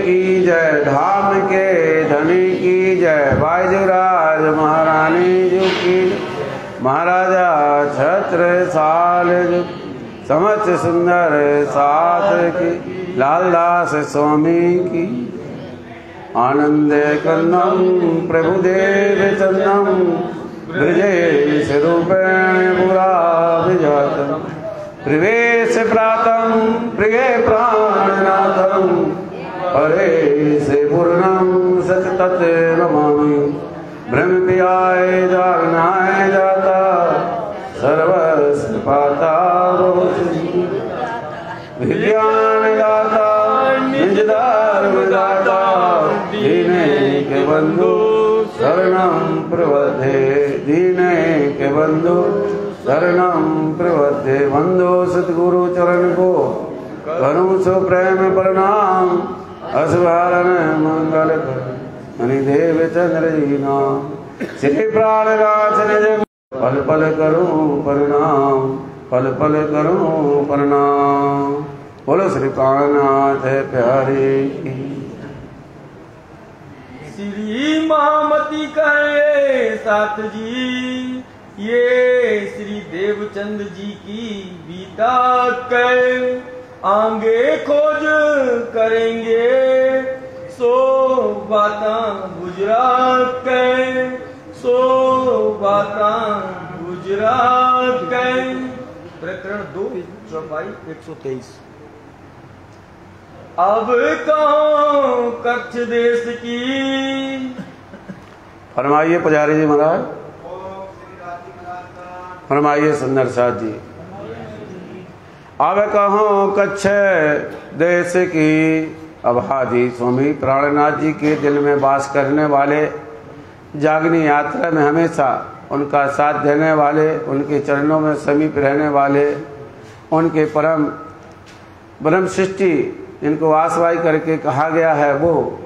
की जय, धाम के धनी की जय, बायजूराज महारानी जी की, महाराजा छत्रसाल जी समस्त सुंदर साथ की, लालदास स्वामी की, आनंद कर्णम प्रभुदेव चंदम, ब्रजेश रूपेण पुराभिजातम, प्रवेश प्रातम प्रिय प्राणनाथम, हरे से पूर्णम सतत नमामि, ब्रह्म पियाय जागनाय जाता, सर्वस्व पाता विज्ञान दाता, निज धर्म दाता, दीने के बंधु शरणं प्रवद्धे, दीने के बंधु शरणं प्रवद्धे, बंधु सतगुरु चरण को करूं सो प्रेम प्रणाम, असवारण मंगल मणिदेव चंद्र जी नाम, श्री प्राणनाथ निज पल पल करूं प्रणाम, पल पल करूं प्रणाम, बोलो श्री प्राणनाथ प्यारे की। श्री महामती कहे साथ जी, ये श्री देवचंद जी की बीता कहे, आगे खोज करेंगे सो बाता गुजरात कहे, सो बाता गुजरात कहे। प्रकरण 2 चौपाई 123। अब कहो कच्छ देश की, फरमाइए पुजारी जी महाराज, फरमाइए सुंदर साथ जी। अब कहो कच्छ देश की, अब हाजी स्वामी प्राणनाथ जी के दिल में वास करने वाले, जागनी यात्रा में हमेशा उनका साथ देने वाले, उनके चरणों में समीप रहने वाले, उनके परम ब्रह्म सृष्टि जिनको आसवाई करके कहा गया है, वो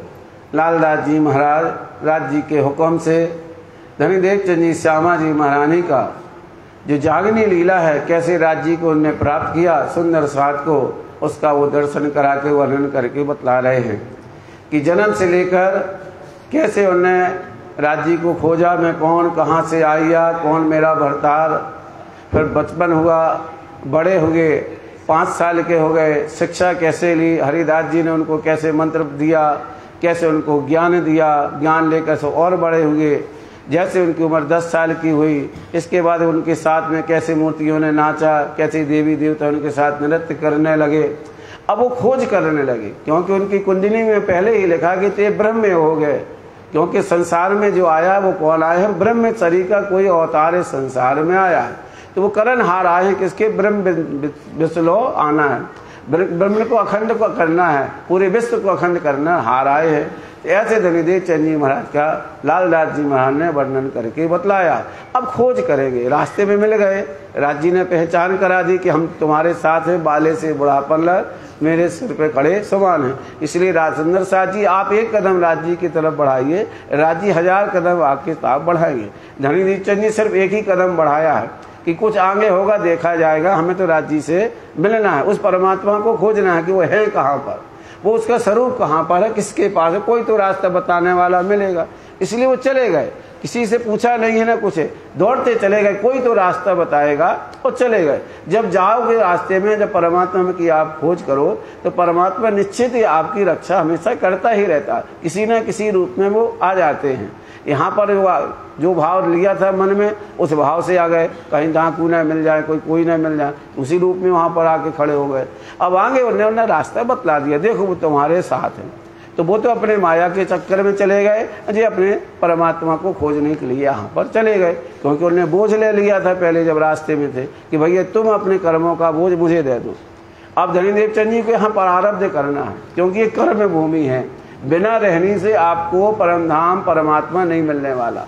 लालदास जी महाराज राज जी के हुक्म से धनीदेव चंद जी श्यामा जी महारानी का जो जागनी लीला है, कैसे राज जी को उनने प्राप्त किया सुंदर साथ को, उसका वो दर्शन करा के वर्णन करके बतला रहे हैं कि जन्म से लेकर कैसे उनने राज जी को खोजा, मैं कौन, कहाँ से आया, कौन मेरा भरतार, फिर बचपन हुआ, बड़े हुए, 5 साल के हो गए, शिक्षा कैसे ली, हरिदास जी ने उनको कैसे मंत्र दिया, कैसे उनको ज्ञान दिया, ज्ञान लेकर से और बड़े हुए, जैसे उनकी उम्र 10 साल की हुई, इसके बाद उनके साथ में कैसे मूर्तियों ने नाचा, कैसे देवी देवता उनके साथ नृत्य करने लगे। अब वो खोज करने लगे, क्योंकि उनकी कुंडली में पहले ही लिखा कि ते ब्रह्म में हो गए, क्योंकि संसार में जो आया वो कौन आया है, ब्रह्म शरीर का कोई अवतार है, संसार में आया है, तो वो करण हार आए हैं किसके, ब्रह्म विश्व आना है, ब्रह्म को अखंड को करना है, पूरे विश्व को अखंड करना हार आए हैं। ऐसे धनीदेव चंद जी महाराज का लालदास जी महाराज ने वर्णन करके बतलाया। अब खोज करेंगे, रास्ते में मिल गए, राज जी ने पहचान करा दी कि हम तुम्हारे साथ हैं, बाले से बुढ़ापन लग मेरे सिर पे खड़े समान है, इसलिए राजचंद्र साथ जी आप एक कदम राज जी की तरफ बढ़ाइए, राज जी 1000 कदम आपके साथ बढ़ाएंगे। धनीदेव चंद जी सिर्फ एक ही कदम बढ़ाया है कि कुछ आगे होगा देखा जाएगा, हमें तो राज जी से मिलना है, उस परमात्मा को खोजना है कि वो है कहाँ पर, वो उसका स्वरूप कहाँ पर है, किसके पास है, कोई तो रास्ता बताने वाला मिलेगा। इसलिए वो चले गए, किसी से पूछा नहीं है ना कुछ है, दौड़ते चले गए, कोई तो रास्ता बताएगा और चले गए। जब जाओगे रास्ते में, जब परमात्मा की आप खोज करो तो परमात्मा निश्चित ही आपकी रक्षा हमेशा करता ही रहता है, किसी न किसी रूप में वो आ जाते हैं। यहाँ पर जो भाव लिया था मन में, उस भाव से आ गए, कहीं डाकू न मिल जाए, कोई न मिल जाए, उसी रूप में वहाँ पर आके खड़े हो गए। अब आगे उन्होंने रास्ता बतला दिया, देखो वो तुम्हारे साथ है, तो वो तो अपने माया के चक्कर में चले गए, जी अपने परमात्मा को खोजने के लिए यहाँ पर चले गए, क्योंकि उन्होंने बोझ ले लिया था पहले जब रास्ते में थे कि भैया तुम अपने कर्मों का बोझ मुझे दे दो। अब धनीदेव चंद जी को यहाँ प्रारब्ध करना है, क्योंकि ये कर्म भूमि है, बिना रहने से आपको परम धाम परमात्मा नहीं मिलने वाला।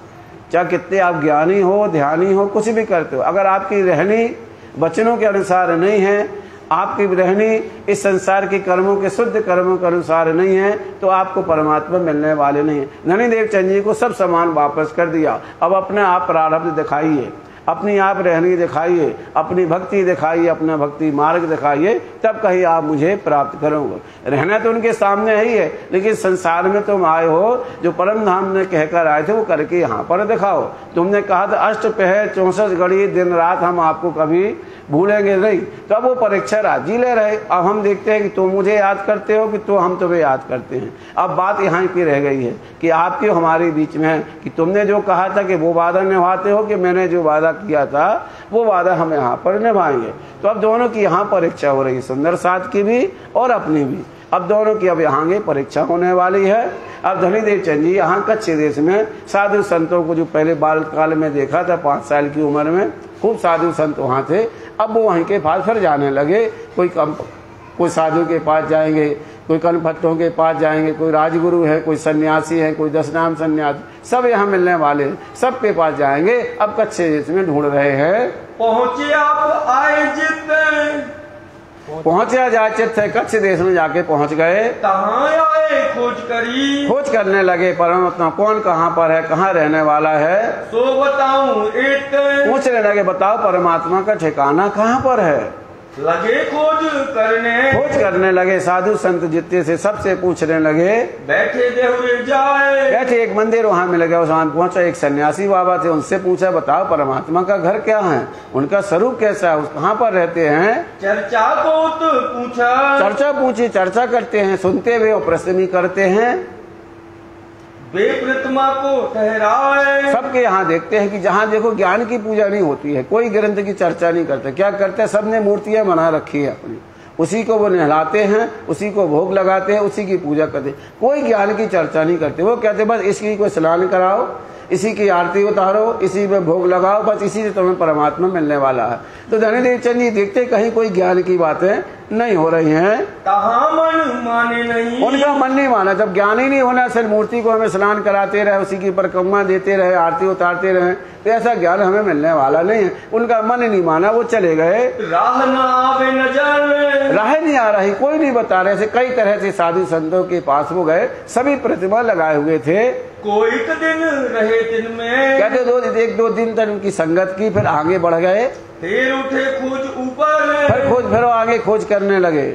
चाहे कितने आप ज्ञानी हो, ध्यानी हो, कुछ भी करते हो, अगर आपकी रहनी वचनों के अनुसार नहीं है, आपकी रहनी इस संसार के कर्मों के शुद्ध कर्मों के अनुसार नहीं है, तो आपको परमात्मा मिलने वाले नहीं है। धनीदेव चंद जी को सब सामान वापस कर दिया, अब अपने आप प्रारब्ध दिखाइए, अपनी आप रहनी दिखाइए, अपनी भक्ति दिखाइए, अपना भक्ति मार्ग दिखाइए, तब कहीं आप मुझे प्राप्त करोगे। रहना तो उनके सामने ही है, लेकिन संसार में तुम आए हो, जो परम धाम ने कहकर आए थे वो करके यहाँ पर दिखाओ। तुमने कहा था 8 पहर 64 घड़ी दिन रात हम आपको कभी भूलेंगे नहीं, तो अब वो परीक्षा राजी ले रहे। अब हम देखते हैं कि तुम मुझे याद करते हो कि तो हम तुम्हें याद करते हैं। अब बात यहाँ की रह गई है कि आपके हमारे बीच में है कि तुमने जो कहा था कि वो वादा निभाते हो कि मैंने जो वादा किया था वो वादा हम यहाँ पर निभाएंगे। तो अब दोनों की यहाँ परीक्षा हो रही है, सुंदर साथ की भी और अपनी भी। अब दोनों की अब यहाँ की परीक्षा होने वाली है। अब धनीदेव चंद जी यहाँ कच्छ देश में साधु संतों को जो पहले बाल काल में देखा था 5 साल की उम्र में, खूब साधु संत वहाँ थे। अब वो वहीं के पास फिर जाने लगे। कोई साधु के पास जाएंगे, कोई कनपट्टों के पास जाएंगे, कोई राजगुरु है, कोई सन्यासी है, कोई 10 नाम सन्यासी, सब यहाँ मिलने वाले, सब के पास जाएंगे। अब कच्छ देश में ढूंढ रहे हैं। पहुँचे आप आए जित, पहुंचा जा चित्त है, कच्छ देश में जाके पहुंच गए। कहाँ आए खोज करी, खोज करने लगे परमात्मा कौन कहाँ पर है, कहाँ रहने वाला है, सो बताऊं एक, पूछने लगे बताओ परमात्मा का ठिकाना कहाँ पर है। लगे खोज करने लगे साधु संत जितने से सबसे पूछने लगे। बैठे देहुए जाए, बैठे एक मंदिर वहाँ मिल गया, वहां पहुंचा, एक सन्यासी बाबा थे, उनसे पूछा बताओ परमात्मा का घर क्या है, उनका स्वरूप कैसा है, कहाँ पर रहते हैं। चर्चा बहुत पूछा, चर्चा पूछी, चर्चा करते हैं, सुनते हुए और प्रश्न भी करते हैं। वे प्रतिमा को ठहराए, सबके यहाँ देखते हैं कि जहाँ देखो ज्ञान की पूजा नहीं होती है, कोई ग्रंथ की चर्चा नहीं करते। क्या करते हैं, सबने मूर्तियां बना रखी है अपनी, उसी को वो नहलाते हैं, उसी को भोग लगाते हैं, उसी की पूजा करते हैं, कोई ज्ञान की चर्चा नहीं करते। वो कहते बस इसकी को स्नान कराओ, इसी की आरती उतारो, इसी में भोग लगाओ, बस इसी से तुम्हें परमात्मा मिलने वाला है। तो धनीदेव चंद जी देखते कहीं कोई ज्ञान की बातें नहीं हो रही हैं। कहाँ मन माने नहीं, उनका मन नहीं माना। जब ज्ञान ही नहीं होना, सिर्फ मूर्ति को हमें स्नान कराते रहे, उसी की परिक्रमा देते रहे, आरती उतारते रहे, तो ऐसा ज्ञान हमें मिलने वाला नहीं है। उनका मन नहीं माना, वो चले गए। राह न आवे नजर, राह नहीं आ रही, कोई नहीं बता रहे। ऐसे कई तरह से साधु संतों के पास वो गए, सभी प्रतिमा लगाए हुए थे। कोई दिन रहे दिन में, कहते 1-2 दिन तक उनकी संगत की, फिर आगे बढ़ गए, फिर उठे खोज ऊपर, फिर आगे खोज करने लगे।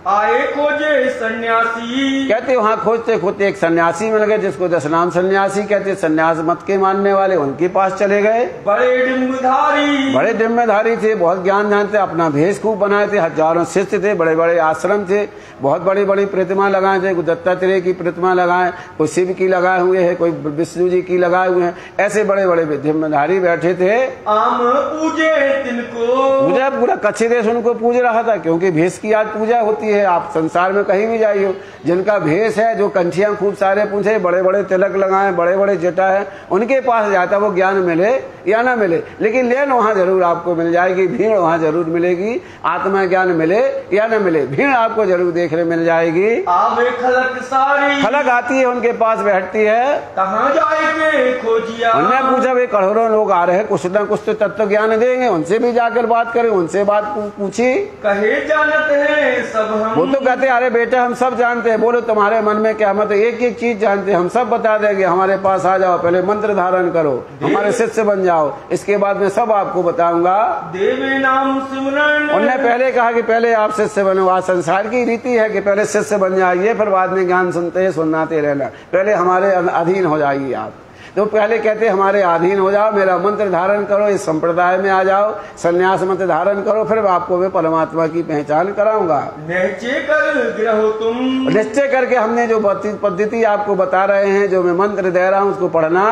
आए खोजे सन्यासी, कहते वहाँ खोजते खोजते एक सन्यासी मिल गए, जिसको 10 नाम सन्यासी कहते, सन्यास मत के मानने वाले, उनके पास चले गए। बड़े जिम्मेदारी थे, बहुत ज्ञान जानते, अपना भेष खूब बनाए थे, हजारों शिष्य थे, बड़े बड़े आश्रम थे, बहुत बड़ी बड़ी प्रतिमा लगाए थे। कोई दत्तात्रेय की प्रतिमा लगाए, कोई शिव की लगाए हुए है, कोई विष्णु जी की लगाए हुए हैं, ऐसे बड़े बड़े जिम्मेदारी बैठे थे। आम पूजे तिनको, पूजा पूरा कच्छ देश उनको पूज रहा था, क्योंकि भेष की आज पूजा होती है। आप संसार में कहीं भी जाइए, जिनका भेष है, जो कंठियां खूब सारे पूछे, बड़े बड़े तिलक लगाए, बड़े बड़े जटा है, उनके पास जाता वो ज्ञान मिले या ना मिले, लेकिन लेन वहां जरूर आपको मिल जाएगी, भीड़ वहां जरूर मिलेगी। आत्मा ज्ञान मिले या न मिले, भीड़ आपको जरूर देखने मिल जाएगी। आवे खलक सारी, खलक आती है, उनके पास बैठती है। कहाँ जाएंगे खोजिया, उन्होंने पूछा वे करोड़ों लोग आ रहे हैं, कुछ न कुछ तो तत्व ज्ञान देंगे, उनसे भी जाकर बात करें। उनसे बात पूछी, कहे जानते हैं सब हम, वो तो कहते अरे बेटा हम सब जानते हैं। बोलो तुम्हारे मन में क्या मत, एक एक चीज जानते हैं, हम सब बता देंगे, हमारे पास आ जाओ, पहले मंत्र धारण करो, हमारे शिष्य बन जाओ, इसके बाद में सब आपको बताऊंगा। देवी नाम सिमरन, उन्होंने पहले कहा कि पहले आप शिष्य बनो। आज संसार की रीति है कि पहले शिष्य बन जाइए, फिर बाद में ज्ञान सुनते सुनाते रहना, पहले हमारे अधीन हो जाइए आप। तो पहले कहते हमारे अधीन हो जाओ, मेरा मंत्र धारण करो, इस संप्रदाय में आ जाओ, संन्यास मंत्र धारण करो, फिर आपको मैं परमात्मा की पहचान कराऊंगा। निश्चय कर गिरहो तुम, निश्चय करके हमने जो पद्धति आपको बता रहे हैं, जो मैं मंत्र दे रहा हूँ, उसको पढ़ना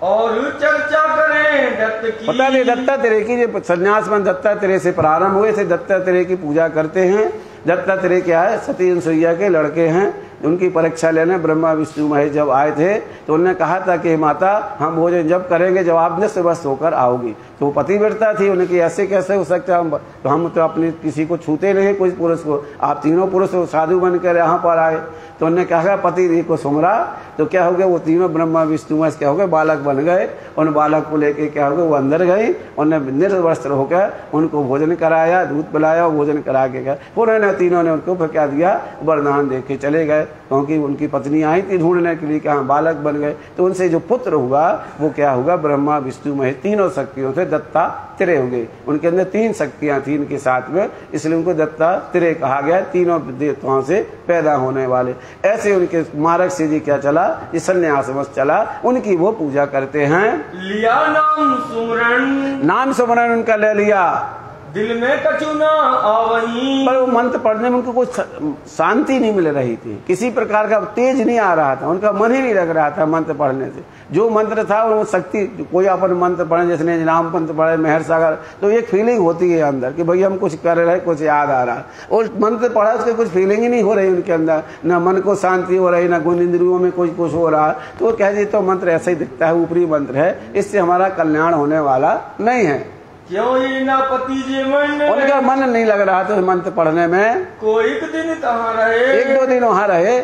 और चर्चा करें दत्त की। पता नहीं दत्तात्रेय की, जो संन्यास मन दत्तात्रेय से प्रारंभ हुए थे, दत्तात्रेय की पूजा करते हैं। दत्तात्रेय क्या है, सती अनुसुईया के लड़के हैं। उनकी परीक्षा लेने ब्रह्मा विष्णु महेश जब आए थे, तो उन्होंने कहा था कि माता हम भोजन जब करेंगे जब आप निस्वस्थ होकर आओगी। तो पतिव्रता थी, उन्हें कि ऐसे कैसे हो सकता है, तो हम तो अपनी किसी को छूते नहीं, कोई पुरुष को, आप तीनों पुरुष साधु बनकर यहाँ पर आए। तो उन्होंने कहा पति देव को सुमरा, तो क्या हो गया, वो तीनों ब्रह्मा विष्णु महेश क्या हो गए, बालक बन गए। उन बालक को लेके क्या हो गया, वो अंदर गई, उन्होंने निर्वस्त्र होकर उनको भोजन कराया, दूध पिलाया, भोजन करा के गए। उन्होंने तीनों ने उनको क्या दिया, वरदान दे के चले गए। क्योंकि उनकी पत्नी आई थी ढूंढने के लिए कि हाँ बालक बन गए। तो उनसे जो पुत्र हुआ वो क्या होगा, ब्रह्मा विष्णु महेश तीनों शक्तियों से दत्तात्रेय हो गए। उनके अंदर 3 शक्तियां थी इनके साथ में, इसलिए उनको दत्तात्रेय कहा गया, तीनों देवताओं से पैदा होने वाले। ऐसे उनके मार्ग से जी क्या चला, ये संन्यासवश चला, उनकी वो पूजा करते हैं। लिया नाम सुमरण, नाम सुमरण उनका ले लिया, दिल में कछु ना आवही। पर वो मंत्र पढ़ने में उनको कुछ शांति नहीं मिल रही थी, किसी प्रकार का तेज नहीं आ रहा था, उनका मन ही नहीं लग रहा था मंत्र पढ़ने से। जो मंत्र था वो शक्ति, कोई अपन मंत्र पढ़े जिसने नाम मंत्र पढ़े मेहर सागर, तो एक फीलिंग होती है अंदर कि भाई हम कुछ कर रहे हैं, कुछ याद आ रहा है। और मंत्र पढ़ा उसके कुछ फीलिंग ही नहीं हो रही उनके अंदर, ना मन को शांति हो रही, ना गुण इंद्रियों में कुछ हो रहा। तो वो कह दी तो मंत्र ऐसा ही दिखता है, ऊपरी मंत्र है, इससे हमारा कल्याण होने वाला नहीं है। क्यों ये ना पति जे मन, उनका मन नहीं लग रहा था मंत्र पढ़ने में। कोई एक दिन तहाँ रहे, 1-2 दिन वहाँ रहे,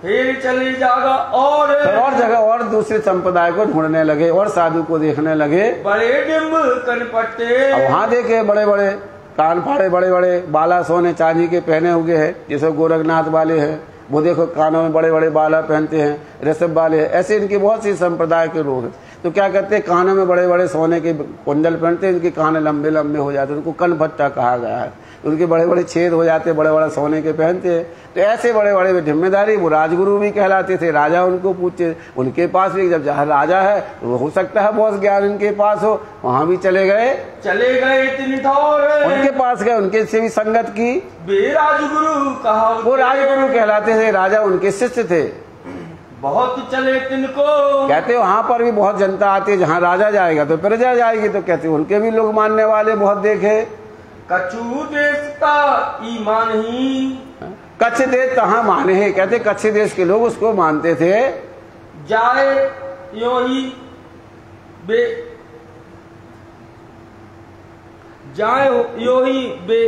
फिर चले जागा और जगह और दूसरे संप्रदाय को ढूंढने लगे और साधु को देखने लगे। बड़े डिम्ब कनपट्टे, अब वहाँ देखे बड़े बड़े कान फाड़े, बड़े बड़े बाला सोने चांदी के पहने हुए हैं, जैसे गोरखनाथ वाले हैं, वो देखो कानों में बड़े बड़े बाला पहनते हैं, ऋषभ वाले हैं, ऐसे इनके बहुत सी संप्रदाय के लोग हैं। तो क्या करते हैं, कानों में बड़े बड़े सोने के कुंडल पहनते हैं, इनके कान लंबे लंबे हो जाते हैं, उनको कनपट्टा कहा गया है। उनके बड़े बड़े छेद हो जाते, बड़े बड़े सोने के पहनते हैं। तो ऐसे बड़े बड़े जिम्मेदारी, वो राजगुरु भी कहलाते थे। राजा उनको पूछते, उनके पास भी जब जहाँ राजा है तो हो सकता है बहुत ज्ञान इनके पास हो, वहां भी चले गए इतनी ठौर, उनके पास गए, उनके से भी संगत की। राजगुरु कहा, वो राजगुरु कहलाते थे, राजा उनके शिष्य थे। बहुत चले तिनको, कहते वहां पर भी बहुत जनता आती है, जहाँ राजा जाएगा तो प्रजा जाएगी, तो कहते उनके भी लोग मानने वाले बहुत देखे। कछु देश का ईमान ही, कच्छ देश तहाँ माने हैं, कहते कच्छ देश के लोग उसको मानते थे। जाए यो ही बे, जाए यो ही बे,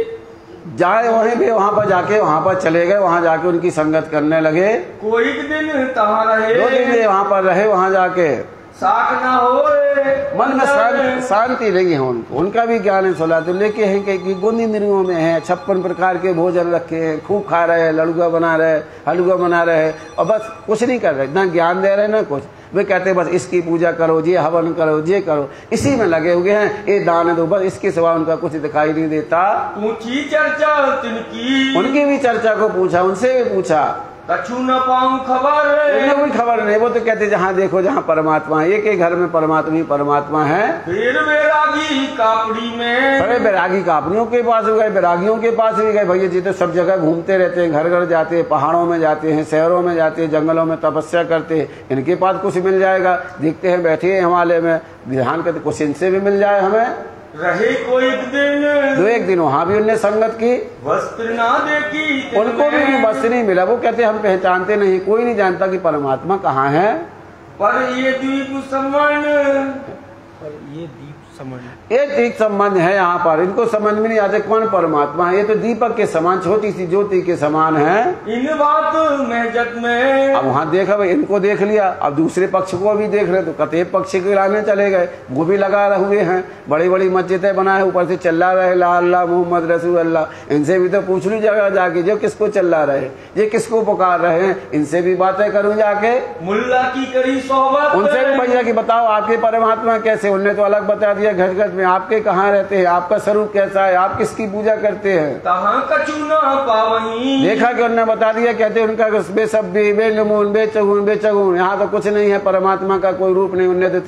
जाए वहीं भी, वहां पर जाके वहां पर चले गए, वहां जाके उनकी संगत करने लगे। कोई दिन तहाँ रहे, 2 दिन वहां पर रहे, वहां जाके साख ना हो, मन में शांति नहीं है उनको। उनका भी ज्ञान है, सोला तो लेके हैं कि गुण इंद्रियों में है, 56 प्रकार के भोजन रखे हैं, खूब खा रहे हैं, लड़ुआ बना रहे, हलवा बना रहे, और बस कुछ नहीं कर रहे, ना ज्ञान दे रहे ना कुछ। वे कहते बस इसकी पूजा करो, ये हवन करो, ये करो, इसी में लगे हुए हैं, ये दान दो, बस इसके सिवा उनका कुछ दिखाई नहीं देता। पूछी चर्चा तिनकी, उनकी भी चर्चा को पूछा, उनसे भी पूछा, कछु न पाऊं खबर, उन्हें कोई खबर नहीं। वो तो कहते जहाँ देखो जहाँ परमात्मा है, एक घर में परमात्मा ही परमात्मा है। फिर बैरागी कापड़ी में, बड़े बैरागी कापड़ियों के पास गए, बैरागियों के पास भी गए। भैया जी तो सब जगह घूमते रहते हैं, घर घर जाते हैं, पहाड़ों में जाते हैं, शहरों में जाते हैं, जंगलों में तपस्या करते हैं, इनके पास कुछ मिल जाएगा। देखते हैं बैठे हैं हिमालय में, ध्यान करते कुछ इनसे भी मिल जाए हमें। रहे को एक दिन, 2-1 दिन वहां भी उनने संगत की, वस्त्र ना देखी, उनको भी वस्त्र नहीं मिला। वो कहते हम पहचानते नहीं, कोई नहीं जानता कि परमात्मा कहाँ है। पर ये द्वीप संबंध, एक दीप संबंध है यहाँ पर, इनको समझ में नहीं आते कौन परमात्मा है। ये तो दीपक के समान, छोटी सी ज्योति के समान है। इन बात महजत में, अब वहाँ देखा भाई, इनको देख लिया, अब दूसरे पक्ष को भी देख रहे, तो कते पक्ष के लाने चले गए। वो भी लगा हुए हैं, बड़ी बड़ी मस्जिदें बनाए, ऊपर से चिल्ला रहे ला अल्लाह मुहम्मद रसूल अल्लाह। इनसे भी तो पूछ लूं जगह जाके, जो किसको चिल्ला रहे, ये किसको पुकार रहे हैं, इनसे भी बातें करूं जाके। मुल्ला की करी सोहबत, उनसे भी भैया कि बताओ आपके परमात्मा कैसे। उनने तो अलग बता दिया घर घर में, आपके कहाँ रहते हैं, आपका स्वरूप कैसा है, आप किसकी पूजा करते हैं। तहाँ कछु ना पावही, देखा कि उन्होंने बता दिया, कहते उनका बेसब्बी बेनमून बेचगुन बेचगुन, यहाँ तो कुछ नहीं है, परमात्मा का कोई रूप नहीं। उनने तो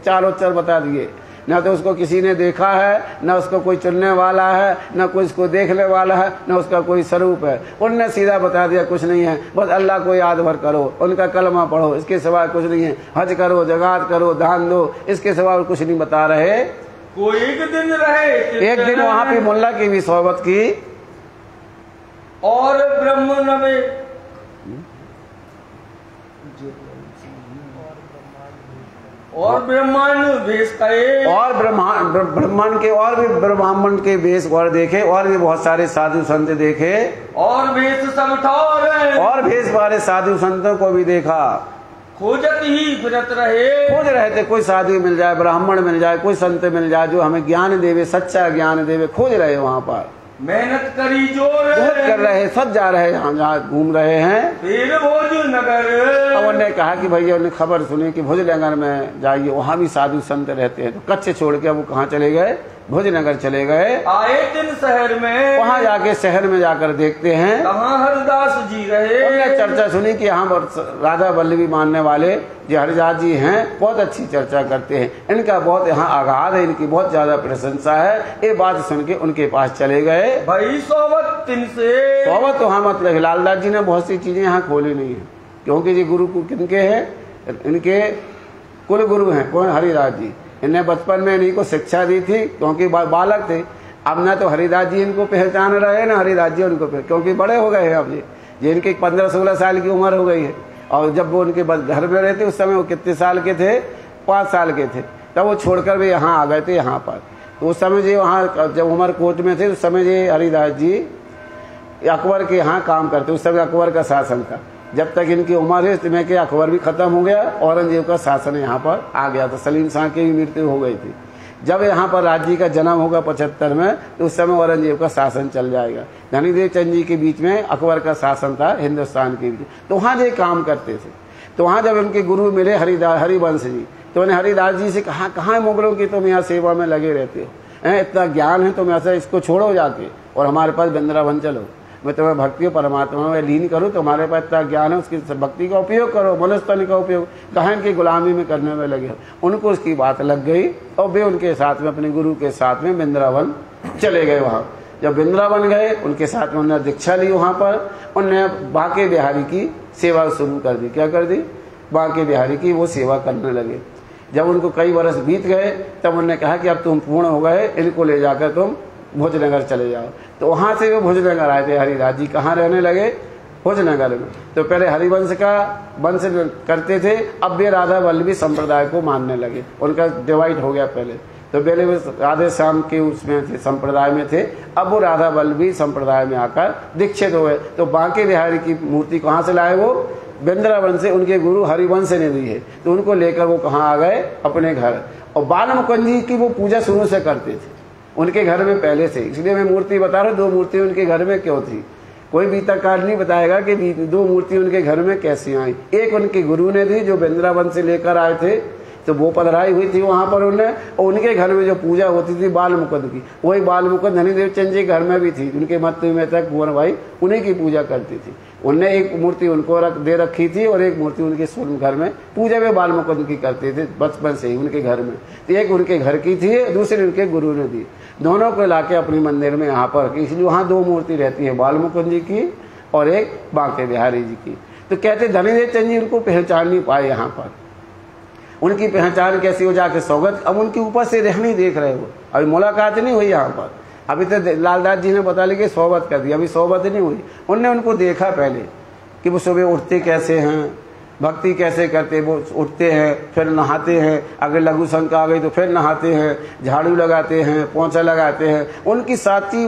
4 अक्षर बता दिए, न तो उसको किसी ने देखा है, न उसको कोई चुनने वाला है, न कोई उसको देखने वाला है, न उसका कोई स्वरूप है। उनने सीधा बता दिया कुछ नहीं है, बस अल्लाह को याद भर करो, उनका कलमा पढ़ो, इसके सिवा कुछ नहीं है। हज करो, जगात करो, दान दो, इसके सिवा कुछ नहीं बता रहे। कोई एक दिन रहे, एक दिन वहाँ पे मुल्ला की भी सोहबत की, और ब्रह्म नवे, और ब्रह्मांड भेष कहे, और ब्रह्मांड के और भी ब्रह्मांड के भेष और देखे, और भी बहुत सारे साधु संत देखे, और भेष सब ठौर, और भेष वाले साधु संतों को भी देखा। खोजत ही फिरत रहे, खोज रहे थे, कोई साधु मिल जाए, ब्राह्मण मिल जाए, कोई संत मिल जाए जो हमें ज्ञान देवे, सच्चा ज्ञान देवे, खोज रहे वहां पर। मेहनत करी जोर बहुत कर रहे हैं, सब जा रहे हैं, यहाँ जहाँ घूम रहे हैं। फिर भोज नगर अब उन्होंने कहा कि भैया, उन्हें खबर सुनी कि भोजनगर में जाइए, वहाँ भी साधु संत रहते हैं। तो कच्छ छोड़ के वो कहाँ चले गए? भोजनगर चले गए। आए दिन शहर में, वहाँ जाके शहर में जाकर देखते हैं कहाँ हरदास जी रहे। उन्होंने चर्चा सुनी कि यहाँ राधा वल्लभी मानने वाले जो हरिदास जी हैं बहुत अच्छी चर्चा करते हैं, इनका बहुत यहाँ आगाध है, इनकी बहुत ज्यादा प्रशंसा है। ये बात सुन के उनके पास चले गए। भाई सोबत तिन से सोबत वहाँ मतलब लालदास जी ने बहुत सी चीजें यहाँ खोली नहीं है, क्योंकि ये गुरु किनके हैं? इनके कुल गुरु हैं। कौन? हरिदास जी। इन्हें बचपन में इन्हीं को शिक्षा दी थी, क्योंकि बालक थे। अब ना तो हरिदास जी इनको पहचान रहे, ना हरिदास जी उनको क्योंकि बड़े हो गए हैं अब ये इनके 15-16 साल की उम्र हो गई है। और जब वो उनके घर में रहते उस समय वो कितने साल के थे? 5 साल के थे। तब वो छोड़कर भी यहाँ आ गए थे यहाँ पर। तो उस समय जो वहाँ जब उमरकोट में थे उस समय ये हरिदास जी अकबर के यहाँ काम करते। उस समय अकबर का शासन था। जब तक इनकी उम्र है समय के अकबर भी खत्म हो गया, औरंगजेब का शासन यहाँ पर आ गया था। सलीम शाह की भी मृत्यु हो गई थी। जब यहाँ पर राज्य का जन्म होगा 75 में, तो उस समय औरंगजेब का शासन चल जाएगा। धनीदेव चंद जी के बीच में अकबर का शासन था हिंदुस्तान के बीच। तो वहाँ जो काम करते थे, तो वहाँ जब उनके गुरु मिले हरिवंश जी, तो उन्हें हरिदास जी से कहा, कहाँ मुगलों की तुम यहाँ सेवा में लगे रहते हो? इतना ज्ञान है तुम ऐसा, इसको छोड़ो जाके और हमारे पास वृंदावन चलो, मैं तुम्हें भक्ति परमात्मा में लीन करूँ। तुम्हारे पास इतना ज्ञान है, उसकी भक्ति का उपयोग करो, मनुष्य का उपयोग। कहाँ की गुलामी में करने में लगे। उनको उसकी बात लग गई और वे उनके साथ में, अपने गुरु के साथ में वृंदावन चले गए। वहाँ जब वृंदावन गए, उनके साथ में उन्होंने दीक्षा ली। वहाँ पर उन्होंने बांके बिहारी की सेवा शुरू कर दी। क्या कर दी? बांके बिहारी की वो सेवा करने लगे। जब उनको कई वर्ष बीत गए, तब उन्होंने कहा कि अब तुम पूर्ण हो गए, इनको ले जाकर तुम भोजनगर चले जाओ। तो वहाँ से वो भोजनगर आए थे। हरिदास जी कहाँ रहने लगे? भोजनगर में। तो पहले हरिवंश का वंश करते थे, अब वे राधा वल्लभी संप्रदाय को मानने लगे। उनका डिवाइड हो गया। पहले तो पहले वो राधे श्याम के उसमें थे, संप्रदाय में थे। अब वो राधा वल्लभी संप्रदाय में आकर दीक्षित हो गए। तो बांके बिहारी की मूर्ति कहाँ से लाए? वो वृंदावन से उनके गुरु हरिवंश ने दी है। तो उनको लेकर वो कहाँ आ गए? अपने घर। और बाल मुकुंद जी की वो पूजा शुरू से करते थे उनके घर में पहले से। इसलिए मैं मूर्ति बता रहा हूँ, 2 मूर्ति उनके घर में क्यों थी। कोई बीताकार नहीं बताएगा कि 2 मूर्ति उनके घर में कैसी आई। एक उनके गुरु ने दी, जो वृंदावन से लेकर आए थे, तो वो पधराई हुई थी वहां पर उन्हें। और उनके घर में जो पूजा होती थी बाल मुकुंद की, वही बाल मुकुंद धनीदेव चंद जी के घर में भी थी। उनके मत में तक कुंवर भाई उन्हीं की पूजा करती थी। उनने एक मूर्ति उनको दे रखी थी और एक मूर्ति उनके स्वयं घर में पूजा में बाल मुकुंद की करते थे बचपन से ही उनके घर में। तो एक उनके घर की थी, दूसरी उनके गुरु ने दी। दोनों को लाके अपने मंदिर में यहाँ पर, इसलिए वहाँ 2 मूर्ति रहती है, बाल मुकुंद जी की और एक बांके बिहारी जी की। तो कहते धनीदेव चंद जी उनको पहचान नहीं पाए। यहाँ पर उनकी पहचान कैसी हो? जाके स्वागत, अब उनके ऊपर से रहनी देख रहे हो, अभी मुलाकात नहीं हुई यहाँ पर। अभी तो लालदास जी ने बता ली कि सोबत कर दी, अभी सोबत नहीं हुई। उनने उनको देखा पहले कि वो सुबह उठते कैसे हैं, भक्ति कैसे करते। वो उठते हैं, फिर नहाते हैं, अगर लघु शंका आ गई तो फिर नहाते हैं, झाड़ू लगाते हैं, पोंछा लगाते हैं। उनकी साथी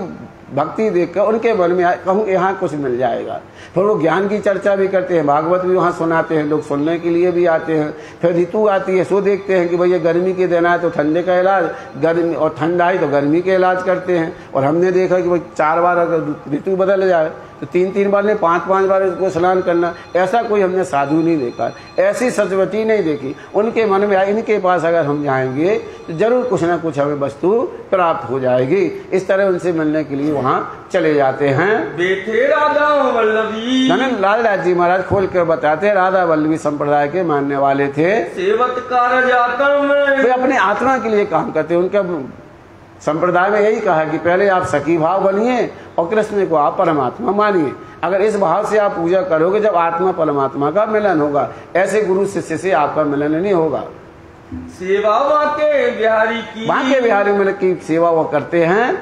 भक्ति देखकर उनके मन में कहूँ यहाँ कुछ मिल जाएगा। फिर वो ज्ञान की चर्चा भी करते हैं, भागवत भी वहाँ सुनाते हैं, लोग सुनने के लिए भी आते हैं। फिर ऋतु आती है, सो देखते हैं कि भैया गर्मी के दिन आए तो ठंडे का इलाज, गर्मी और ठंडा आई तो गर्मी के इलाज करते हैं। और हमने देखा कि भाई 4 बार अगर ऋतु बदल जाए तो 3-3 बार नहीं 5-5 बार इसको स्नान करना, ऐसा कोई हमने साधु नहीं देखा, ऐसी सचवटी नहीं देखी। उनके मन में इनके पास अगर हम जाएंगे तो जरूर कुछ ना कुछ हमें वस्तु प्राप्त हो जाएगी। इस तरह उनसे मिलने के लिए वहाँ चले जाते हैं। बेटे राधा वल्लभी, लालदास जी महाराज खोल कर बताते हैं, राधा वल्लभी संप्रदाय के मानने वाले थे। सेवत कार्य वे अपने आत्मा के लिए काम करते। उनका संप्रदाय में यही कहा कि पहले आप सखी भाव बनिए और कृष्ण को आप परमात्मा मानिए। अगर इस भाव से आप पूजा करोगे, जब आत्मा परमात्मा का मिलन होगा, ऐसे गुरु शिष्य से आपका मिलन नहीं होगा। सेवा बांके बिहारी की, बांके बिहारी मिलन की सेवा वो करते हैं।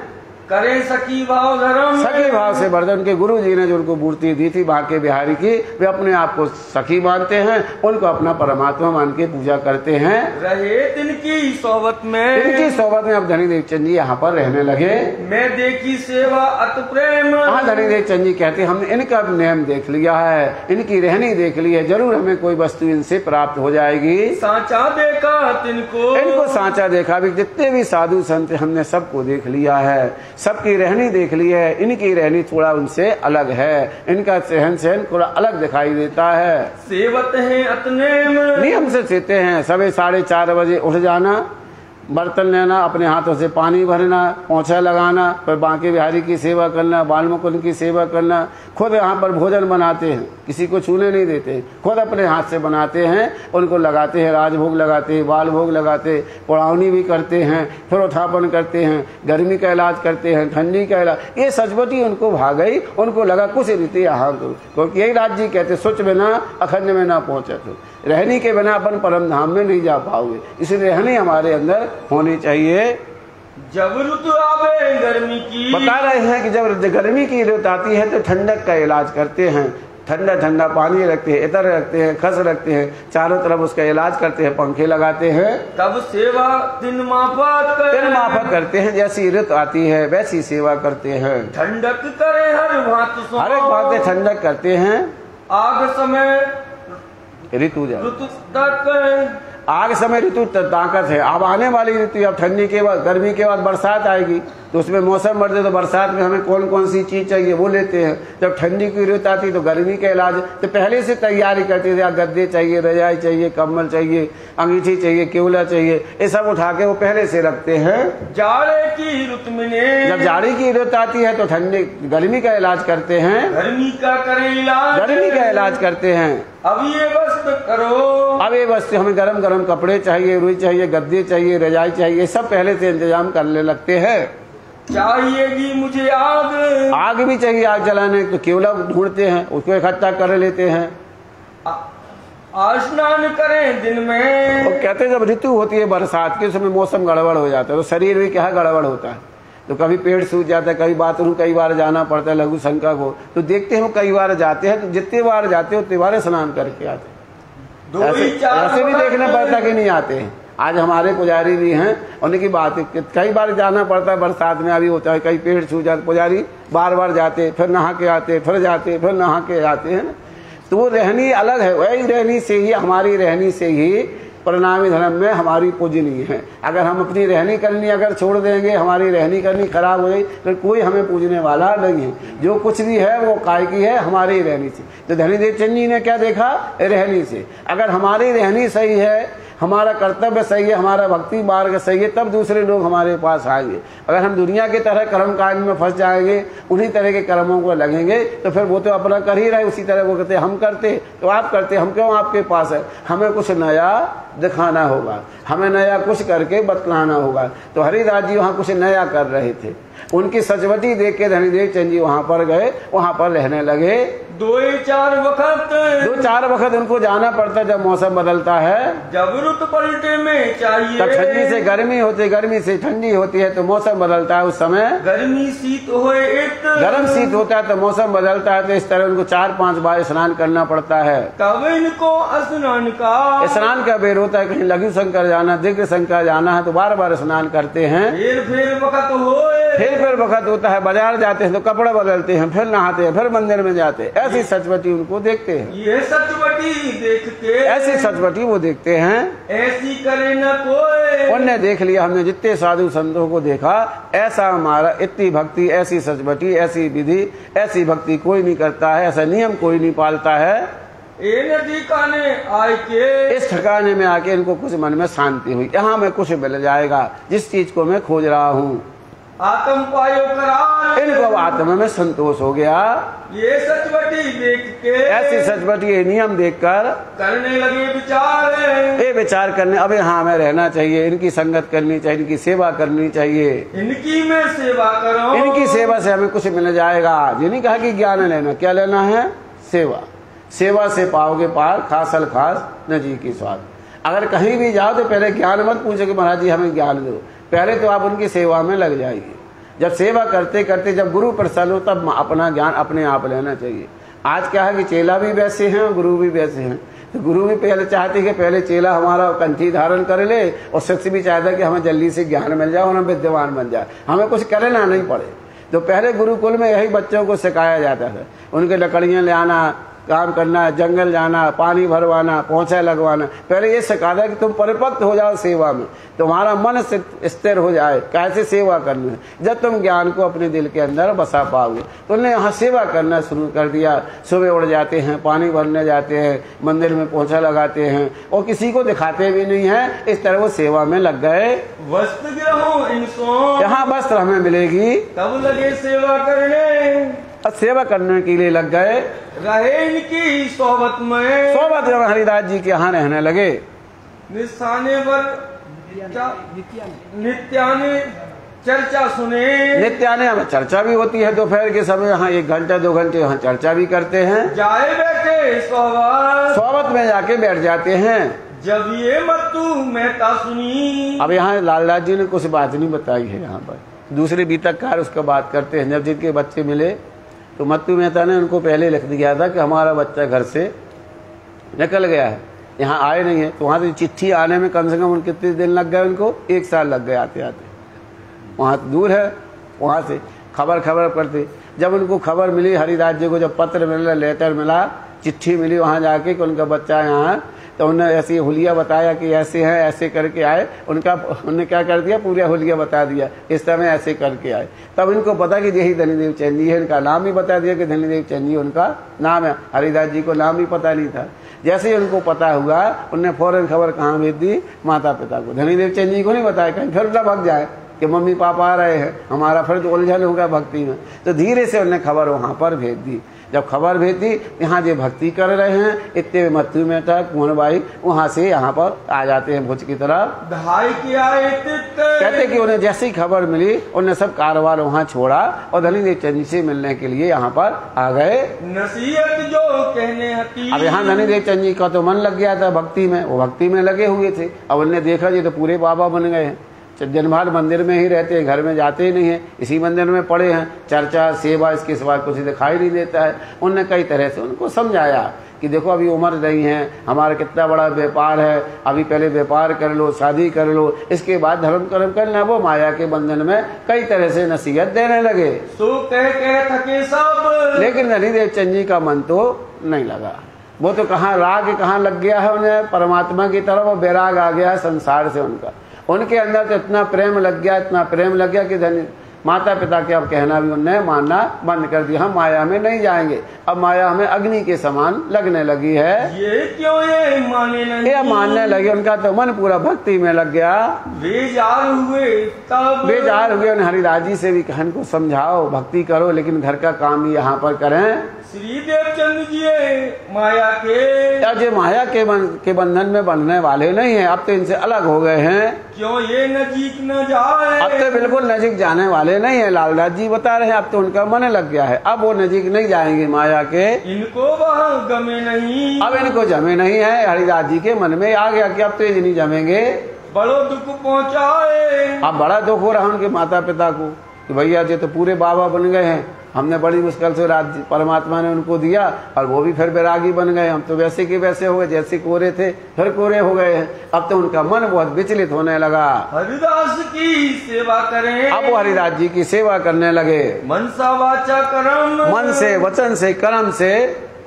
करें सखी भाव धर्म, सखी भाव से बढ़ते। उनके गुरु जी ने जो उनको मूर्ति दी थी बांके बिहारी की, वे अपने आप को सखी मानते हैं, उनको अपना परमात्मा मान के पूजा करते हैं। रहे तिनकी सोबत में, इनकी सोबत में अब धनीदेव चंद जी यहाँ पर रहने लगे। मैं देखी सेवा अत प्रेम, हाँ धनीदेव चंद जी कहते हमने इनका नियम देख लिया है, इनकी रहनी देख ली है, जरूर हमें कोई वस्तु इनसे प्राप्त हो जाएगी। सांचा देखा तिनको, इनको सांचा देखा भी, जितने भी साधु संत हमने सबको देख लिया है। सबकी रहनी देख ली है, इनकी रहनी थोड़ा उनसे अलग है, इनका सहन थोड़ा अलग दिखाई देता है। सेवत है अतनेम, नियम से सीते हैं, सुबह 4:30 बजे उठ जाना, बर्तन लेना, अपने हाथों से पानी भरना, पोंछा लगाना, फिर बांके बिहारी की सेवा करना, बाल मुकुंद की सेवा करना। खुद यहाँ पर भोजन बनाते हैं, किसी को छूने नहीं देते, खुद अपने हाथ से बनाते हैं, उनको लगाते हैं, राजभोग लगाते हैं, बाल भोग लगाते, पुड़ावनी भी करते हैं, फिर उठापन करते हैं, गर्मी का इलाज करते हैं, ठंडी का इलाज। ये सचबटी उनको भाग गई, उनको लगा कुछ रीति यहाँ को, क्योंकि यही राज जी कहते सुच बिना अखंड में ना पहुंचे, तो रहनी के बिना अपन परम धाम में नहीं जा पाओगे, इसलिए रहनी हमारे अंदर होनी चाहिए। जब ऋतु आवे गर्मी की, बता रहे हैं कि जब गर्मी की ऋतु आती है तो ठंडक का इलाज करते हैं, ठंडा ठंडा पानी रखते हैं, इतर रखते हैं, खस रखते हैं, चारों तरफ उसका इलाज करते हैं, पंखे लगाते हैं। तब सेवा दिन माफक करते हैं, जैसी ऋतु आती है वैसी सेवा करते हैं। ठंडक करे हर भांति, हर एक बात ठंडक करते हैं। आग समय ऋतु तक, आग समय ऋतु ताकत है। अब आने वाली ऋतु, अब ठंडी के बाद गर्मी के बाद बरसात आएगी, तो उसमें मौसम बढ़ते, तो बरसात में हमें कौन कौन सी चीज चाहिए वो लेते हैं। जब ठंडी की ऋतु आती तो गर्मी का इलाज तो पहले से तैयारी करते थे, गद्दे चाहिए, रजाई चाहिए, कम्बल चाहिए, अंगीठी चाहिए, केवला चाहिए, ये सब उठा के वो पहले से रखते हैं। जाड़े की ऋतु में, जब जाड़ी की ऋतु आती है तो ठंडी गर्मी का इलाज करते हैं, गर्मी का करें इलाज, गर्मी का इलाज करते हैं। अब ये वस्त्र करो, अब ये वस्त्र, हमें गरम गरम कपड़े चाहिए, रुई चाहिए, गद्दे चाहिए, रजाई चाहिए, सब पहले से इंतजाम करने लगते हैं। चाहिएगी मुझे आग, आग भी चाहिए, आग जलाने तो केवला ढूंढते हैं, उसको इकट्ठा कर लेते हैं। स्नान करें दिन में, वो कहते हैं जब ऋतु होती है बरसात की, उसमें मौसम गड़बड़ हो जाता है, तो शरीर भी क्या गड़बड़ होता है, तो कभी पेट सूख जाता है, कभी बाथरूम कई बार जाना पड़ता है लघु शंका को, तो देखते हैं वो कई बार जाते हैं, तो जितने बार जाते हैं उतने बार स्नान करके आते हैं। ऐसे भी देखना पड़ता कि नहीं आते हैं। आज हमारे पुजारी भी हैं, उनकी बात कई बार जाना पड़ता है, बरसात में अभी होता है, कई पेट सूख जाते, पुजारी बार बार जाते, फिर नहा के आते, फिर जाते, फिर नहा के आते हैं। तो वो रहनी अलग है, वही रहनी से ही, हमारी रहनी से ही परिणामी धर्म में हमारी पूजनीय है। अगर हम अपनी रहनी करनी अगर छोड़ देंगे, हमारी रहनी करनी खराब हो गई, तो कोई हमें पूजने वाला नहीं है। जो कुछ भी है वो काय की है, हमारी रहनी से। तो धनीदेव चंद जी ने क्या देखा, रहनी से। अगर हमारी रहनी सही है, हमारा कर्तव्य सही है, हमारा भक्ति मार्ग सही है, तब दूसरे लोग हमारे पास आएंगे। अगर हम दुनिया की तरह कर्म कांड में फंस जाएंगे, उन्हीं तरह के कर्मों को लगेंगे, तो फिर वो तो अपना कर ही रहे, उसी तरह वो कहते हम करते तो आप करते, हम क्यों आपके पास है। हमें कुछ नया दिखाना होगा, हमें नया कुछ करके बतलाना होगा। तो हरिदास जी वहाँ कुछ नया कर रहे थे, उनकी सचवटी देख के धनीदेव चंद जी वहाँ पर गए, वहाँ पर रहने लगे। 2-4 वक्त उनको जाना पड़ता जब मौसम बदलता है। जब रुत पलटे में चाहिए, तब ठंडी से गर्मी होती है, गर्मी से ठंडी होती है, तो मौसम बदलता है। उस समय गर्मी शीत होए गर्म शीत होता है, तो मौसम बदलता है, तो इस तरह उनको 4-5 बार स्नान करना पड़ता है। तब इनको स्नान का बेर होता है, कहीं लघु शंकर जाना, दिग्ग शंकर जाना है, तो बार बार स्नान करते हैं। फिर वक्त होए, फिर वक्त होता है, बाजार जाते हैं तो कपड़े बदलते हैं, फिर नहाते हैं, फिर मंदिर में जाते हैं। ऐसी सचवटी उनको देखते हैं, ये सचवटी देख के, ऐसी सचवटी वो देखते हैं। ऐसी करे न कोई, उनने देख लिया, हमने जितने साधु संतों को देखा, ऐसा हमारा इतनी भक्ति, ऐसी सचवटी, ऐसी विधि, ऐसी भक्ति कोई नहीं करता है, ऐसा नियम कोई नहीं पालता है। इस ठिकाने में आके इनको कुछ मन में शांति हुई, यहाँ में कुछ मिल जाएगा, जिस चीज को मैं खोज रहा हूँ। आत्म पायो करार, इनको आत्मा में संतोष हो गया। ये सचवटी देख के, ऐसी सचवटी ये नियम देखकर करने लगे विचार, ये विचार करने, अब यहाँ हमें रहना चाहिए, इनकी संगत करनी चाहिए, इनकी सेवा करनी चाहिए, इनकी मैं सेवा करो, इनकी सेवा से हमें कुछ मिल जाएगा। ये नहीं कहा कि ज्ञान लेना, क्या लेना है, सेवा। सेवा से पाओगे पार, खासल खास न जी की स्वाद। अगर कहीं भी जाओ तो पहले ज्ञान मत पूछो कि महाराज जी हमें ज्ञान दो, पहले तो आप उनकी सेवा में लग जाइए। जब सेवा करते करते जब गुरु प्रसन्न हो, तब अपना ज्ञान अपने आप लेना चाहिए। आज क्या है कि चेला भी वैसे हैं और गुरु भी वैसे हैं। तो गुरु भी पहले चाहते कि पहले चेला हमारा कंठी धारण कर ले, और शिष्य भी चाहता कि हमें जल्दी से ज्ञान मिल जाए और हम विद्वान बन जाए, हमें कुछ करना नहीं पड़े। तो पहले गुरुकुल में यही बच्चों को सिखाया जाता था, उनके लकड़ियाँ ले आना, काम करना है, जंगल जाना, पानी भरवाना, पोंछा लगवाना। पहले ये सिखा था कि तुम परिपक्व हो जाओ सेवा में, तुम्हारा मन स्थिर हो जाए कैसे सेवा करनी है। जब तुम ज्ञान को अपने दिल के अंदर बसा पाओगे तो उन्हें यहाँ सेवा करना शुरू कर दिया। सुबह उड़ जाते हैं, पानी भरने जाते हैं, मंदिर में पोंछा लगाते हैं और किसी को दिखाते भी नहीं है। इस तरह वो सेवा में लग गए। वस्त्र ग्रहो इनसो, यहाँ वस्त्र हमें मिलेगी, तब लगे सेवा करने, और सेवा करने के लिए लग गए। रहे इनकी सोबत में, सोबत जब हरिदास जी के यहाँ रहने लगे। निस्थाने पर नित्याने चर्चा सुने, नित्याने हमें चर्चा भी होती है दोपहर के समय, यहाँ 1 घंटा 2 घंटे यहाँ चर्चा भी करते हैं। जाए बैठे सोबत, सोबत में जाके बैठ जाते हैं। जब ये मत्तू मेहता सुनी। अब यहाँ लालदास जी ने कुछ बात नहीं बताई है। यहाँ पर दूसरे बीतककार उसका बात करते हैं। जब जिनके बच्चे मिले तो मत्तू मेहता ने उनको पहले लिख दिया था कि हमारा बच्चा घर से निकल गया है, यहाँ आए नहीं है। तो वहाँ से चिट्ठी आने में कम से कम कितने दिन लग गए उनको? 1 साल लग गए आते आते। वहाँ दूर है, वहाँ से खबर करते। जब उनको खबर मिली हरिदास जी को, जब पत्र मिला, लेटर मिला, चिट्ठी मिली वहाँ जाके कि उनका बच्चा यहाँ है, तो उन्होंने ऐसी हुलिया बताया कि ऐसे हैं, ऐसे करके आए। उन्होंने क्या कर दिया, पूरा हुलिया बता दिया, इस समय ऐसे करके आए। तब इनको पता कि यही धनीदेव चैन जी है। इनका नाम भी बता दिया कि धनीदेव चैन जी उनका नाम है। हरिदास जी को नाम भी पता नहीं था। जैसे ही उनको पता हुआ, उनने फौरन खबर कहाँ भेज दी? माता पिता को। धनीदेव चैन जी को नहीं बताया, कहीं फिर ना भग जाए कि मम्मी पापा आ रहे हैं, हमारा फिर तो उलझन होगा भक्ति में। तो धीरे से उन्हें खबर वहाँ पर भेज दी। जब खबर भेज दी, यहाँ जो भक्ति कर रहे हैं इतने मत्तू मेहता, कुंवर बाई वहाँ से यहाँ पर आ जाते हैं भुज की तरफ। कहते कि उन्हें जैसी ही खबर मिली, उन्हें सब कारोबार वहाँ छोड़ा और धनीदेव चंद जी से मिलने के लिए यहाँ पर आ गए। नसीहत जो कहने हती। अब यहाँ धनीदेव चंद जी का तो मन लग गया था भक्ति में, वो भक्ति में लगे हुए थे। अब उन्हें देखा जी तो पूरे बाबा बन गए हैं। दिन भर मंदिर में ही रहते हैं, घर में जाते ही नहीं है, इसी मंदिर में पड़े हैं। चर्चा सेवा इसके सिवा कुछ दिखाई नहीं देता है। उनने कई तरह से उनको समझाया कि देखो अभी उम्र नहीं है, हमारा कितना बड़ा व्यापार है, अभी पहले व्यापार कर लो, शादी कर लो, इसके बाद धर्म कर्म करना। वो माया के बंधन में कई तरह से नसीहत देने लगे। सो कह थके सब, लेकिन धनीदेव चंद जी का मन तो नहीं लगा। वो तो कहाँ राग कहाँ लग गया है उन्हें परमात्मा की तरफ, वैराग आ गया है संसार से। उनके अंदर तो इतना प्रेम लग गया, इतना प्रेम लग गया कि माता पिता के अब कहना भी उन्हें मानना बंद कर दिया। हम माया में नहीं जाएंगे, अब माया हमें अग्नि के समान लगने लगी है। ये क्यों ये माने नहीं? ये मानने लगे। उनका तो मन पूरा भक्ति में लग गया। बेजार हुए उन्हें हरिदास जी से भी कहन को समझाओ, भक्ति करो, लेकिन घर का काम ही यहाँ पर करें। श्री देवचंद जी माया के, अब ये माया के बंधन में बंधने वाले नहीं है, अब तो इनसे अलग हो गए हैं। क्यों ये नजीक न जाए? अब तो बिल्कुल नजीक जाने वाले नहीं है। लालदास जी बता रहे हैं अब तो उनका मन लग गया है, अब वो नजीक नहीं जाएंगे माया के। इनको वह गमे नहीं, अब इनको जमे नहीं है। हरिदास जी के मन में आ गया कि अब तो ये नहीं जमेंगे। बड़ो दुख पहुँचाए। अब बड़ा दुख हो रहा है उनके माता पिता को कि भैया जी तो पूरे बाबा बन गए हैं, हमने बड़ी मुश्किल से राज्य परमात्मा ने उनको दिया और वो भी फिर बैरागी बन गए। हम तो वैसे के वैसे हो गए, जैसे कोरे थे फिर कोरे हो गए हैं। अब तो उनका मन बहुत विचलित होने लगा। हरिदास की सेवा करें। अब वो हरिदास जी की सेवा करने लगे। मनसा वाचा कर्म, मन से, वचन से, कर्म से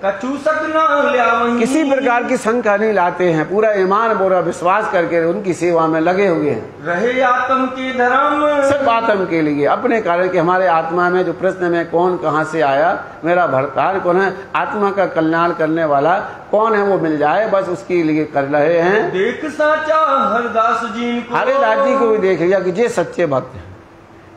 कछु सक न ल्यावहीं। किसी प्रकार की शंका नहीं लाते हैं। पूरा ईमान पूरा विश्वास करके उनकी सेवा में लगे हुए हैं। रहे आत्म की धर्म, सिर्फ आत्म के लिए, अपने कारण कि हमारे आत्मा में जो प्रश्न में कौन कहाँ से आया, मेरा भरतार कौन है, आत्मा का कल्याण करने वाला कौन है वो मिल जाए, बस उसके लिए कर रहे हैं। देख साचा हरिदास जी को, हरिदास जी को भी देख लिया कि ये सच्चे भक्त हैं,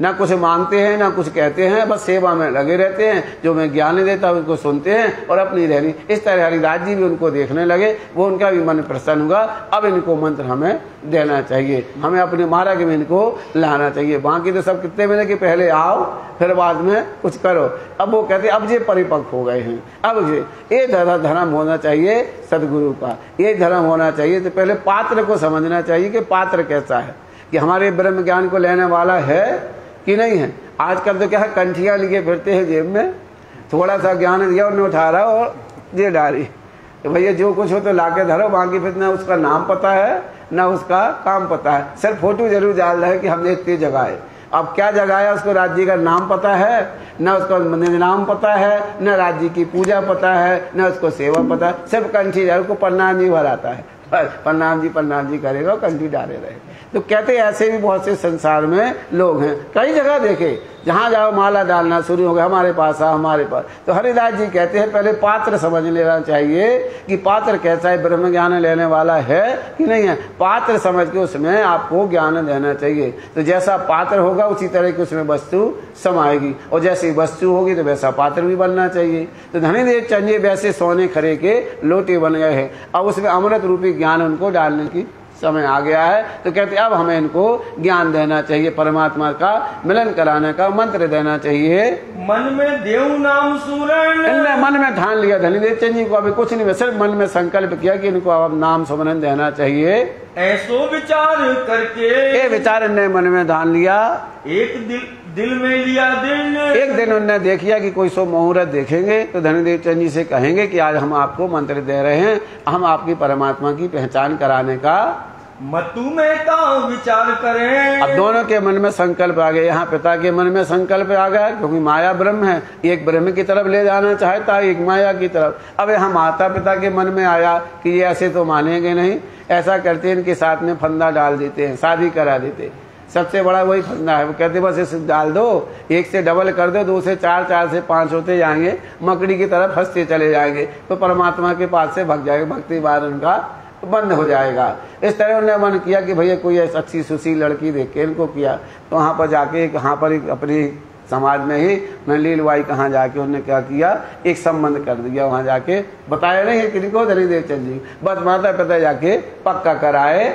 ना कुछ मांगते हैं ना कुछ कहते हैं, बस सेवा में लगे रहते हैं। जो मैं ज्ञान नहीं देता उनको सुनते हैं और अपनी रहनी। इस तरह हरिदास जी भी उनको देखने लगे, वो उनका भी मन प्रसन्न हुआ। अब इनको मंत्र हमें देना चाहिए, हमें अपने मार्ग में इनको लाना चाहिए। बाकी तो सब कितने महीने के पहले आओ फिर बाद में कुछ करो। अब वो कहते अब ये परिपक्व हो गए हैं, अब ये धर्म होना चाहिए सदगुरु का, ये धर्म होना चाहिए। तो पहले पात्र को समझना चाहिए कि पात्र कैसा है, कि हमारे ब्रह्म ज्ञान को लेने वाला है कि नहीं है। आजकल तो क्या है, कंठियां लिए फिरते हैं जेब में, थोड़ा सा ज्ञान दिया उन्हें उठा रहा और ये डाली, तो भैया जो कुछ हो तो लाके धरो। बाकी फिर ना उसका नाम पता है ना उसका काम पता है, सिर्फ फोटो जरूर डाल रहे हैं कि हमने इतनी जगह है। अब क्या जगाया, उसको राज्य का नाम पता है, न उसको नाम पता है, न राज्य की पूजा पता है, न उसको सेवा पता है, सिर्फ कंठी को प्रणाम जी भराता है, प्रणाम जी करेगा, कंठी डाले रहे। तो कहते ऐसे भी बहुत से संसार में लोग हैं, कई जगह देखे, जहाँ जाओ माला डालना शुरू हो गया, हमारे पास आ, हमारे पास। तो हरिदास जी कहते हैं पहले पात्र समझ लेना चाहिए कि पात्र कैसा है, ब्रह्म ज्ञान लेने वाला है कि नहीं है, पात्र समझ के उसमें आपको ज्ञान देना चाहिए। तो जैसा पात्र होगा उसी तरह की उसमें वस्तु समाएगी, और जैसी वस्तु होगी तो वैसा पात्र भी बनना चाहिए। तो धनीदेव चंद जी वैसे सोने खरे के लोटे बन गए हैं, अब उसमें अमृत रूपी ज्ञान उनको डालने की समय आ गया है। तो कहते अब हमें इनको ज्ञान देना चाहिए, परमात्मा का मिलन कराने का मंत्र देना चाहिए। मन में देव नाम सुमरन, इनने मन में ठान लिया, धनीदेव चंद जी को अभी कुछ नहीं, सिर्फ मन में संकल्प किया कि इनको अब नाम सुमरन देना चाहिए। ऐसो विचार करके, ये विचार इनने मन में ठान लिया। एक दिल में लिया दिन, एक दिन उनने देखिया कि कोई सो मुहूर्त देखेंगे तो धनीदेव चंद जी से कहेंगे कि आज हम आपको मंत्र दे रहे हैं, हम आपकी परमात्मा की पहचान कराने का मतु में का विचार करें। अब दोनों के मन में संकल्प आ गया, यहाँ पिता के मन में संकल्प आ गया, क्योंकि माया ब्रह्म है, एक ब्रह्म की तरफ ले जाना चाहता है, एक माया की तरफ। अब यहाँ माता पिता के मन में आया कि ये ऐसे तो मानेंगे नहीं, ऐसा करते इनके साथ में फंदा डाल देते हैं, शादी करा देते। सबसे बड़ा वही फंदा है, वो कहते बस इसे डाल दो, एक से डबल कर दो, 2 से 4, 4 से 5 होते जाएंगे, मकड़ी की तरफ हंसते चले जाएंगे, तो परमात्मा के पास से भग जाएगा, भक्ति बार उनका बंद हो जाएगा। इस तरह उन्होंने मन किया कि भैया कोई अच्छी सुशील लड़की देख के इनको किया। तो वहाँ पर जाके यहाँ पर अपनी समाज में ही मैं लीलवाई कहाँ जाके उन्होंने क्या किया, एक संबंध कर दिया। वहाँ जाके बताया नहीं है किनको, धनीदेव चंद जी, बस माता पिता जाके पक्का कराए।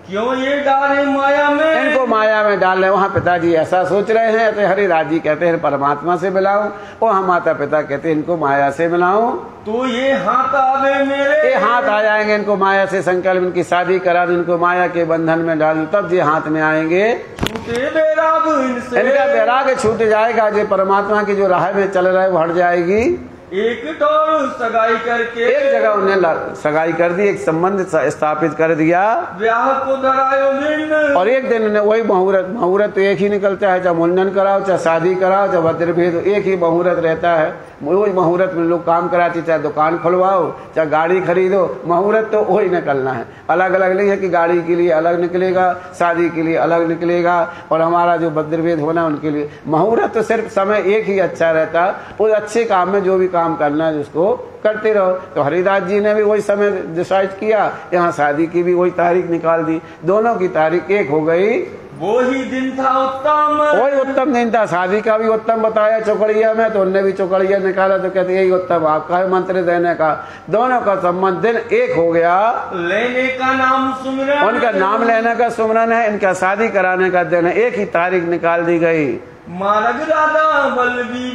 क्यों ये डाले माया में, इनको माया में डाल रहे। वहाँ पिताजी ऐसा सोच रहे हैं, तो हरिराज जी कहते हैं परमात्मा से मिलाऊं, और हम माता पिता कहते हैं इनको माया से मिलाऊं। तो ये हाथ आवे मेरे, ये हाथ आ जाएंगे, इनको माया से संकल्प, इनकी शादी करा दूं, इनको माया के बंधन में डाल दूं, तब ये हाथ में आएंगे। छूटे बैराग इनसे, इनका बैराग छूट जाएगा, जो परमात्मा की जो राह में चल रहा है वो हट जाएगी। एक टोर सगाई करके, एक जगह उन्हें सगाई कर दी, एक संबंध स्थापित कर दिया, ब्याह को धरायो दिन। और एक दिन उन्हें वही मुहूर्त तो एक ही निकलता है, चाहे मुंडन कराओ, चाहे शादी कराओ, चाहे वज्रभेद, एक ही मुहूर्त रहता है। वही मुहूर्त में लोग काम कराते, चाहे दुकान खुलवाओ, चाहे गाड़ी खरीदो, मुहूर्त तो वही निकलना है। अलग अलग नहीं है कि गाड़ी के लिए अलग निकलेगा, शादी के लिए अलग निकलेगा, और हमारा जो वज्रभेद होना उनके लिए मुहूर्त तो सिर्फ समय एक ही अच्छा रहता है। उस अच्छे काम में जो भी काम करना है उसको करते रहो। तो हरिदास जी ने भी वही समय डिसाइड किया, यहाँ शादी की भी वही तारीख निकाल दी, दोनों की तारीख एक हो गई। वो ही दिन था उत्तम, वही उत्तम दिन था। शादी का भी उत्तम बताया चौकड़िया में, तो उनने भी चौकड़िया निकाला, तो कहते यही उत्तम आपका है मंत्र देने का। दोनों का संबंध दिन एक हो गया। लेने का नाम सुमरन, उनका नाम लेने का सुमरन है, इनका शादी कराने का दिन है, एक ही तारीख निकाल दी गई। महाराज राधा बल्लभी,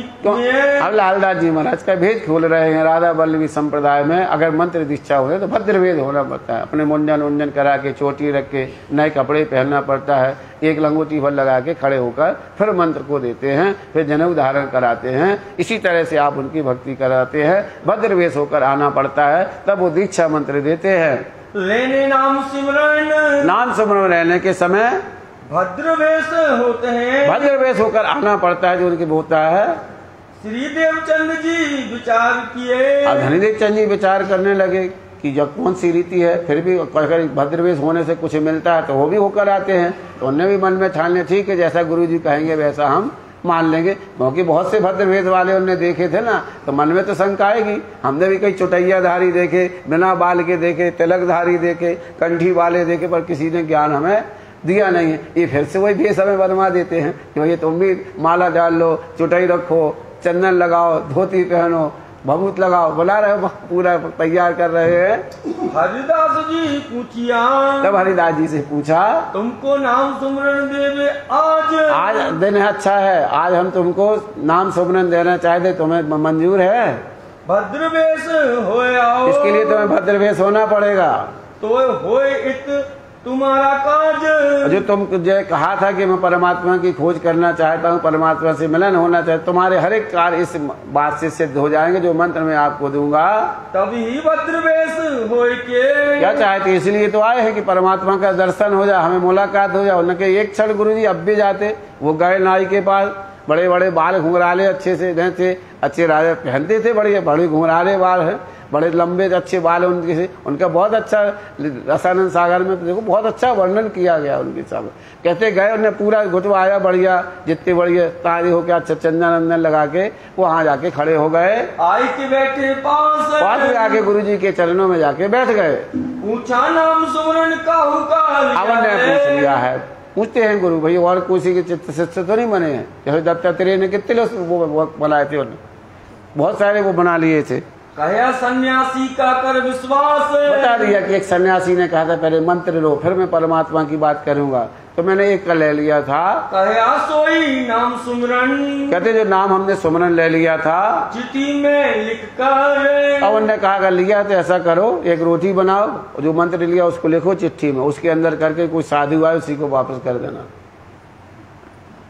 अब लालदास जी महाराज का भेद खोल रहे हैं। राधा बल्लभी संप्रदाय में अगर मंत्र दीक्षा हो तो भद्रवेद होना पड़ता है, अपने मुंडन करा के, चोटी रख के, नए कपड़े पहनना पड़ता है, एक लंगोटी भर लगा के खड़े होकर फिर मंत्र को देते हैं, फिर जनेऊ धारण कराते हैं। इसी तरह से आप उनकी भक्ति कराते हैं, भद्रवेश होकर आना पड़ता है, तब वो दीक्षा मंत्र देते हैं। लेने नाम सिमरन, नाम सिमरन रहने के समय भद्रवेश होते हैं, भद्रवेश होकर आना पड़ता है, जो उनकी होता है। श्री देवचंद जी विचार किए, धनीदेव चंद जी विचार करने लगे कि जब कौन सी रीति है, फिर भी अगर भद्रवेश होने से कुछ मिलता है तो वो भी होकर आते हैं। तो उन्हें भी मन में ठान लिया, ठीक है जैसा गुरु जी कहेंगे वैसा हम मान लेंगे, क्योंकि बहुत से भद्रवेद वाले उन्हें देखे थे ना, तो मन में तो शंका आएगी। हमने भी कई चुटैयाधारी देखे, बिना बाल के देखे, तिलकधारी देखे, कंठी वाले देखे, पर किसी ने ज्ञान हमें दिया नहीं है। ये फिर से वही भेष हमें बनवा देते हैं कि भैया तुम भी माला डाल लो, चुटाई रखो, चंदन लगाओ, धोती पहनो, भभूत लगाओ, बुला रहे हो, पूरा तैयार कर रहे हैं। हरिदास जी पूछिया, तब हरिदास जी से पूछा, तुमको नाम सुमरन देवे आज दिन अच्छा है, आज हम तुमको नाम सुमरन देना चाहते, तुम्हें मंजूर है? भद्रवेश होए आओ, इसके लिए तुम्हें भद्रवेश होना पड़ेगा। तो होए इत तुम्हारा काज। जो तुम जो कहा था कि मैं परमात्मा की खोज करना चाहता हूँ, परमात्मा से मिलन होना चाहता, तुम्हारे हर एक कार्य इस बात से सिद्ध हो जाएंगे जो मंत्र मैं आपको दूंगा। तभी भद्रवेश होय के। क्या चाहते, इसलिए तो आए हैं कि परमात्मा का दर्शन हो जाए, हमें मुलाकात हो जाए। उनके एक क्षण गुरुजी अब भी जाते, वो गए नाई के पास, बड़े बड़े बाल घुंघराले अच्छे से थे, अच्छे राजा पहनते थे, बड़े घुंघराले बाल हैं, बड़े लंबे अच्छे बाल उनके से। उनका बहुत अच्छा रसानंद सागर में देखो बहुत अच्छा वर्णन किया गया उनके सब। कहते गए उन्हें पूरा घुटवाया बढ़िया, जितने बढ़िया ताजे होकर अच्छा चंदन वंदन लगा के वहां जाके खड़े हो गए। आई के बैठे पास में आके गुरु जी के चरणों में जाके बैठ गए। पूछा नाम सुमरन काहू का। अब ने पूछ लिया है, पूछते हैं गुरु भाई और किसी के चित्त शिष्य तो नहीं बने हैं? जैसे दत्तात्रेय ने कितने लोग वो बनाए थे, उन्हें बहुत सारे वो बना लिए थे। कहा सन्यासी का कर विश्वास। बता दिया कि एक सन्यासी ने कहा था पहले मंत्र लो फिर मैं परमात्मा की बात करूंगा, तो मैंने एक का ले लिया था। कहा सोई नाम सुमरन। कहते जो नाम हमने सुमरन ले लिया था चिट्ठी में लिख कर। अब उन्होंने कहा अगर लिया तो ऐसा करो, एक रोटी बनाओ, जो मंत्र लिया उसको लिखो चिट्ठी में, उसके अंदर करके कोई साधु आए उसी को वापस कर देना।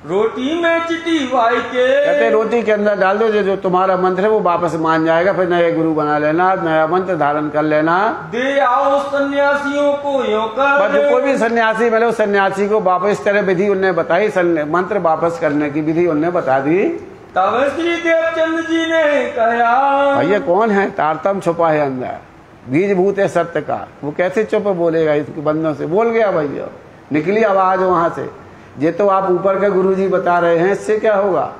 रोटी में चिट्ठी भाई के। कहते रोटी के अंदर डाल दो, जो तुम्हारा मंत्र है वो वापस मान जाएगा, फिर नए गुरु बना लेना, नया मंत्र धारण कर लेना। दे आओ सन्यासियों को यो कर। जो कोई भी सन्यासी मिले उस सन्यासी को वापस इस तरह विधि उन्हें बताई, मंत्र वापस करने की विधि उन्हें बता दी। तब श्री देवचंद जी ने कहा भैया कौन है, तारतम छुपा है अंदर, बीज भूत है सत्य का, वो कैसे चुप बोलेगा इसके बंदों से? बोल गया भैया, निकली आवाज वहां से। ये तो आप ऊपर के गुरुजी बता रहे हैं, इससे क्या होगा?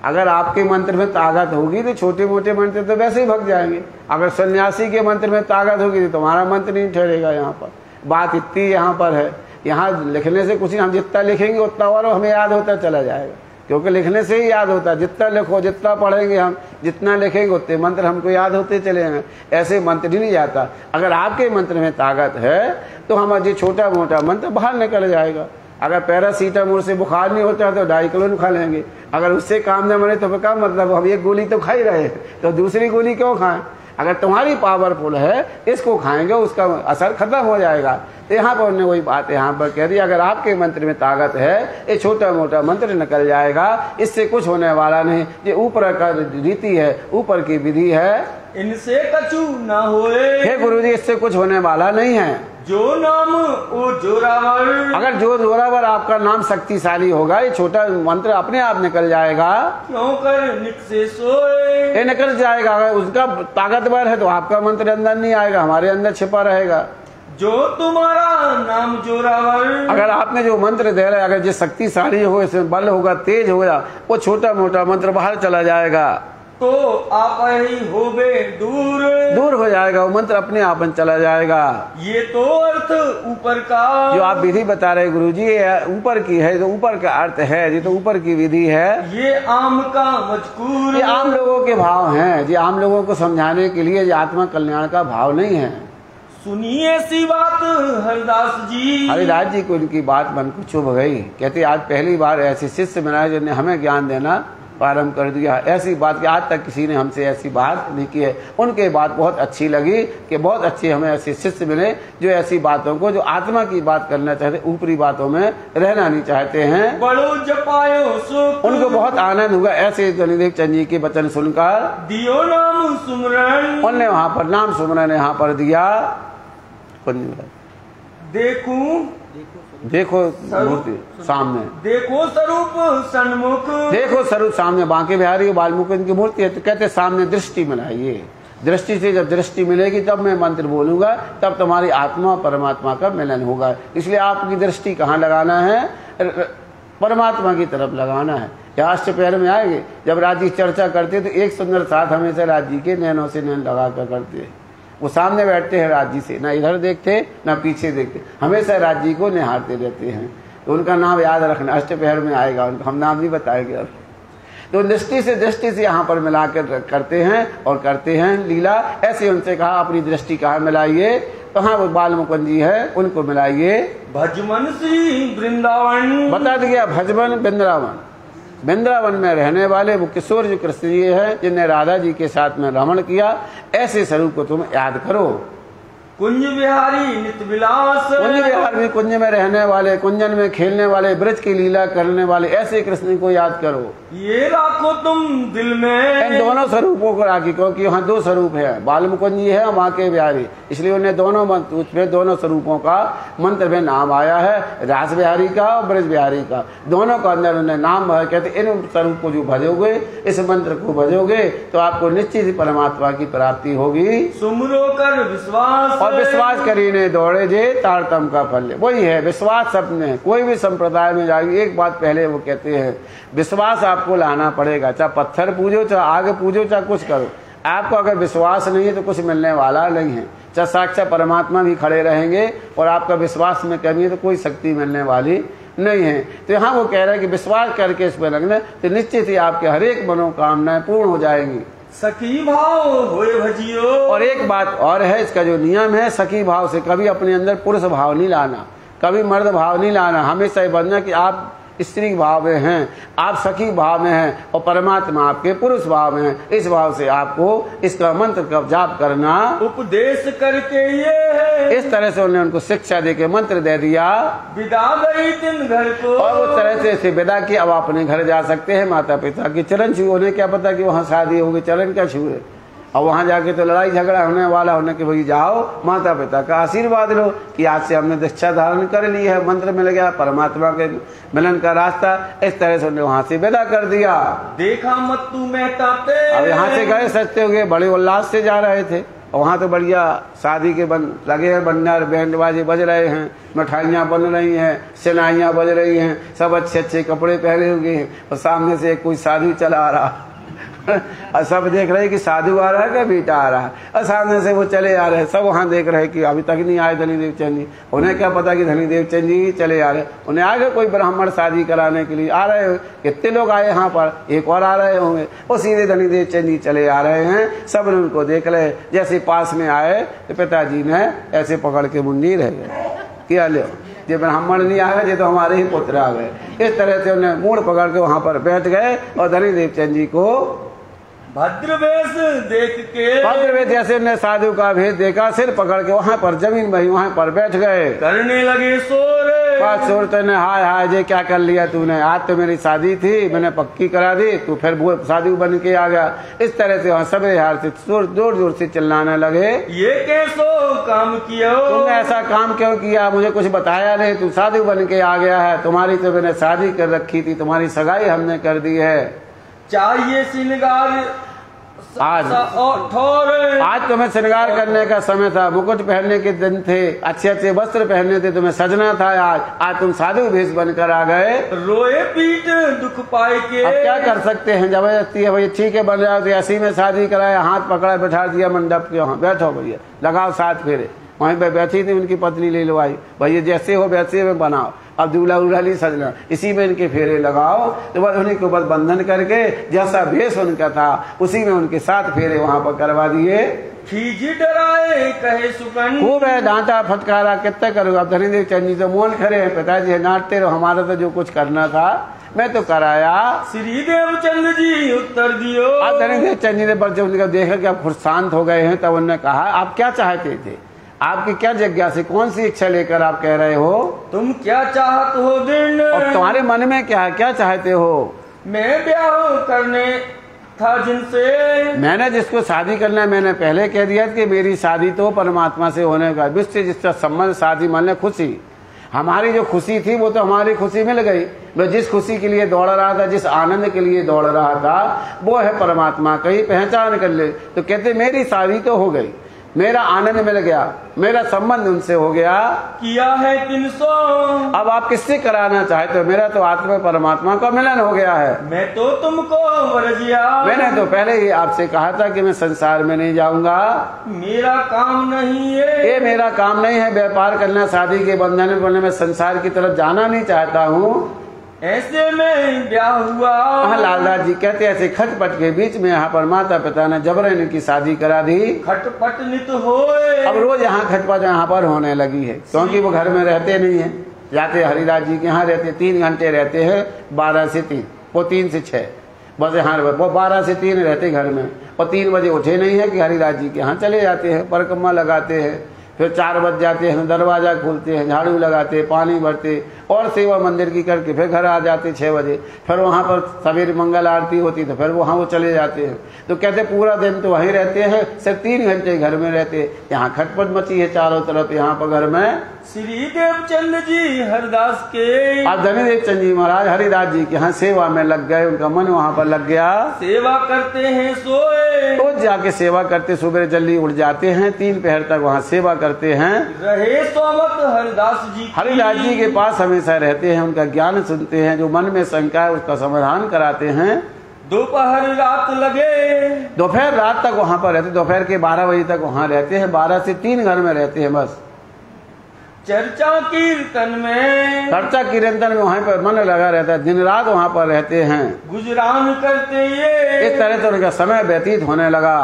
अगर आपके मंत्र में ताकत होगी तो छोटे मोटे मंत्र तो वैसे ही भग जाएंगे। अगर सन्यासी के मंत्र में ताकत होगी तो तुम्हारा मंत्र नहीं ठहरेगा। यहाँ पर बात इतनी यहाँ पर है, यहाँ लिखने से कुछ नहीं, हम जितना लिखेंगे उतना और हमें याद होता चला जाएगा, क्योंकि लिखने से ही याद होता है। जितना लिखो, जितना पढ़ेंगे हम, जितना लिखेंगे उतने मंत्र हमको याद होते चले जाएंगे। ऐसे मंत्र ही नहीं जाता। अगर आपके मंत्र में ताकत है तो हमारा छोटा मोटा मंत्र बाहर निकल जाएगा। अगर पैरासीटामोल से बुखार नहीं होता तो 2.5 किलो खा लेंगे, अगर उससे काम न बने तो फिर क्या मतलब? हम एक गोली तो खा ही रहे हैं, तो दूसरी गोली क्यों खाएं? अगर तुम्हारी पावरफुल है इसको खाएंगे, उसका असर खत्म हो जाएगा। तो यहाँ पर उन्होंने वही बात यहाँ पर कह दी, अगर आपके मंत्र में ताकत है ये छोटा मोटा मंत्र निकल जाएगा, इससे कुछ होने वाला नहीं। ये ऊपर का रीति है, ऊपर की विधि है, इनसे कछु न होए। हे गुरुजी इससे कुछ होने वाला नहीं है। जो नाम वो जोरावर। अगर जो जोरावर आपका नाम शक्तिशाली होगा, ये छोटा मंत्र अपने आप निकल जाएगा। क्यों कर निक से सोए। ये निकल जाएगा। अगर उसका ताकतवर है तो आपका मंत्र अंदर नहीं आएगा, हमारे अंदर छिपा रहेगा। जो तुम्हारा नाम जोरावर। अगर आपने जो मंत्र दे रहे, अगर जो शक्तिशाली हो, इसमें बल होगा, तेज होगा, वो छोटा मोटा मंत्र बाहर चला जाएगा, तो आप ही होबे दूर। दूर हो जाएगा, वो मंत्र अपने आप चला जाएगा। ये तो अर्थ ऊपर का जो आप विधि बता रहे गुरुजी, ये ऊपर की है, तो ऊपर का अर्थ है, ये तो ऊपर की विधि है। ये आम का मजकूर। ये आम लोगों के भाव हैं, ये आम लोगों को समझाने के लिए, ये आत्मा कल्याण का भाव नहीं है। सुनिए ऐसी बात हरिदास जी। हरिदास जी को उनकी बात मन को चुभ गई। कहते आज पहली बार ऐसे शिष्य बनाए जिन्हें हमें ज्ञान देना प्रारंभ कर दिया। ऐसी बात कि आज तक किसी ने हमसे ऐसी बात नहीं की है। उनके बात बहुत अच्छी लगी कि बहुत अच्छे हमें ऐसे शिष्य मिले जो ऐसी बातों को, जो आत्मा की बात करना चाहते, ऊपरी बातों में रहना नहीं चाहते हैं। बड़ो जपायो सुख। उनको बहुत आनंद हुआ ऐसे गणिदेव चंद जी के वचन सुनकर। दियो नाम सुमरन। उनने वहां पर नाम सुमरन यहाँ पर दिया। देखो मूर्ति सामने, देखो स्वरूप सन्मुख। देखो स्वरूप सामने, बांके बिहारी बालमुकुंद की मूर्ति है। तो कहते सामने दृष्टि मिलाइए। दृष्टि से जब दृष्टि मिलेगी तब मैं मंत्र बोलूंगा, तब तुम्हारी आत्मा परमात्मा का मिलन होगा। इसलिए आपकी दृष्टि कहाँ लगाना है? परमात्मा की तरफ लगाना है। अष्ट पैर में आएंगे। जब राजी चर्चा करते तो एक सुंदर साथ हमेशा राजी के नैनों से नैन लगा कर करते हैं। वो सामने बैठते हैं राज्य से, ना इधर देखते ना पीछे देखते, हमेशा राज्य को निहारते रहते हैं। तो उनका नाम याद रखना, अष्टपहर में आएगा, हम नाम नहीं बताएंगे अब। तो दृष्टि से यहाँ पर मिलाकर करते हैं और करते हैं लीला। ऐसे उनसे कहा अपनी दृष्टि कहाँ मिलाइए? कहाँ वो बाल मुकुंद जी है उनको मिलाइए। भजमन श्री वृंदावन। बता दिया भजमन वृंदावन। वृंदावन में रहने वाले वो किशोर जी कृष्ण जी है, जिन्हें राधा जी के साथ में रमण किया। ऐसे स्वरूप को तुम याद करो। कुंज विहारी नित विलास। कुंज विहार भी कुंज में रहने वाले, कुंजन में खेलने वाले, ब्रज की लीला करने वाले ऐसे कृष्ण को याद करो। ये राखो तुम दिल में। इन दोनों स्वरूपों को राखी, क्योंकि वहाँ दो स्वरूप है, बाल मुकुंज है और माँ के बिहारी, इसलिए उन्हें दोनों उसमें दोनों स्वरूपों का मंत्र में नाम आया है, रास बिहारी का और ब्रज बिहारी का। दोनों का अंदर उन्हें नाम है। कहते इन स्वरूप को जो भजोगे, इस मंत्र को भजोगे तो आपको निश्चित ही परमात्मा की प्राप्ति होगी। सुमरो कर विश्वास, और विश्वास करीने दौड़े जे तारतम का फल। वही है विश्वास। सबने कोई भी संप्रदाय में जाएगी, एक बात पहले वो कहते हैं विश्वास आपको लाना पड़ेगा। चाहे पत्थर पूजो, चाहे आग पूजो, चाहे कुछ करो, आपको अगर विश्वास नहीं है तो कुछ मिलने वाला नहीं है। चाहे साक्षात परमात्मा भी खड़े रहेंगे और आपका विश्वास में कमी है तो कोई शक्ति मिलने वाली नहीं है। तो यहाँ वो कह रहे हैं कि विश्वास करके इस पर लगना तो निश्चित ही आपके हर एक मनोकामनाएं पूर्ण हो जाएंगी। सखी भाव होए भजियो। और एक बात और है, इसका जो नियम है, सखी भाव से कभी अपने अंदर पुरुष भाव नहीं लाना, कभी मर्द भाव नहीं लाना। हमेशा ये बनना कि आप स्त्री भाव में हैं, आप सखी भाव में हैं और परमात्मा आपके पुरुष भाव में हैं। इस भाव से आपको इसका मंत्र का जाप करना। उपदेश करके ये है, इस तरह से उन्होंने उनको शिक्षा देके मंत्र दे दिया। विदा गई दिन घर को। और उस तरह से इसे विदा की, अब अपने घर जा सकते हैं। माता पिता की चरण छुए, उन्हें क्या पता कि वहाँ शादी होगी, चरण क्या छुए। और वहां जाके तो लड़ाई झगड़ा होने वाला होने के भाई जाओ माता पिता का आशीर्वाद लो कि आज से हमने दीक्षा धारण कर ली है, मंत्र मिल गया, परमात्मा के मिलन का रास्ता। इस तरह से उन्हें वहां से विदा कर दिया। देखा मत तू मेहताते। अब यहाँ से गए सचते हुए बड़े उल्लास से जा रहे थे और वहाँ तो बढ़िया शादी के लगे हैं, भंडार बैंड बाजे बज रहे हैं, मिठाइयाँ बन रही हैं, सेनाइयाँ बज रही हैं, सब अच्छे अच्छे कपड़े पहने हुए हैं और सामने से कोई साधु चला आ रहा और सब देख रहे कि साधु आ रहा है क्या बेटा आ रहा है, और सामने से वो चले आ रहे हैं। सब वहाँ देख रहे कि अभी तक नहीं आए धनी देवचंद जी। उन्हें क्या पता कि धनी देवचंद जी चले आ रहे। उन्हें आगे कोई ब्राह्मण शादी कराने के लिए आ रहे हो, कितने लोग आए यहाँ पर, एक और आ रहे होंगे। वो सीधे धनी देवचंद जी चले आ रहे हैं। सब ने उनको देख रहे, जैसे पास में आए तो पिताजी ने ऐसे पकड़ के मुंडी रह गए, क्या लो ये ब्राह्मण नहीं आ गए, ये तो हमारे ही पुत्र आ गए। इस तरह से उन्हें मूड पकड़ के वहां पर बैठ गए और धनी देवचंद जी को भद्रवेश देख के, भद्रवेश जैसे उन्हें साधु का भेद देखा, सिर पकड़ के वहां पर जमीन वही वहां पर बैठ गए। करने लगे शोर। बात शोर तूने, हाय हाय ये क्या कर लिया तूने, आज तो मेरी शादी थी, मैंने पक्की करा दी, तू फिर साधु बन के आ गया। इस तरह से वहाँ सब हार से जोर जोर से चिल्लाने लगे, ये कैसो काम किया, तुमने ऐसा काम क्यों किया, मुझे कुछ बताया नहीं, तू साधु बन के आ गया है, तुम्हारी तो मैंने शादी कर रखी थी, तुम्हारी सगाई हमने कर दी है। चाहिए श्रृंगार आज तुम्हें श्रृंगार करने का समय था, मुकुट पहनने के दिन थे, अच्छे अच्छे वस्त्र पहनने थे, तुम्हें सजना था। आज तुम साधु भेष बनकर आ गए। रोए पीट दुख पाए के, अब क्या कर सकते हैं, जबरदस्ती है भाई, ठीक है बन जाओ तो ऐसी में शादी कराया, हाथ पकड़ा बैठा दिया मंडप के वहाँ, बैठो भैया लगाओ 7 फेरे। वहीं पे बैठी थी उनकी पत्नी, ले लो आई भैया जैसे हो वैसे में बनाओ, अब दूल्हा उल्हा नहीं सजना, इसी में इनके फेरे लगाओ। तो बस उन्हीं के ऊपर बंधन करके जैसा भेष उनका था उसी में उनके 7 फेरे वहां पर करवा दिए। खीजी डराए कहे सुकन, खूब है डांटा फटकारा, कितना करोगे। अब धनी देवचंद जी तो मोल खड़े हैं, पिताजी डांटते रहो, हमारा तो जो कुछ करना था मैं तो कराया। श्री देवचंद जी उत्तर दियो। अब धनी देवचंद जी ने जब उनका देखा कि आप खुद शांत हो गए हैं, तब उन्होंने कहा आप क्या चाहते थे, आपकी क्या जिज्ञासा, कौन सी इच्छा लेकर आप कह रहे हो, तुम क्या चाहत हो दिन, और तुम्हारे मन में क्या है, क्या चाहते हो। मैं ब्याह करने था जिनसे, मैंने जिसको शादी करना है मैंने पहले कह दिया कि मेरी शादी तो परमात्मा से होने का, विश्व जिसका संबंध शादी मान खुशी, हमारी जो खुशी थी वो तो हमारी खुशी मिल गई। मैं जिस खुशी के लिए दौड़ रहा था, जिस आनंद के लिए दौड़ रहा था, वो है परमात्मा, कहीं पहचान कर ले। तो कहते मेरी शादी तो हो गई, मेरा आनंद मिल गया, मेरा संबंध उनसे हो गया। किया है 300, अब आप किससे कराना चाहते हो, मेरा तो आत्मा परमात्मा का मिलन हो गया है। मैं तो तुमको वरजिया, मैंने तो पहले ही आपसे कहा था कि मैं संसार में नहीं जाऊंगा, मेरा काम नहीं है, ये मेरा काम नहीं है व्यापार करना, शादी के बंधन में बनने में संसार की तरफ जाना नहीं चाहता हूँ। ऐसे में ब्याह हुआ। लालदास जी कहते ऐसे खटपट के बीच में यहाँ पर माता पिता ने जबरन इनकी शादी करा दी। खटपट नित होए, अब रोज यहाँ खटपट यहाँ पर होने लगी है, क्योंकि वो घर में रहते नहीं है, जाते हरिदास जी के यहाँ रहते, 3 घंटे रहते हैं 12 से 3, वो 3 से 6 बस यहाँ वो 12 से 3 रहते घर में, और 3 बजे उठे नहीं है कि हरिदास जी के यहाँ चले जाते हैं, परिक्रमा लगाते हैं, फिर 4 बज जाते हैं, दरवाजा खोलते हैं, झाड़ू लगाते, पानी भरते और सेवा मंदिर की करके फिर घर आ जाते 6 बजे। फिर वहाँ पर सवेरे मंगल आरती होती तो फिर वहाँ वो चले जाते हैं। तो कहते पूरा दिन तो वहीं रहते हैं, सिर्फ 3 घंटे घर में रहते हैं। यहाँ खटपट मची है चारों तरफ, यहाँ पर घर में श्री देवचंद जी हरिदास के। अब धनी देवचंद जी महाराज हरिदास जी के यहाँ सेवा में लग गए, उनका मन वहाँ पर लग गया। सेवा करते हैं सोए, तो जाके सेवा करते, सुबह जल्दी उठ जाते हैं, 3 पहर तक वहाँ सेवा करते हैं। रहे सोमत हरिदास जी की। हरिदास जी के पास हमेशा रहते हैं, उनका ज्ञान सुनते हैं, जो मन में शंका है उसका समाधान कराते हैं। दोपहर रात लगे, दोपहर रात तक वहाँ पर रहते, दोपहर के 12 बजे तक वहाँ रहते हैं। 12 से 3 घर में रहते हैं बस। चर्चा कीर्तन में, चर्चा कीर्तन में वहाँ पर मन लगा रहता है, दिन रात वहाँ पर रहते हैं। गुजरान करते ये, इस तरह से उनका समय व्यतीत होने लगा।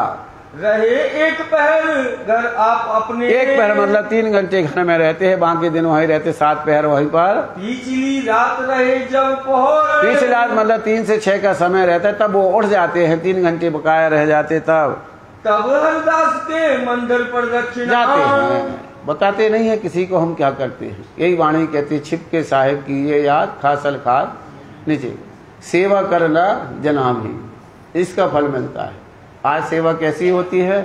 रहे 1 पहर घर आप अपने। 1 पहर मतलब 3 घंटे घर में रहते हैं, बाकी दिन वहीं रहते, 7 पहर वहीं पर। पिछली रात रहे जब पहर, पिछली रात मतलब 3 से 6 का समय रहता है, तब वो उठ जाते हैं, 3 घंटे बकाया रह जाते तब हरिदास के मंदिर पर दक्षिणा जाते हैं। बताते नहीं है किसी को हम क्या करते हैं। यही वाणी कहती, छिप के साहिब की ये याद, खासल खाद नीचे। सेवा करना जनाब ही, इसका फल मिलता है। आज सेवा कैसी होती है,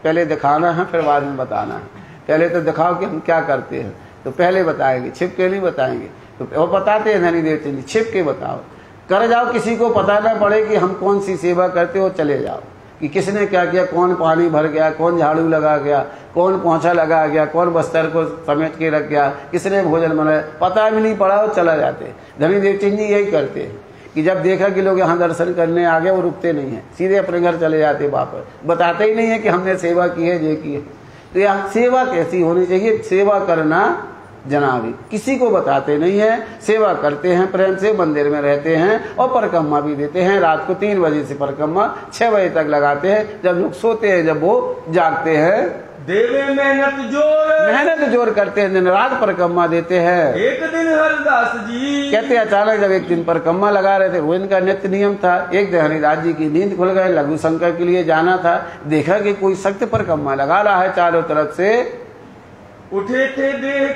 पहले दिखाना है फिर बाद में बताना है। पहले तो दिखाओ कि हम क्या करते हैं, तो पहले बताएंगे, छिप के नहीं बताएंगे। तो वो बताते हैं धनी देवचंद जी, छिप के बताओ, कर जाओ, किसी को पता ना पड़े कि हम कौन सी सेवा करते हो। चले जाओ कि किसने क्या किया, कौन पानी भर गया, कौन झाड़ू लगा गया, कौन पोंछा लगा गया, कौन बस्तर को समेट के रख गया, किसने भोजन बनाया, पता भी नहीं पड़ा, वो चला जाते। धनी देवचंद जी यही करते हैं कि जब देखा कि लोग यहाँ दर्शन करने आ गए, वो रुकते नहीं है, सीधे अपने घर चले जाते वापस। बताते ही नहीं है कि हमने सेवा की है, ये की है। तो यहाँ सेवा कैसी होनी चाहिए, सेवा करना जनाबी, किसी को बताते नहीं है, सेवा करते हैं, प्रेम से मंदिर में रहते हैं और परिक्रमा भी देते हैं। रात को 3 बजे से परिक्रमा 6 बजे तक लगाते हैं, जब लोग सोते हैं, जब वो जागते हैं। देवे मेहनत जोर करते हैं, दिन रात परिक्रमा देते हैं। एक दिन हरिदास जी कहते अचानक जब एक दिन परिक्रमा लगा रहे थे, वो इनका नित्य नियम था। एक दिन हरिदास जी की नींद खुल गए, लघु शंकर के लिए जाना था, देखा कि कोई सख्त परिक्रमा लगा रहा है चारों तरफ से। उठे थे देह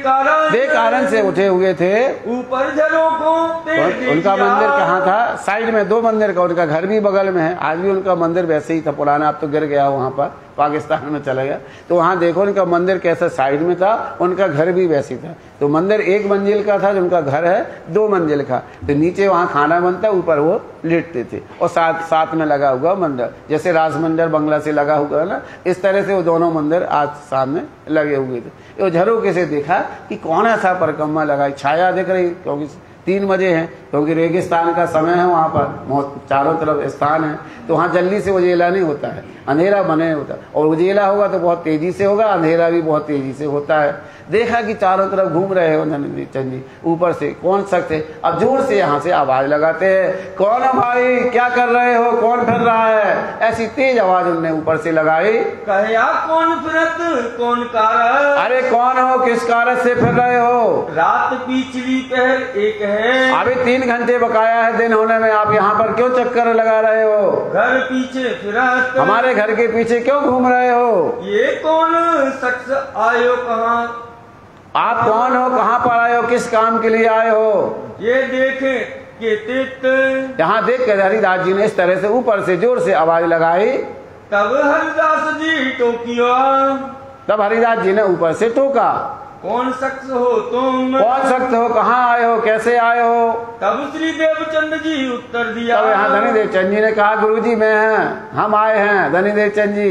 कारण से उठे हुए थे, ऊपर झरोखों तो उनका मंदिर कहाँ था, साइड में 2 मंदिर का, उनका घर भी बगल में है। आज भी उनका मंदिर वैसे ही था पुराना, अब तो गिर गया, वहाँ पर पाकिस्तान में चला गया। तो वहाँ देखो उनका मंदिर कैसा साइड में था, उनका घर भी वैसे था। तो मंदिर 1 मंजिल का था, उनका घर है 2 मंजिल का। तो नीचे वहाँ खाना बनता, ऊपर वो लेटते थे, और साथ में लगा हुआ मंदिर, जैसे राज मंदिर बंगला से लगा हुआ है ना, इस तरह से वो दोनों मंदिर आज सामने लगे हुए थे। तो झरोखे से देखा कि कौन ऐसा परिक्रमा लगा, छाया दिख रही, क्योंकि 3 बजे है, क्योंकि रेगिस्तान का समय है, वहाँ पर चारों तरफ स्थान है, तो वहाँ जल्दी से उजेला नहीं होता है, अंधेरा बने होता है। और उजेला होगा तो बहुत तेजी से होगा, अंधेरा भी बहुत तेजी से होता है। देखा कि चारों तरफ घूम रहे हो धनी देवचंद जी, ऊपर से कौन शख्स है। अब जोर से यहाँ से आवाज लगाते हैं, कौन है भाई, क्या कर रहे हो, कौन फिर रहा है। ऐसी तेज आवाज उनने ऊपर से लगाई, कहया कौन फिरत कौन कारत, अरे कौन हो, किस कारत से फिर रहे हो। रात पिछली पहर 1 है, अभी 3 घंटे बकाया है दिन होने में, आप यहाँ पर क्यों चक्कर लगा रहे हो। घर पीछे फिरत, हमारे घर के पीछे क्यों घूम रहे हो। ये कौन शख्स आयो कहाँ, आप कौन हो, कहाँ पर आए हो, किस काम के लिए आए हो। ये देखे के तित, यहाँ देख कर हरिदास जी ने इस तरह से ऊपर से जोर से आवाज लगाई। तब हरिदास जी टोकिया, तब हरिदास जी ने ऊपर से टोका, कौन शख्स हो तुम, कौन शख्स हो, कहाँ आए हो, कैसे आए हो। तब श्री देवचंद जी उत्तर दिया, तब यहाँ धनी देवचंद जी ने कहा, गुरुजी मैं हैं, हम आए हैं। धनी देवचंद जी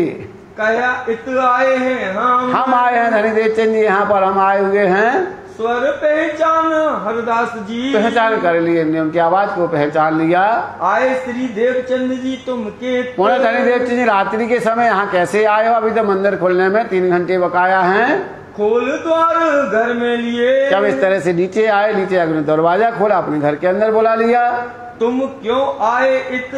कहा, इत आए हैं हम आए हैं धनी देवचंद जी, यहाँ पर हम आए हुए हैं। स्वर पहचान हरिदास जी, पहचान कर लिए, उनकी आवाज को पहचान लिया। आए श्री देवचंद जी तुम के, बोले धनी देवचंद जी रात्रि के समय यहाँ कैसे आए हो, अभी तो मंदिर खुलने में 3 घंटे बकाया हैं। खोल द्वार घर में लिए, जब इस तरह से नीचे आए, नीचे आकर दरवाजा खोला, अपने घर के अंदर बुला लिया। तुम क्यों आए इत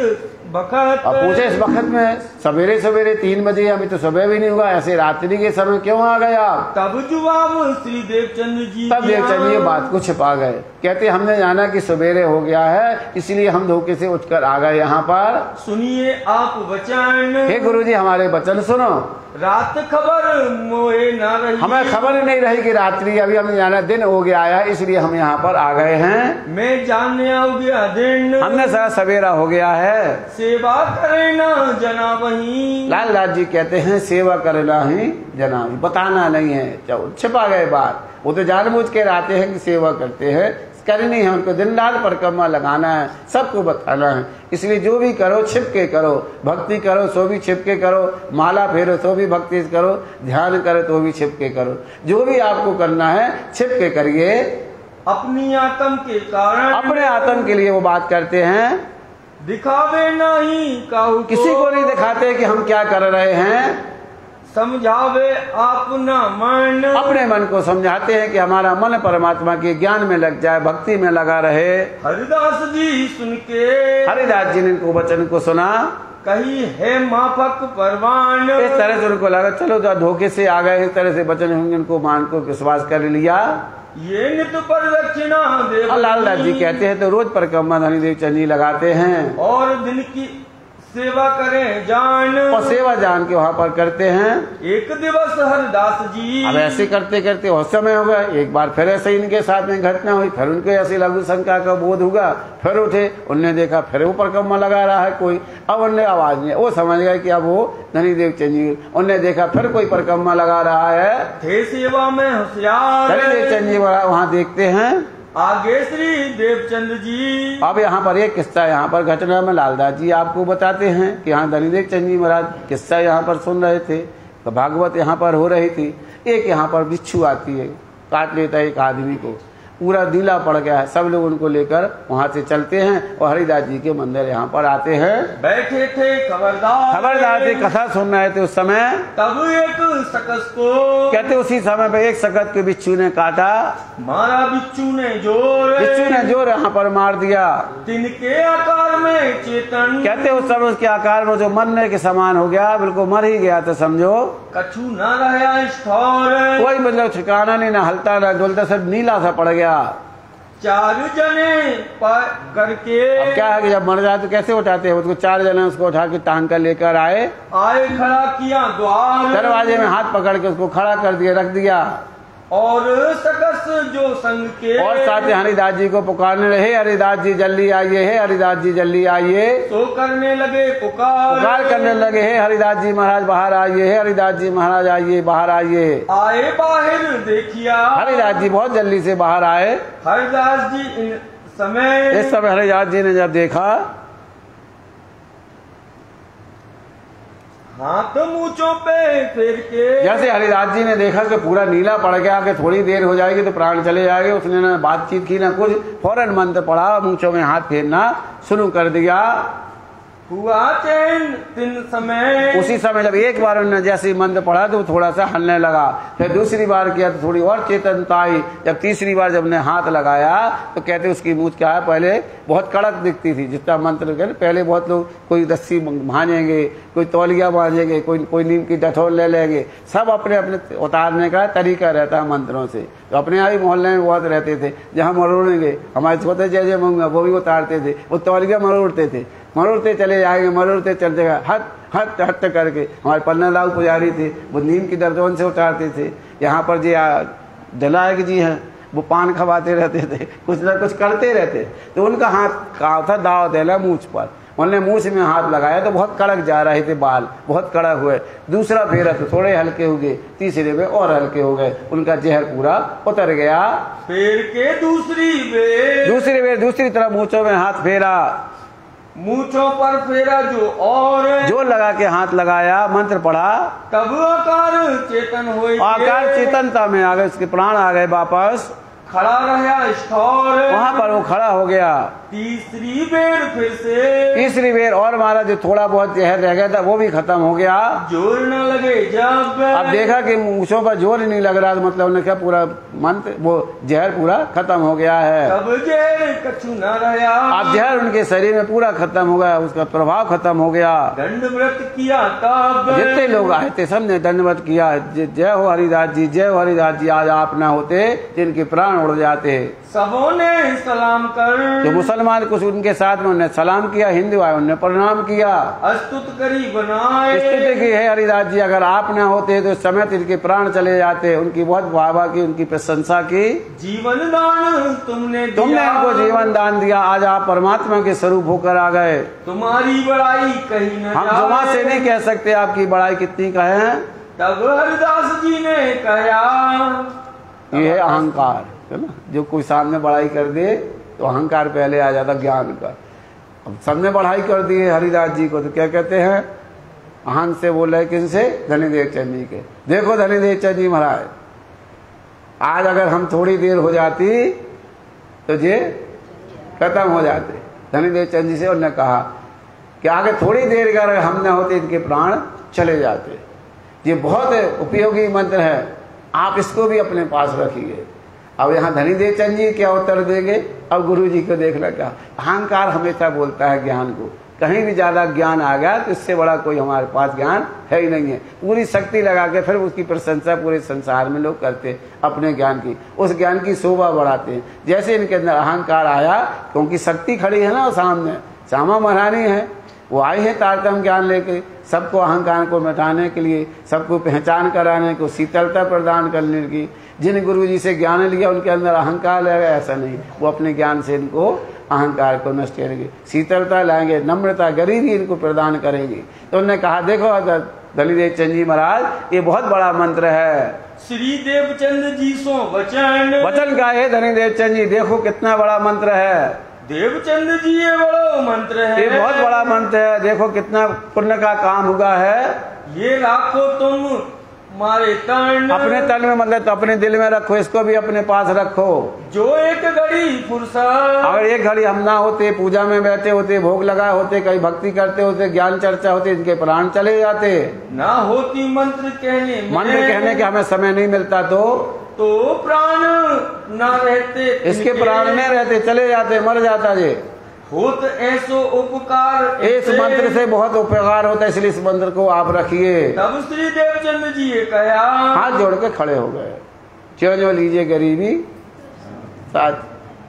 बखत, अब पूछे इस वक्त में, सवेरे सवेरे 3 बजे, अभी तो सुबह भी नहीं हुआ, ऐसे रात्रि के समय क्यों आ गया। तब जवाब श्री देवचंद जी, तब देवचंद जी बात को छिपा गए, कहते हमने जाना कि सवेरे हो गया है, इसलिए हम धोखे से उठकर आ गए यहाँ पर। सुनिए आप वचन, हे गुरुजी हमारे वचन सुनो। रात खबर मोए न रही। हमें खबर ही नहीं रही कि रात्रि अभी हमें जाना, दिन हो गया आया, इसलिए हम यहाँ पर आ गए हैं। मैं जानने आ गया दिन, हमने सारा सवेरा हो गया है। सेवा करे ना जना वही। लाल दास जी कहते हैं सेवा करना ही जना, बताना नहीं है, छिपा गए बात। वो तो जानबूझ के आते हैं कि सेवा करते हैं, करनी है उनको, दिन रात परिक्रमा लगाना है, सबको बताना है। इसलिए जो भी करो छिप के करो, भक्ति करो सो भी छिप के करो, माला फेरो तो भी भक्ति करो, ध्यान करो तो भी छिप के करो। जो भी आपको करना है छिप के करिए। अपनी आत्म के कारण, अपने आत्म के लिए वो बात करते हैं, दिखावे नहीं काहू किसी को नहीं दिखाते कि हम क्या कर रहे हैं। समझावे अपना मन, अपने मन को समझाते हैं कि हमारा मन परमात्मा के ज्ञान में लग जाए, भक्ति में लगा रहे। हरिदास जी सुन के, हरिदास जी ने इनको वचन को सुना, कही है माफक परवान। इस तरह से उनको लगा चलो जो धोखे से आ गए, इस तरह से वचन उनको मान को विश्वास कर लिया। ये नित्य प्रदक्षिणा देव। लाल दास जी कहते हैं तो रोज परिक्रमा धनीदेव चंद जी लगाते हैं और दिन की सेवा करें जान, और सेवा जान के वहाँ पर करते हैं। एक दिवस हरिदास जी, अब ऐसे करते करते बहुत समय हो गया, एक बार फिर ऐसे इनके साथ में घटना हुई, फिर उनको ऐसी लघु शंका का बोध हुआ, फिर उठे, उनने देखा फिर वो परिक्रमा लगा रहा है कोई। अब उनने आवाज नहीं, वो समझ गए कि अब वो धनीदेव चंद जी, उनने देखा फिर कोई परिक्रमा लगा रहा है, थे सेवा में होशियार। धनीदेव चंद जी वहाँ देखते हैं, आगे श्री देवचंद जी। अब यहाँ पर एक किस्सा यहाँ पर घटना में लालदास जी आपको बताते हैं कि यहाँ धनीदेव चंद जी महाराज किस्सा यहाँ पर सुन रहे थे, तो भागवत यहाँ पर हो रही थी। एक यहाँ पर बिच्छू आती है, काट लेता है एक आदमी को, पूरा ढीला पड़ गया है। सब लोग उनको लेकर वहाँ से चलते हैं और हरिदास जी के मंदिर यहाँ पर आते हैं। बैठे थे खबरदार जी कथा सुन रहे थे उस समय, तब एक सकस को, कहते उसी समय पे एक सकत के बिच्छू ने काटा, मारा बिच्छू ने जोर यहाँ पर मार दिया। तिनके आकार में चेतन, कहते उस समय उसके आकार में जो मरने के समान हो गया, बिल्कुल मर ही गया तो समझो। कछु न रहा स्ठौर, कोई मतलब ठिकाना नहीं, ना हलता ना डोलता, सब नीला सा पड़ गया। चार जने करके, अब क्या है कि जब मर जाए तो कैसे उठाते हैं उसको, 4 जने उसको उठा के टांग कर लेकर आए, खड़ा किया द्वार, दरवाजे में हाथ पकड़ के उसको खड़ा कर दिया, रख दिया। और सकस जो संग के, और साथ ही हरिदास जी को पुकारने रहे, हरिदास जी जल्दी आइए, है हरिदास जी जल्दी आइए। तो करने लगे पुकार करने लगे, है हरिदास जी महाराज बाहर आइए, है हरिदास जी महाराज आइए, बाहर आइए। आए बाहर देखिया, हरिदास जी बहुत जल्दी से बाहर आए। हरिदास जी इस समय हरिदास जी ने जब देखा, हाथ मूंछों पे फेर के, जैसे हरिदास जी ने देखा कि पूरा नीला पड़ गया, कि थोड़ी देर हो जाएगी तो प्राण चले जाएंगे, उसने ना बातचीत की ना कुछ, फौरन मंत्र पड़ा, मूंछों में हाथ फेरना शुरू कर दिया। हुआ चैन तीन समय, उसी समय जब एक बार उन्होंने जैसे मंत्र पढ़ा तो थोड़ा सा हलने लगा, फिर दूसरी बार किया तो थोड़ी और चेतनता आई। जब तीसरी बार जब ने हाथ लगाया तो कहते उसकी मूंछ क्या है, पहले बहुत कड़क दिखती थी, जितना मंत्र कहते पहले बहुत लोग कोई रस्सी भांजेंगे, कोई तौलिया बांधेंगे, कोई नीम की डठोल ले लेंगे, सब अपने अपने उतारने का तरीका रहता है मंत्रों से। तो अपने यहाँ ही मोहल्ले में बहुत रहते थे, जहाँ मरोड़ेंगे, हमारे छोटे जय जय मंगा वो भी उतारते थे, वो तौलिया मरोड़ते थे, मरोड़ते चले जाएंगे, मरोड़ते चलते गए, हट हट करके। हमारे पन्ना लाल पुजारी थे, वो नीम की दर्जों से उतारते थे। यहाँ पर जी दलायक जी हैं, वो पान खवाते रहते थे, कुछ ना कुछ करते रहते, तो उनका हाथ कहा था दाव देला मूछ पर, उन्होंने मूछ में हाथ लगाया तो बहुत कड़क जा रहे थे, बाल बहुत कड़क हुए। दूसरा फेरा तो थोड़े हल्के हो गए, तीसरे में और हल्के हो गए, उनका जहर पूरा उतर गया। फेर के दूसरी तरफ मूछों में हाथ फेरा, मूंछों पर फेरा जो लगा के हाथ लगाया, मंत्र पढ़ा, तब आकार चेतन हुए, आकार चेतनता में आ गए, उसके प्राण आ गए वापस। खड़ा रहा स्ठौर, वहाँ पर वो खड़ा हो गया। तीसरी बेर और मारा, जो थोड़ा बहुत जहर रह गया था वो भी खत्म हो गया। जोर न लगे जब, अब देखा कि मूंछों पर जोर नहीं लग रहा, मतलब उन्हें क्या पूरा मंत्र वो जहर पूरा खत्म हो गया है। तब जहर कछु न रहा, अब जहर उनके शरीर में पूरा खत्म हो गया, उसका प्रभाव खत्म हो गया। दंडवत किया तब, जितने लोग आए थे सबने दंडवत किया, जय हो हरिदास जी, जय हो हरिदास जी, आज आप न होते जिनके प्राण उड़ जाते। सबों ने सलाम कर, जो मुसलमान कुछ उनके साथ में उन्होंने सलाम किया, हिंदू आए उन्होंने प्रणाम किया, अस्तुत करी बनाए। स्तुति की है हरिदास जी, अगर आप न होते तो इस समय इनके प्राण चले जाते। उनकी बहुत वाहवाह की, उनकी प्रशंसा की। जीवन दान तुमने इनको जीवन दान दिया, आज आप परमात्मा के स्वरूप होकर आ गए। तुम्हारी बड़ाई कहीं न हम जुबान से नहीं कह सकते आपकी बड़ाई कितनी कहें। तब हरिदास जी ने कहा, ये है अहंकार, है ना। जो कोई सामने बड़ाई कर दे तो अहंकार पहले आ जाता ज्ञान का। अब सबने बढ़ाई कर दी है हरिदास जी को, तो क्या कहते हैं, अहंग से बोल रहे किनसे, धनीदेव चंद जी के। देखो धनीदेव चंद जी महाराज, आज अगर हम थोड़ी देर हो जाती तो ये खत्म हो जाते। धनीदेव चंद जी से उन्होंने कहा कि आगे थोड़ी देर अगर हम न होते इनके प्राण चले जाते। ये बहुत उपयोगी मंत्र है, आप इसको भी अपने पास रखिए। अब यहाँ धनीदेव चंद जी क्या उत्तर देंगे, अब गुरु जी को देखना क्या। अहंकार हमेशा बोलता है ज्ञान को, कहीं भी ज्यादा ज्ञान आ गया तो इससे बड़ा कोई हमारे पास ज्ञान है ही नहीं है। पूरी शक्ति लगा के फिर उसकी प्रशंसा पूरे संसार में लोग करते अपने ज्ञान की, उस ज्ञान की शोभा बढ़ाते हैं। जैसे इनके अंदर अहंकार आया, क्योंकि शक्ति खड़ी है ना सामने, श्यामा महारानी है, वो आई है तारतम्य ज्ञान लेके, सबको अहंकार को मिटाने के लिए, सबको पहचान कराने को, शीतलता प्रदान करने की। जिन गुरु जी से ज्ञान लिया उनके अंदर अहंकार है, ऐसा नहीं, वो अपने ज्ञान से इनको अहंकार को नष्ट करेंगे, शीतलता लाएंगे, नम्रता गरीबी इनको प्रदान करेंगे। तो उन्होंने कहा देखो धनीदेव चंद जी महाराज, ये बहुत बड़ा मंत्र है। श्री देवचंद जी सो वचन, वचन का है धनीदेव चंद जी, देखो कितना बड़ा मंत्र है। देवचंद जी ये बड़ा मंत्र है, ये बहुत बड़ा मंत्र है, देखो कितना पुण्य का काम हुआ है। ये लाखों तुम मारे तन, अपने तन में मतलब तो अपने दिल में रखो, इसको भी अपने पास रखो। जो एक घड़ी फुर्सत, अगर एक घड़ी हम ना होते, पूजा में बैठे होते, भोग लगाए होते, कहीं भक्ति करते होते, ज्ञान चर्चा होती, इनके प्राण चले जाते। ना होती मंत्र कहने के हमें समय नहीं मिलता तो प्राण ना रहते, इसके प्राण में रहते, चले जाते, मर जाता। ये होत ऐसो उपकार, इस मंत्र से बहुत उपकार होता है, इसलिए इस मंत्र को आप रखिए। तब श्री देवचंद जी ये कहा, हाथ जोड़ के खड़े हो गए। जो लीजिए गरीबी साथ,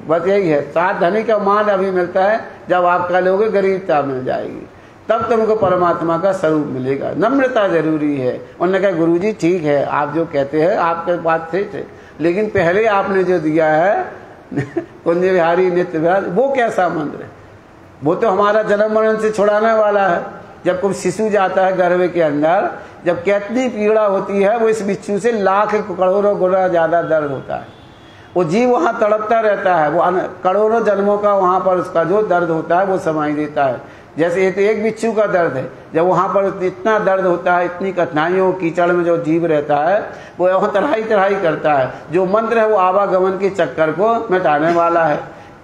बस यही है, साथ धनी का मान अभी मिलता है, जब आप कह लोगे गरीबता मिल जाएगी, तब तुमको परमात्मा का स्वरूप मिलेगा। नम्रता जरूरी है। उन्होंने कहा गुरु जी ठीक है, आप जो कहते हैं आपके बात ठीक है, लेकिन पहले आपने जो दिया है कुंज विहारी नित्य विहार, वो कैसा मंत्र है? वो तो हमारा जन्म मरण से छुड़ाने वाला है। जब कोई शिशु जाता है गर्भ के अंदर, जब कितनी पीड़ा होती है, वो इस बिच्छू से लाख करोड़ों गुना ज्यादा दर्द होता है। वो जीव वहां तड़पता रहता है, वो करोड़ों जन्मों का वहां पर उसका जो दर्द होता है वो समाई देता है। जैसे ये तो एक बिच्छू का दर्द है, जब वहां पर इतना दर्द होता है, इतनी कठिनाइयों कीचड़ में जो जीव रहता है वो वहां तराई करता है। जो मंत्र है वो आवागमन के चक्कर को मिटाने वाला है,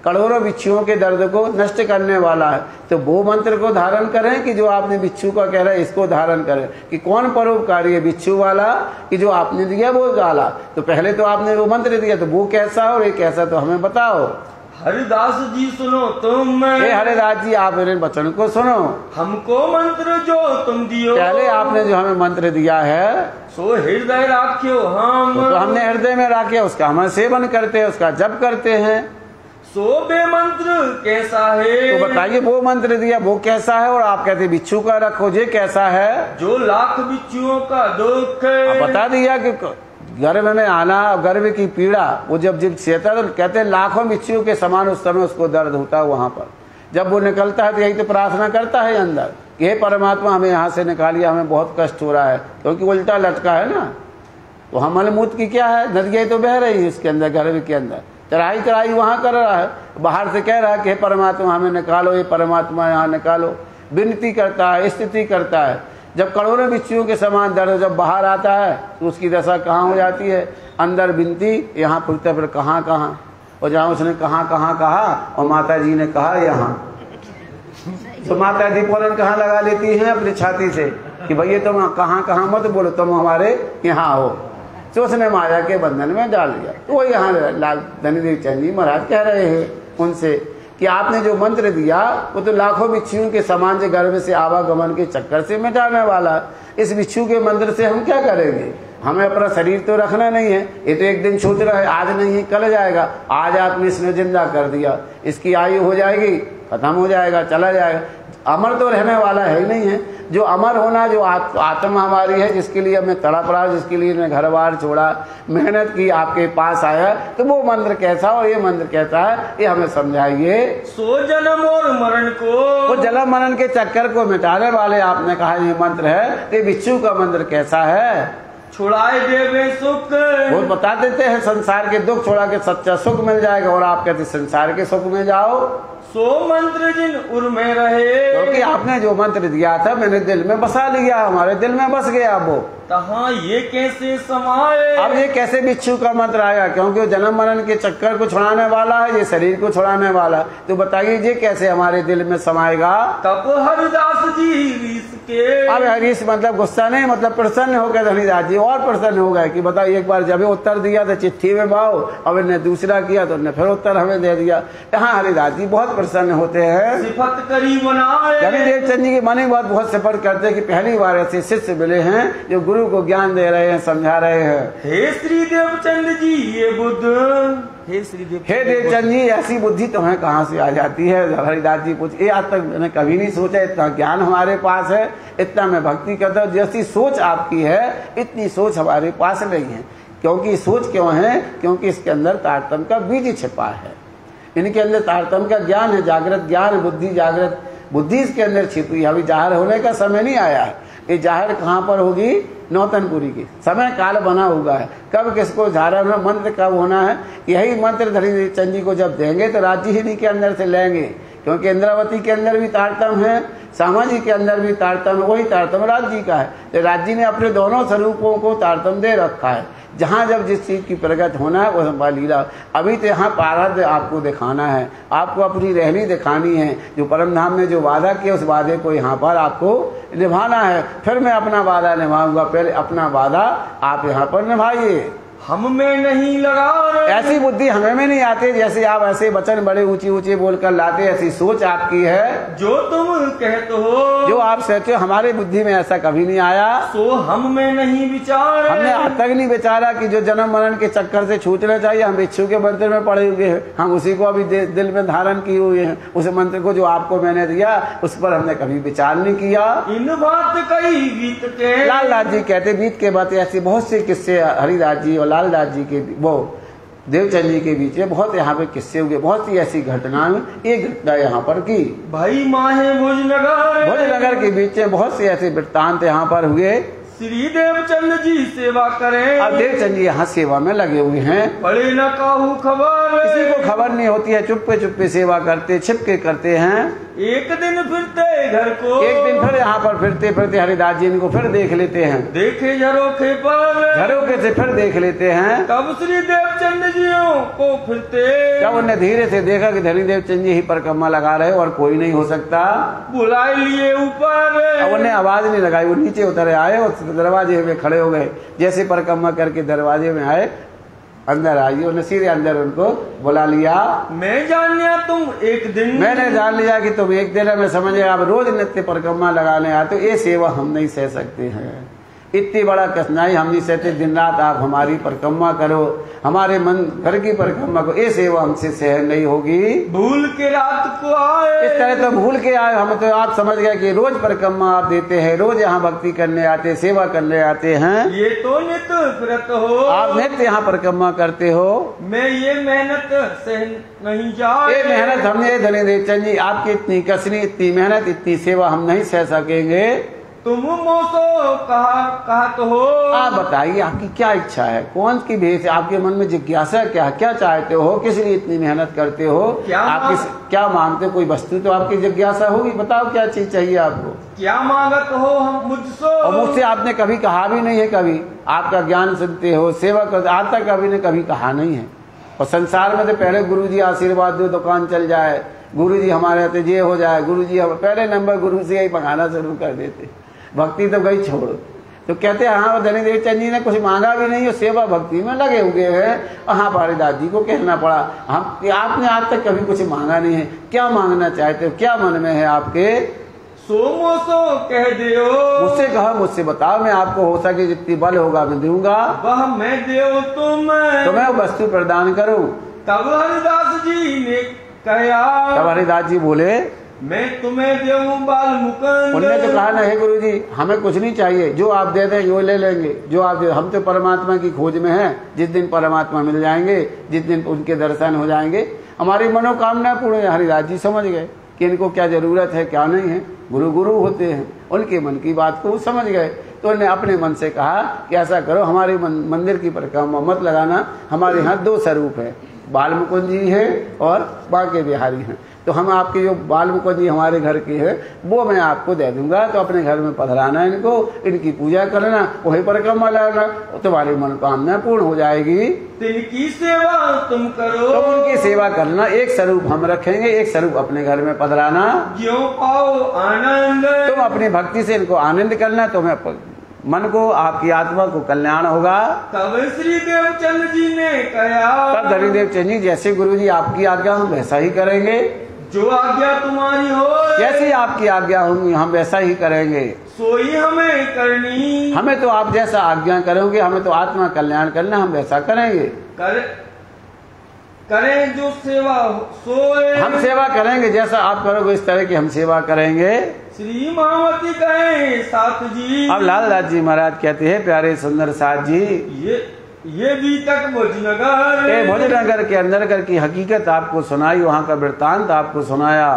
करोड़ों बिच्छुओं के दर्द को नष्ट करने वाला है। तो वो मंत्र को धारण करें कि जो आपने बिच्छू का कह रहे हैं इसको धारण करें, कि कौन परोपकारी है, बिच्छू वाला कि जो आपने दिया वो वाला। तो पहले तो आपने वो मंत्र दिया, तो वो कैसा और ये कैसा, तो हमें बताओ। हरिदास जी सुनो तुम, हरिदास जी आप मेरे वचन को सुनो। हमको मंत्र जो तुम दियो, पहले आपने जो हमें मंत्र दिया है सो हृदय राख्यो हम, तो हमने हृदय में रखे, उसका हम सेवन करते हैं, उसका जप करते हैं। सो बे मंत्र कैसा है, तो बताइए वो मंत्र दिया वो कैसा है, और आप कहते बिच्छू का रखो, ये कैसा है? जो लाख बिच्छुओं का दुख, बता दिया कि गर्भ में आना, गर्भ की पीड़ा, वो जब सेता तो कहते हैं लाखों बिच्छुओं के समान उस समय उसको दर्द होता है वहां पर। जब वो निकलता है तो यही तो प्रार्थना करता है अंदर कि हे परमात्मा हमें यहाँ से निकालिए, हमें बहुत कष्ट हो रहा है, क्योंकि उल्टा लटका है ना। तो हम मलमूत्र की क्या है, नदियाँ तो बह रही है इसके अंदर, गर्भ के अंदर चढ़ाई वहां कर रहा है, बाहर से कह रहा है कि हे परमात्मा हमें निकालो, ये परमात्मा यहाँ निकालो, विनती करता है, स्तुति करता है। जब करोड़ों बिच्छुओं के समान दर्द जब बाहर आता है तो उसकी दशा कहाँ हो जाती है, अंदर विनती, यहाँ पृथ्वी पर कहाँ, और जहाँ उसने कहाँ कहा और माता जी ने कहा यहाँ, तो माता जी फौरन कहाँ लगा लेती हैं अपनी छाती से कि भैया तुम कहाँ मत बोलो, तुम हमारे यहाँ हो। तो उसने माया के बंधन में डाल दिया। तो वो यहाँ धनीदेव चंद जी महाराज कह रहे हैं उनसे कि आपने जो मंत्र दिया वो तो लाखों बिच्छुओं के समान जो गर्भ से आवागमन के चक्कर से मिटाने वाला, इस बिच्छू के मंत्र से हम क्या करेंगे? हमें अपना शरीर तो रखना नहीं है। ये तो एक दिन छूट रहा है, आज नहीं है कल जाएगा। आज आपने इसने जिंदा कर दिया, इसकी आयु हो जाएगी, खत्म हो जाएगा, चला जाएगा। अमर तो रहने वाला है ही नहीं है। जो अमर होना, जो आत्मा हमारी है, जिसके लिए हमें तड़प रहा, जिसके लिए मैं घर बार छोड़ा, मेहनत की, आपके पास आया, तो वो मंत्र कैसा और ये मंत्र कैसा है, ये हमें समझाइए। सो जन्म और मरण को, वो जन्म मरण के चक्कर को मिटाने वाले आपने कहा ये मंत्र है, तो बिच्छू का मंत्र कैसा है? छुड़ाए देवे सुख, वो बता देते हैं संसार के दुख छोड़ा के सच्चा सुख मिल जाएगा, और आप कहते संसार के सुख में जाओ। सो मंत्र जिन उर में रहे, क्योंकि आपने जो मंत्र दिया था मैंने दिल में बसा लिया, हमारे दिल में बस गया वो। तहाँ ये कैसे समाये, अब ये कैसे बिच्छू का मंत्र आया? क्योंकि वो जन्म मरण के चक्कर को छुड़ाने वाला है, ये शरीर को छुड़ाने वाला। तो बताइए ये कैसे हमारे दिल में समाएगा? तब हरिदास जी रीस के, अब हरीश मतलब गुस्सा नहीं, मतलब प्रसन्न हो गए हरिदास जी, और प्रसन्न हो गए कि बताओ एक बार जब उत्तर दिया था चिट्ठी में भाव, अब इन्हें दूसरा किया तो इन्हें फिर उत्तर हमें दे दिया। यहाँ हरिदास जी बहुत प्रसन्न होते हैं। सिफत करी बनाए, देव चंद जी की माने बात बहुत सिफत करते हैं कि पहली बार ऐसे शिष्य मिले हैं जो गुरु को ज्ञान दे रहे हैं, समझा रहे हैं। हे श्री देवचंद जी ये बुद्ध, हे श्री देवचंद जी ऐसी बुद्धि तुम्हें कहाँ से आ जाती है? हरिदास जी पूछ, ये आज तक मैंने कभी नहीं सोचा, इतना ज्ञान हमारे पास है, इतना मैं भक्ति करता हूँ, जैसी सोच आपकी है इतनी सोच हमारे पास नहीं है। क्योंकि सोच क्यों है? क्योंकि इसके अंदर तारतम्य का बीज छिपा है, इनके अंदर तारतम्य का ज्ञान है, जागृत ज्ञान, बुद्धि जागृत बुद्धि इसके अंदर छिपी है। अभी जाहिर होने का समय नहीं आया है। ये जाहिर कहाँ पर होगी? नौतनपुरी की समय काल बना हुआ है, कब किसको धारण मंत्र कब होना है। यही मंत्र धरी चंद जी को जब देंगे तो राज्यहिनी के अंदर से लेंगे, क्योंकि इंद्रावती के अंदर भी तारतम्य है, सामाजिक के अंदर भी तारतम्य, वही तारतम्य राज्य का है। तो राज्य ने अपने दोनों स्वरूपों को तारतम्य दे रखा है। जहाँ जब जिस चीज की प्रगट होना है वो संभाल लीला। अभी तो यहाँ पारद आपको दिखाना है, आपको अपनी रहनी दिखानी है। जो परम धाम ने जो वादा किया उस वादे को यहाँ पर आपको निभाना है। फिर मैं अपना वादा निभाऊंगा, पहले अपना वादा आप यहाँ पर निभाइए। हम में नहीं लगा रे, ऐसी बुद्धि हमें में नहीं आती जैसे आप ऐसे वचन बड़े ऊंचे ऊंचे बोलकर लाते, ऐसी सोच आपकी है। जो तुम कहते हो, जो आप कहते हो, हमारी बुद्धि में ऐसा कभी नहीं आया। सो हम में नहीं विचार, हमने आज तक नहीं विचारा कि जो जन्म मरण के चक्कर से छूटना चाहिए, हम बिच्छू के मंत्र में पड़े हुए हैं, हम उसी को अभी दिल में धारण किए हुए हैं। उस मंत्र को जो आपको मैंने दिया उस पर हमने कभी विचार नहीं किया। इन बात कही गीत के, लालदास जी कहते बीत के बातें ऐसी बहुत सी किस्से हरिदास जी और लालदास जी के वो देवचंद जी के बीच में बहुत यहाँ पे किस्से हुए, बहुत सी ऐसी घटनाएं। एक घटना यहाँ पर की भाई माहे भुजनगर के बीच में बहुत से ऐसे वृत्तांत यहाँ पर हुए। श्री देवचंद जी सेवा करें, अब देवचंद जी यहाँ सेवा में लगे हुए हैं। बड़े न काहू खबर, किसी को खबर नहीं होती है, चुप्पे चुप्पे सेवा करते, छिपके करते हैं। एक दिन फिरते घर को, एक दिन फिर यहाँ पर फिरते फिरते हरिदास जी इनको फिर देख लेते हैं। देखे झरोखे पर, झरोखे से फिर देख लेते हैं। तब श्री देवचंद जी को फिरते, जब उन्हें धीरे से देखा कि धनी देवचंद जी ही परिक्रमा लगा रहे और कोई नहीं हो सकता, बुलाए लिए ऊपर। अब उन्हें आवाज नहीं लगाई, वो नीचे उतरे आए और दरवाजे में खड़े हो गए। जैसे परिक्रमा करके दरवाजे में आए, अंदर आइए, उन्हें सीधे अंदर उनको बुला लिया। मैं जान लिया तुम एक दिन, मैंने जान लिया कि तुम एक दिन, मैं समझ गया आप रोज नित्य परिक्रमा लगाने आते हो, ये सेवा हम नहीं सह सकते हैं। इतनी बड़ा कठिनाई हम नहीं सहते, दिन रात आप हमारी परिक्रमा करो, हमारे मन घर की परिक्रमा को, ये सेवा हमसे सहन नहीं होगी। भूल के रात को आए, इस तरह तो भूल के आए, हम तो आप समझ गए कि रोज परिक्रमा आप देते हैं, रोज यहाँ भक्ति करने आते, सेवा करने आते हैं। ये तो नित्य व्रत हो, आप नित्य यहाँ परिक्रमा करते हो। मैं ये मेहनत सहन नहीं जाए, ये मेहनत हमने धनी देवचंद जी आपकी इतनी कसनी, इतनी मेहनत, इतनी सेवा हम नहीं सह सकेंगे। तुम मोसो कहा तो हो, आप बताइए आपकी क्या इच्छा है, कौन की भेष है, आपके मन में जिज्ञासा क्या, क्या चाहते हो, किस लिए इतनी मेहनत करते हो, आप क्या मांगते हो? कोई वस्तु तो आपकी जिज्ञासा होगी, बताओ क्या चीज चाहिए आपको, क्या मांगत हो हम मुझसे। और मुझसे आपने कभी कहा भी नहीं है, कभी आपका ज्ञान सुनते हो, सेवा करते, आज तक कभी ने कभी कहा नहीं है। और संसार में तो पहले गुरुजी आशीर्वाद दो, दुकान चल जाए, गुरुजी हमारे हाथ ये हो जाए, गुरुजी पहले नंबर गुरु से ही पकाना शुरू कर देते, भक्ति तो गई छोड़। तो कहते हैं हाँ धनी देवचंद जी ने कुछ मांगा भी नहीं, और सेवा भक्ति में लगे हुए हैं। हाँ हरिदास जी को कहना पड़ा, हम आपने आज तक कभी कुछ मांगा नहीं है, क्या मांगना चाहते हो, क्या मन में है आपके? सो मोसो कह दियो। मुझसे कहा, मुझसे बताओ, मैं आपको हो सके जितनी बल होगा मैं दूंगा। वह मैं देव तो मैं वस्तु प्रदान करूं। तब हरिदास जी ने कहा, तब हरिदास जी बोले, मैं तुम्हें देऊं बाल मुकुंद। उनने तो कहा, नहीं गुरु जी, हमें कुछ नहीं चाहिए, जो आप दे दें वो ले लेंगे, जो आप दे। हम तो परमात्मा की खोज में हैं, जिस दिन परमात्मा मिल जाएंगे, जिस दिन उनके दर्शन हो जाएंगे, हमारी मनोकामना पूर्ण है। हरिदास जी समझ गए कि इनको क्या जरूरत है क्या नहीं है। गुरु गुरु होते हैं, उनके मन की बात को समझ गए। तो उन्होंने अपने मन से कहा कि ऐसा करो, हमारे मंदिर की परिक्रमा मत लगाना, हमारे यहाँ 2 स्वरूप है, बाल मुकुंद जी है और बांके बिहारी हैं। तो हम आपके जो बाल मुकुंद जी हमारे घर के है वो मैं आपको दे दूंगा, तो अपने घर में पधराना, इनको इनकी पूजा करना, वही परिक्रमा लगाना, तुम्हारी मनोकामना पूर्ण हो जाएगी। तिनकी सेवा तुम करो। तो उनकी सेवा करना, एक स्वरूप हम रखेंगे, एक स्वरूप अपने घर में पधराना। ज्यों पाओ आनंद। तुम अपनी भक्ति से इनको आनंद करना, तुम्हें मन को, आपकी आत्मा को कल्याण होगा। तब श्री देवचंद जी ने कहा, तब धनीदेव चंद जी, जैसे गुरु जी आपकी आज्ञा हम वैसा ही करेंगे। जो आज्ञा तुम्हारी हो, जैसी आपकी आज्ञा होगी हम वैसा ही करेंगे। सोई हमें करनी। हमें तो आप जैसा आज्ञा करोगे, हमें तो आत्मा कल्याण करना, हम वैसा करेंगे। करें जो सेवा सोए। हम सेवा करेंगे, जैसा आप करोगे इस तरह की हम सेवा करेंगे। श्री महावती कहे साथ जी। अब लालदास जी महाराज कहते हैं, प्यारे सुंदर साथ जी, ये भी तक भोजनगर, भोजनगर के अंदर कर की हकीकत आपको सुनाई, वहाँ का वृत्तांत आपको सुनाया।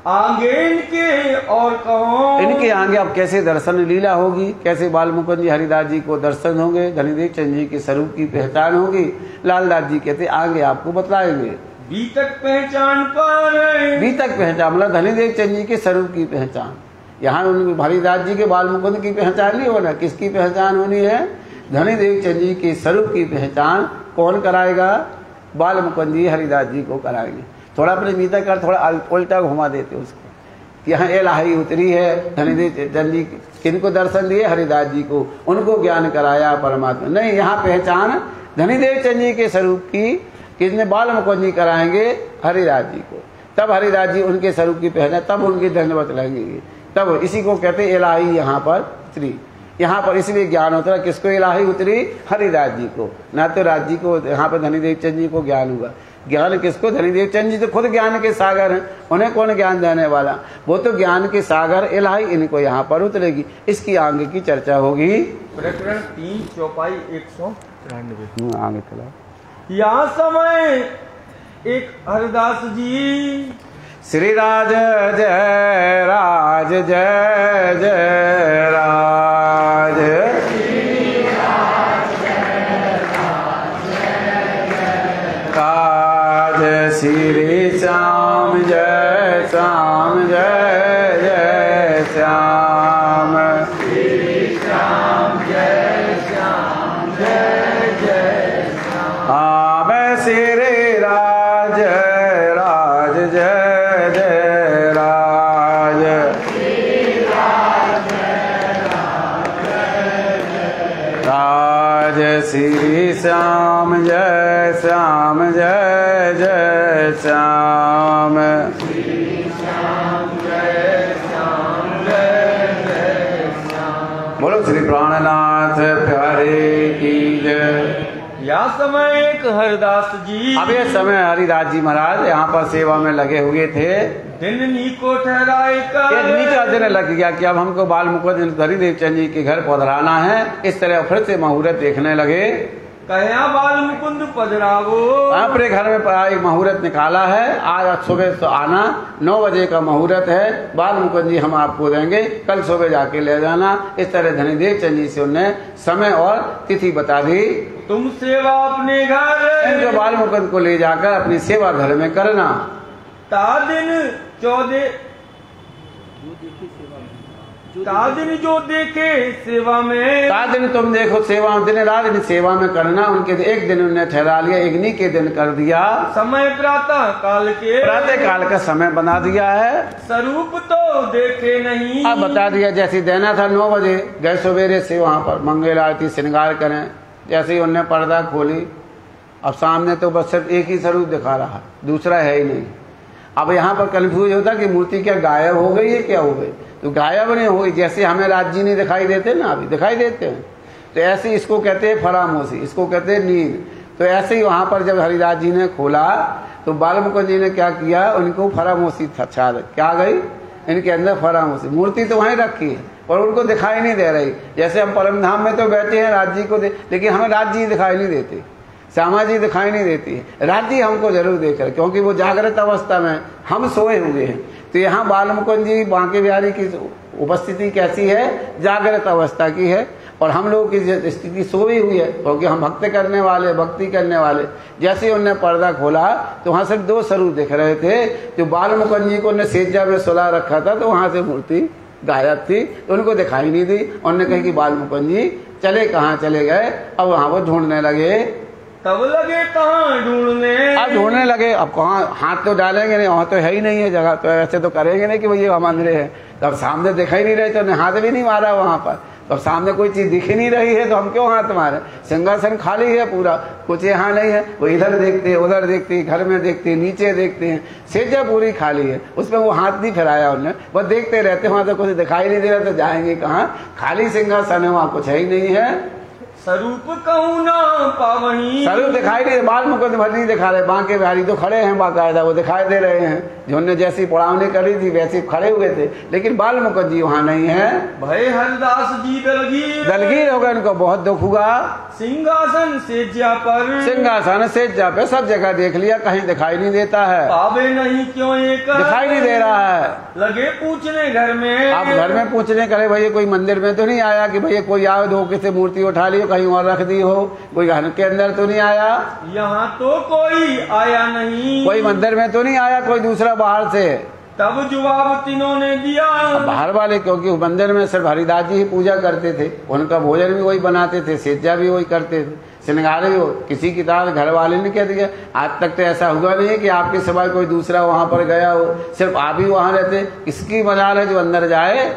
आगे इनके और कहो, इनके आगे अब कैसे दर्शन लीला होगी, कैसे बाल मुकुंद जी हरिदास जी को दर्शन होंगे, धनीदेव चंद जी के स्वरूप की पहचान होगी। लालदास जी कहते आगे आपको बतलाएंगे। बीतक पहचान पर, बीतक पहचान मतलब धनीदेव चंद जी के स्वरूप की पहचान। यहाँ उन हरिदास जी के बाल मुकुंद की पहचान नहीं होना, किसकी पहचान होनी है? धनीदेव चंद जी के स्वरूप की पहचान कौन कराएगा? बाल मुकुंद जी हरिदास जी को कराएंगे। थोड़ा अपने बीतक कर थोड़ा उल्टा घुमा देते उसको कि यहाँ एलाही उतरी है, धनीदेव चंद जी किनको दर्शन दिए? हरिदास जी को, उनको ज्ञान कराया परमात्मा। नहीं, यहाँ पहचान धनीदेव चंद जी के स्वरूप की किसने? बाल मुकुंद जी कराएंगे हरिदास जी को। तब हरिदास जी उनके स्वरूप की पहचान, तब उनकी धन्यवाद लगेंगे। तब इसी को कहते एलाही यहाँ पर उतरी। यहाँ पर इसलिए ज्ञान उतरा, किसको एलाही उतरी? हरिदास जी को, ना तो राज जी को। यहाँ पर धनीदेव चंद जी को ज्ञान हुआ। ज्ञान किसको? धनीदेव चंद जी तो खुद ज्ञान के सागर हैं, उन्हें कौन ज्ञान देने वाला? वो तो ज्ञान के सागर एलाही, इनको यहाँ पर उतरेगी। इसकी आगे की चर्चा होगी। प्रकरण 3 चौपाई 193। आगे चला। यहाँ समय एक हरिदास जी, श्री राज जय राज जय जय राज, काज श्री श्याम जय श्याम जय जय श्याम, श्री श्याम जय श्याम जय जय श्याम। हाँ मैं श्री राज राज जय जय राज, राज श्री श्याम जय श्याम जय जय श्याम, बोलो श्री प्राणनाथ प्यारे की जय। या समय एक हरिदास जी, अब ये समय हरिदास जी महाराज यहाँ पर सेवा में लगे हुए थे। दिन नीको ठहराए कर, एक नीचा दिन लग गया कि अब हमको बाल मुकुंद धनीदेव चंद जी के घर पधराना है। इस तरह फिर से मुहूर्त देखने लगे। कहा बाल मुकुंद पधरावो, अपने घर में एक मुहूर्त निकाला है। आज सुबह तो आना, 9 बजे का मुहूर्त है। बाल मुकुंद जी हम आपको देंगे, कल सुबह जाके ले जाना। इस तरह धनीदेव चंद जी से उन्हें समय और तिथि बता दी। तुम सेवा अपने घर, इनको बाल मुकुंद को ले जाकर अपनी सेवा घर में करना। ता दिन 14 ता दिन जो देखे सेवा में, ता दिन तुम देखो सेवा, दिन रात इन सेवा में करना। उनके एक दिन उन्हें ठहरा लिया, इग्नि के दिन कर दिया। समय प्रातः काल के, प्रातः काल का समय बना दिया है। स्वरूप तो देखे नहीं, अब बता दिया जैसे देना था 9 बजे गए सवेरे से वहां पर मंगल आरती श्रृंगार करें। जैसे ही उन्होंने पर्दा खोली, अब सामने तो बस सिर्फ एक ही स्वरूप दिखा रहा, दूसरा है ही नहीं। अब यहाँ पर कंफ्यूज होता कि मूर्ति क्या गायब हो गई है, क्या हो गई? तो गायब नहीं होगी। जैसे हमें राज्य नहीं दिखाई देते ना, अभी दिखाई देते हैं, तो ऐसे इसको कहते हैं फरामोशी, इसको कहते हैं नींद। तो ऐसे ही वहां पर जब हरिदास जी ने खोला तो बाल मुकुंद जी ने क्या किया, उनको फरामोशी छा क्या गई, इनके अंदर फरामोशी। मूर्ति तो वहीं रखी है पर उनको दिखाई नहीं दे रही। जैसे हम परम धाम में तो बैठे हैं राज्य को लेकिन हमें राज्य दिखाई नहीं देते, श्यामा जी दिखाई नहीं देती है, राज्य हमको जरूर देख रहे, क्योंकि वो जागृत अवस्था में, हम सोए हुए हैं। तो यहाँ बाल मुकुंद जी बांके बिहारी की उपस्थिति कैसी है, जागृत अवस्था की है, और हम लोगों की स्थिति सोई हुई है, क्योंकि हम भक्ति करने वाले, भक्ति करने वाले। जैसे ही उन्होंने पर्दा खोला तो वहां से दो स्वरूप दिख रहे थे। जो बाल मुकुंद जी को उन्होंने सेजा में सुला रखा था, तो वहां से मूर्ति गायब थी, तो उनको दिखाई नहीं दी। उन्होंने कहा कि बाल मुकुंद जी चले कहाँ चले गए। अब वहां वो ढूंढने लगे, तब लगे कहाँ ढूंढने, अब ढूंढने लगे। अब कहाँ हाथ तो डालेंगे नहीं, वहां तो है ही नहीं है जगह, तो ऐसे तो करेंगे नहीं कि भैया मंदिर है। तब सामने दिखाई नहीं रहे तो उन्हें हाथ भी नहीं मारा वहां पर। तो सामने कोई चीज दिख ही नहीं रही है तो हम क्यों हाथ मारे। सिंहासन खाली है पूरा, कुछ यहाँ नहीं है। वो इधर देखते, उधर देखते, घर में देखते, नीचे देखते हैं, सेजा पूरी खाली है, उसमें वो हाथ नहीं फिराया उन्होंने, बस देखते रहते। वहां तो कुछ दिखाई नहीं दे रहा, तो जाएंगे कहाँ, खाली सिंहासन है, वहां कुछ है ही नहीं है। स्वरूप कहूँ ना पावनी, स्वरूप दिखाई नहीं, बाल मुकुंद भर नहीं दिखा रहे। बांके बिहारी तो खड़े हैं बाकायदा, वो दिखाई दे रहे हैं, जिन्होंने जैसी पढ़ावनी करी थी वैसे खड़े हुए थे, लेकिन बाल मुकुंद जी वहां नहीं है। भय हरिदास जी दलगीर होगा, इनको बहुत दुख हुआ। सिंहासन सेजा पर, सिंहासन सेजा पे सब जगह देख लिया, कहीं दिखाई नहीं देता है। पावे नहीं क्यों एक, दिखाई नहीं दे रहा है। लगे पूछने घर में, आप घर में पूछने करे, भैया कोई मंदिर में तो नहीं आया कि भैया कोई आए धोखे से मूर्ति उठा ली, कहीं और रख दी हो, कोई घर के अंदर तो नहीं आया, यहाँ तो कोई आया नहीं, कोई मंदिर में तो नहीं आया, कोई दूसरा बाहर से। तब जवाब तीनों ने दिया, बाहर वाले, क्योंकि मंदिर में सिर्फ हरिदास जी ही पूजा करते थे, उनका भोजन भी वही बनाते थे, सेजा भी वही करते थे, श्रृंगार भी किसी की तरह घर वाले ने कह दिया। आज तक तो ऐसा हुआ नहीं है कि आपके सिवाय कोई दूसरा वहां पर गया हो, सिर्फ आप ही वहां रहते। किसकी मजाल है जो अंदर जाए,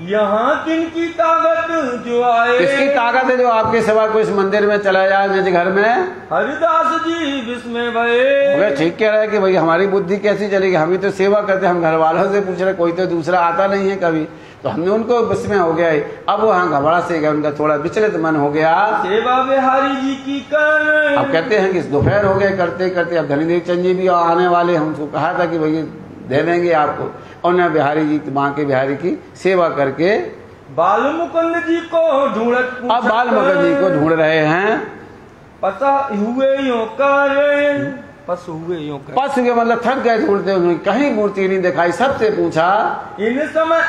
यहाँ किनकी ताकत जो आए, किसकी ताकत है जो आपके सिवा कोई इस मंदिर में चला जाए निज घर में। हरिदास जी विस्मय भये, ठीक कह रहे हैं कि भाई हमारी बुद्धि कैसी चलेगी, हम ही तो सेवा करते, हम घर वालों से पूछ रहे, कोई तो दूसरा आता नहीं है कभी। तो हमने उनको विस्मय हो गया है। अब वहाँ घबरा से गया, उनका थोड़ा विचलित मन हो गया। सेवा बिहारी जी की कर, अब कहते हैं कि दोपहर हो गए करते करते, अब धनीदेव चंद जी भी आने वाले, हमको कहा था कि भैया दे देंगे आपको। और न बिहारी जी, माँ के बिहारी की सेवा करके बाल मुकुंद जी को ढूंढत, अब बाल मुकुंद जी को ढूंढ रहे हैं। पता हुए यो कर, पस हुए यो कर, पस हुए मतलब थक गए ढूंढते हुए, कहीं मूर्ति नहीं दिखाई, सबसे पूछा। इन समय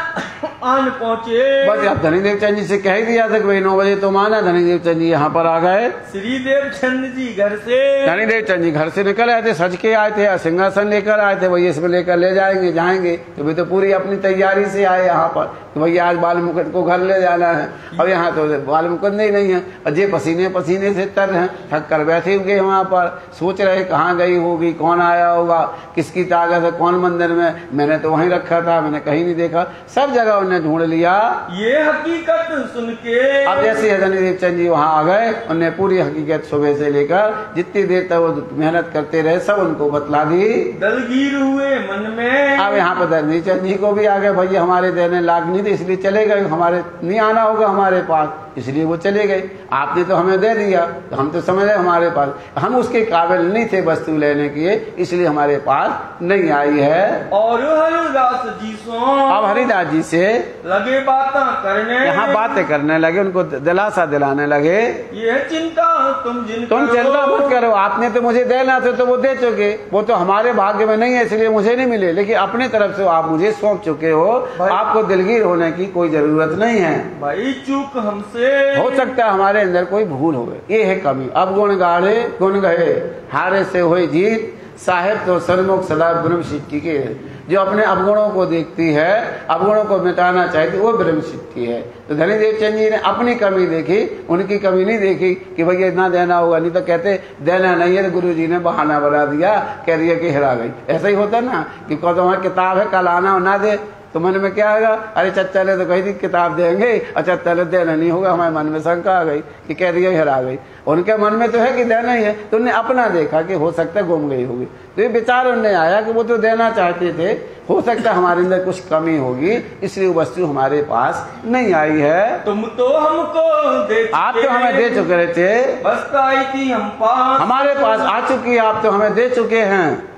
आन पहुँचे, बस अब धनीदेव चंद जी से कह ही दिया था कि भाई 9 बजे तो माना। धनीदेव चंद जी यहाँ पर आ गए। श्री देव चंद जी घर से, धनीदेव चंद जी घर से निकल आए थे, सज के आए थे, सिंहासन लेकर आए थे, भैया इसमें लेकर ले जाएंगे। तो भी तो पूरी अपनी तैयारी से आए यहाँ पर कि भैया आज बाल मुकुंद को घर ले जाना है। अब यहाँ तो बाल मुकुंद ही नहीं है, अजय पसीने पसीने से तर हैं, थक कर बैठे हुए वहाँ पर, सोच रहे कहाँ गई होगी, कौन आया होगा, किसकी ताकत है, कौन मंदिर में, मैंने तो वहीं रखा था, मैंने कहीं नहीं देखा। सब जगह उन्हें ढूंढ लिया। ये हकीकत सुन के अब जैसे धनीदेव चंद जी वहां आ गए, उन्हें पूरी हकीकत सुबह से लेकर जितनी देर तक वो मेहनत करते रहे सब उनको बतला दी। दलगीर हुए मन में, अब यहाँ पर धनीदेव चंद जी को भी आ गए, भैया हमारे देने लाग नहीं थे इसलिए चले गए, हमारे नहीं आना होगा हमारे पास, इसलिए वो चले गए। आपने तो हमें दे दिया, तो हम तो समझ रहे हमारे पास, हम उसके काबिल नहीं थे वस्तु लेने के, इसलिए हमारे पास नहीं आई है। और हरिदास जी सो, अब हरिदास जी से लगे बातें करने, यहाँ बातें करने लगे, उनको दिलासा दिलाने लगे। ये चिंता तुम चिंता मत करो, आपने तो मुझे देना था तो वो दे चुके, वो तो हमारे भाग्य में नहीं है इसलिए मुझे नहीं मिले, लेकिन अपने तरफ से आप मुझे सौंप चुके हो, आपको दिलगीर होने की कोई जरूरत नहीं है। भाई चूक हमसे हो सकता है हमारे अंदर कोई भूल हो गई, ये है कमी। अब गुण गाढ़े गुण गए, हारे से हुई जीत, साहेब तो सन्मुख सदा ब्रह्म सिद्धि के। जो अपने अवगुणों को देखती है, अवगुणों को मिटाना चाहती, वो ब्रह्म सिद्धि है। तो धनीदेव चंद जी ने अपनी कमी देखी, उनकी कमी नहीं देखी कि भैया इतना देना होगा, नहीं तो कहते देना नहीं है, तो गुरु जी ने बहाना बना दिया, कह दिया कि हिरा गई। ऐसा ही होता ना कि कहते वहाँ किताब है कल आना, ना दे तो मन में क्या आएगा, अरे चच्चा ने तो कही थी किताब देंगे, अच्छा चलो देना नहीं होगा। हमारे मन में शंका आ गई कि कह दिया हरा गई। उनके मन में तो है कि देना ही है, तो उन्हें अपना देखा कि हो सकता है गुम गई होगी। तो ये विचार उन्हें आया कि वो तो देना चाहते थे, हो सकता है हमारे अंदर कुछ कमी होगी, इसलिए वो वस्तु हमारे पास नहीं आई है। तुम तो हमको दे चुके, आप तो हमें दे चुके थे, बस आई थी हम पास, हमारे पास आ चुकी है, आप तो हमें दे चुके हैं।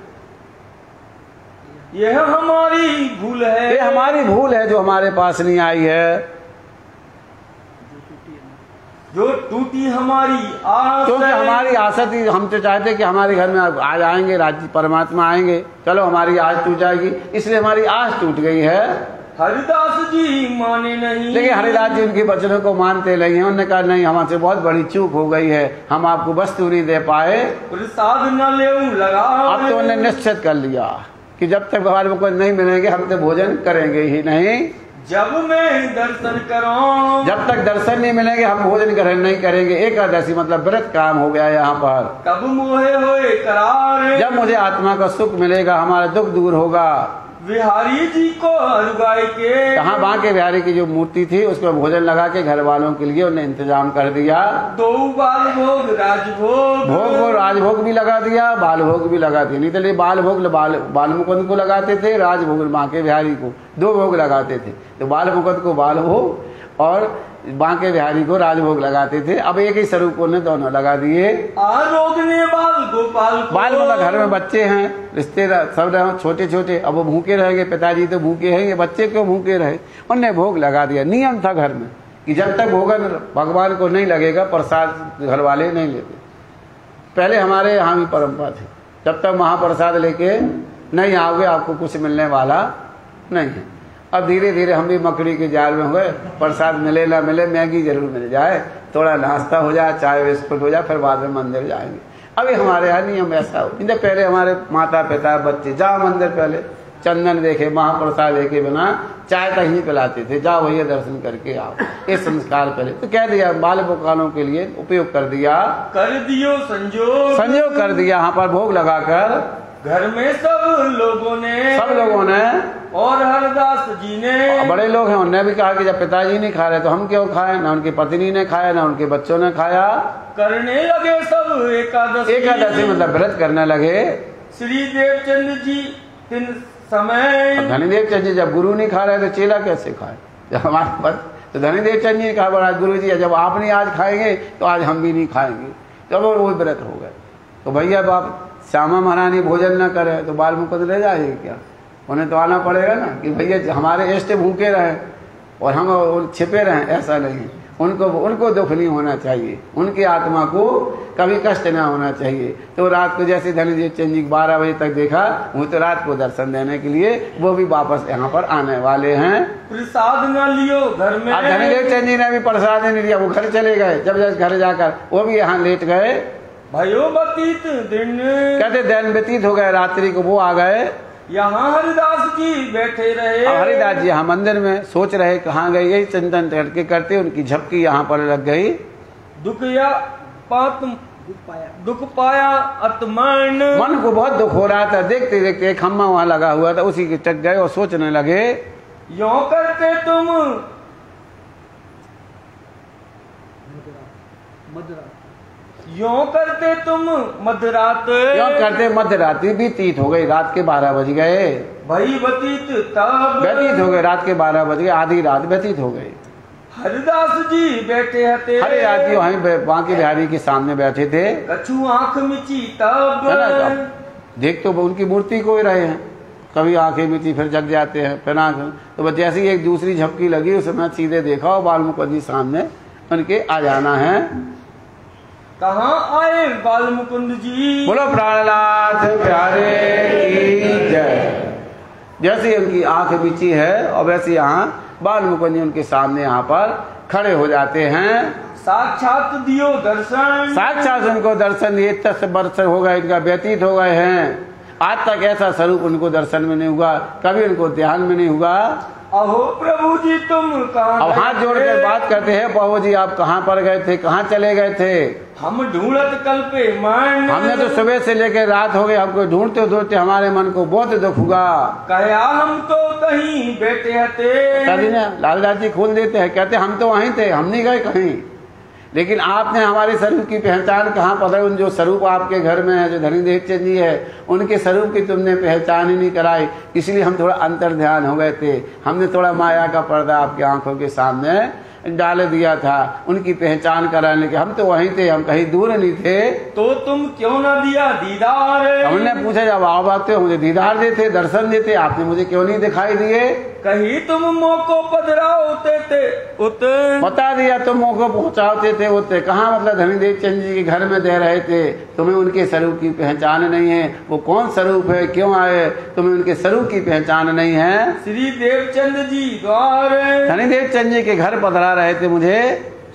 यह हमारी भूल है, ये हमारी भूल है जो हमारे पास नहीं आई है, जो टूटी हमारी आस, क्योंकि हमारी आशा थी, हम तो चाहते कि हमारे घर में आज आएंगे, राज्य परमात्मा आएंगे, चलो हमारी आस टूट जाएगी, इसलिए हमारी आस टूट गई है। हरिदास जी माने नहीं, लेकिन हरिदास जी उनके वचनों को मानते नहीं है। उन्होंने कहा नहीं, हमसे बहुत बड़ी चूक हो गई है, हम आपको वस्तु नहीं दे पाए। प्रसाद न ले लगा, अब तो उन्होंने निश्चित कर लिया कि जब तक भगवान को नहीं मिलेंगे हम तो भोजन करेंगे ही नहीं। जब मैं दर्शन करूं, जब तक दर्शन नहीं मिलेंगे हम भोजन नहीं करेंगे। एकादशी मतलब व्रत काम हो गया यहाँ पर। कब मोहे होए करार, जब मुझे आत्मा का सुख मिलेगा, हमारा दुख दूर होगा। बिहारी जी को अरुगाई के, कहाँ बांके बिहारी की जो मूर्ति थी उसको भोजन लगा के घर वालों के लिए उन्हें इंतजाम कर दिया। 2 बाल भोग राजभोग, भोग वो राजभोग भी लगा दिया, बाल भोग भी लगा दिया। नहीं तो बाल भोग बाल मुकुंद को लगाते थे, राजभोग बांके बिहारी को 2 भोग लगाते थे। तो बाल मुकुंद को बाल भोग और बांके बिहारी को राजभोग लगाते थे। अब एक ही स्वरूप ने दोनों लगा दिए। आरोगने बाल गोपाल को, बाल मतलब घर में बच्चे हैं, रिश्तेदार सब रहे छोटे छोटे, अब वो भूखे रहेंगे, पिताजी तो भूखे हैं, ये बच्चे क्यों भूखे रहे, उनने भोग लगा दिया। नियम था घर में कि जब तक भोगन भगवान को नहीं लगेगा प्रसाद घर वाले नहीं लेते। पहले हमारे यहाँ भी परंपरा थी, जब तक महाप्रसाद लेके नहीं आओगे आपको कुछ मिलने वाला नहीं है। अब धीरे धीरे हम भी मकड़ी के जाल में हुए, प्रसाद मिले ना मिले, मैगी जरूर मिल जाए, थोड़ा नाश्ता हो जाए, चाय बिस्कुट हो जाए, फिर बाद में मंदिर जाएंगे। अभी हमारे यहाँ नियम ऐसा हो, इनसे पहले हमारे माता पिता बच्चे जाओ मंदिर, पहले चंदन देखे महाप्रसाद देखे बिना चाय तक ही पिलाते थे, जाओ भैया दर्शन करके आओ। ये संस्कार पहले तो कह दिया, बाल बुकानों के लिए उपयोग कर दिया, कर दियो संजोग कर दिया। यहाँ पर भोग लगाकर घर में सब लोगों ने और हरदास जी ने, बड़े लोग हैं, उन्होंने भी कहा कि जब पिताजी नहीं खा रहे तो हम क्यों खाएं, ना उनकी पत्नी ने खाया ना उनके बच्चों ने खाया। करने लगे सब एकादशी मतलब व्रत करने लगे। श्री देवचंद जी दिन समय, धनीदेव चंद जी जब गुरु नहीं खा रहे तो चेला कैसे खाए, जब हमारे पास तो धनीदेव चंद जी ने कहा बड़ा गुरु जी जब आप नहीं आज खाएंगे तो आज हम भी नहीं खाएंगे, तब वो व्रत हो गए। तो भैया बाप श्यामा महारानी भोजन न करे तो बाल मुकुंद ले जाएंगे क्या, उन्हें तो आना पड़ेगा ना कि भैया हमारे इष्ट भूखे रहे और हम छिपे रहे, ऐसा नहीं। उनको दुख नहीं होना चाहिए, उनकी आत्मा को कभी कष्ट ना होना चाहिए। तो रात को जैसे धनीदेव चंद जी 12 बजे तक देखा, वो तो रात को दर्शन देने के लिए वो भी वापस यहाँ पर आने वाले हैं। प्रसाद न लियो घर में, धनीदेव चंद जी ने भी प्रसाद नहीं लिया, वो घर चले गए। जब घर जाकर वो भी यहाँ लेट गए, भयो व्यतीत दिन, कहते दिन व्यतीत हो गए, रात्रि को वो आ गए। यहाँ हरिदास जी बैठे रहे, हरिदास जी यहाँ मंदिर में सोच रहे कहाँ गए, यही चिंतन करके करते उनकी झपकी यहाँ पर लग गई। दुख पाया आत्मन, मन को बहुत दुख हो रहा था, देखते देखते एक खम्मा वहाँ लगा हुआ था, उसी के चक गए और सोचने लगे यों करते तुम मध्यरात्रि बीतीत हो गई, रात के 12 बज गए। भाई व्यतीत तब व्यतीत हो गए, रात के 12 बज गए, आधी रात व्यतीत हो गई। हरिदास जी बैठे हते, हरिदास जी वहीं बांके बिहारी के सामने बैठे थे। कछु आंख मिची तब, देख तो उनकी मूर्ति को ही रहे हैं, कभी आंखें मिची फिर जग जाते हैं, फिर आंख, तो जैसे ही एक दूसरी झपकी लगी उसमें सीधे देखा और बाल मुकुंद जी सामने उनके आ जाना है। कहाँ आए बाल मुकुंद जी, बोलो प्राणनाथ प्यारे की जय। जैसे उनकी आंख बिची है और वैसे यहाँ बाल मुकुंद जी उनके सामने यहाँ पर खड़े हो जाते हैं। साक्षात दियो दर्शन, साक्षात उनको दर्शन दिए, 10 वर्ष हो गए इनका व्यतीत हो गए हैं, आज तक ऐसा स्वरूप उनको दर्शन में नहीं हुआ, कभी उनको ध्यान में नहीं हुआ। अहो प्रभु जी तुम कहाँ? अब हाथ जोड़ कर बात करते हैं, प्रभु जी आप कहाँ पर गए थे, कहाँ चले गए थे? हम ढूंढत कल पे मान, हमने तो सुबह से लेकर रात हो गए, हमको ढूंढते ढूंढते हमारे मन को बहुत दुख हुआ। कहा हम तो कहीं बैठे हते। लालदास जी खोल देते हैं, कहते हम तो वहीं थे, हम नहीं गए कहीं, लेकिन आपने हमारे स्वरूप की पहचान कहाँ पकड़ी? उन जो स्वरूप आपके घर में है, जो धनीदेव चंद जी है, उनके स्वरूप की तुमने पहचान ही नहीं कराई, इसलिए हम थोड़ा अंतर ध्यान हो गए थे। हमने थोड़ा माया का पर्दा आपकी आंखों के सामने डाल दिया था, उनकी पहचान कराने के। हम तो वहीं थे, हम कहीं दूर नहीं थे। तो तुम क्यों ना दिया दीदार? हमने पूछा जब आओ आते हो मुझे दीदार देते, दर्शन देते, आपने मुझे क्यों नहीं दिखाई दिए? कहीं तुम मौको पधराते थे उते, बता दिया तुम मौको पहुंचाते थे उते। कहाँ मतलब धनीदेव चंद जी के घर में दे रहे थे, तुम्हें उनके स्वरूप की पहचान नहीं है, वो कौन स्वरूप है, क्यों आए, तुम्हें उनके स्वरूप की पहचान नहीं है। श्री देवचंद जी द्वार, धनीदेव चंद जी के घर पधरा रहे थे मुझे,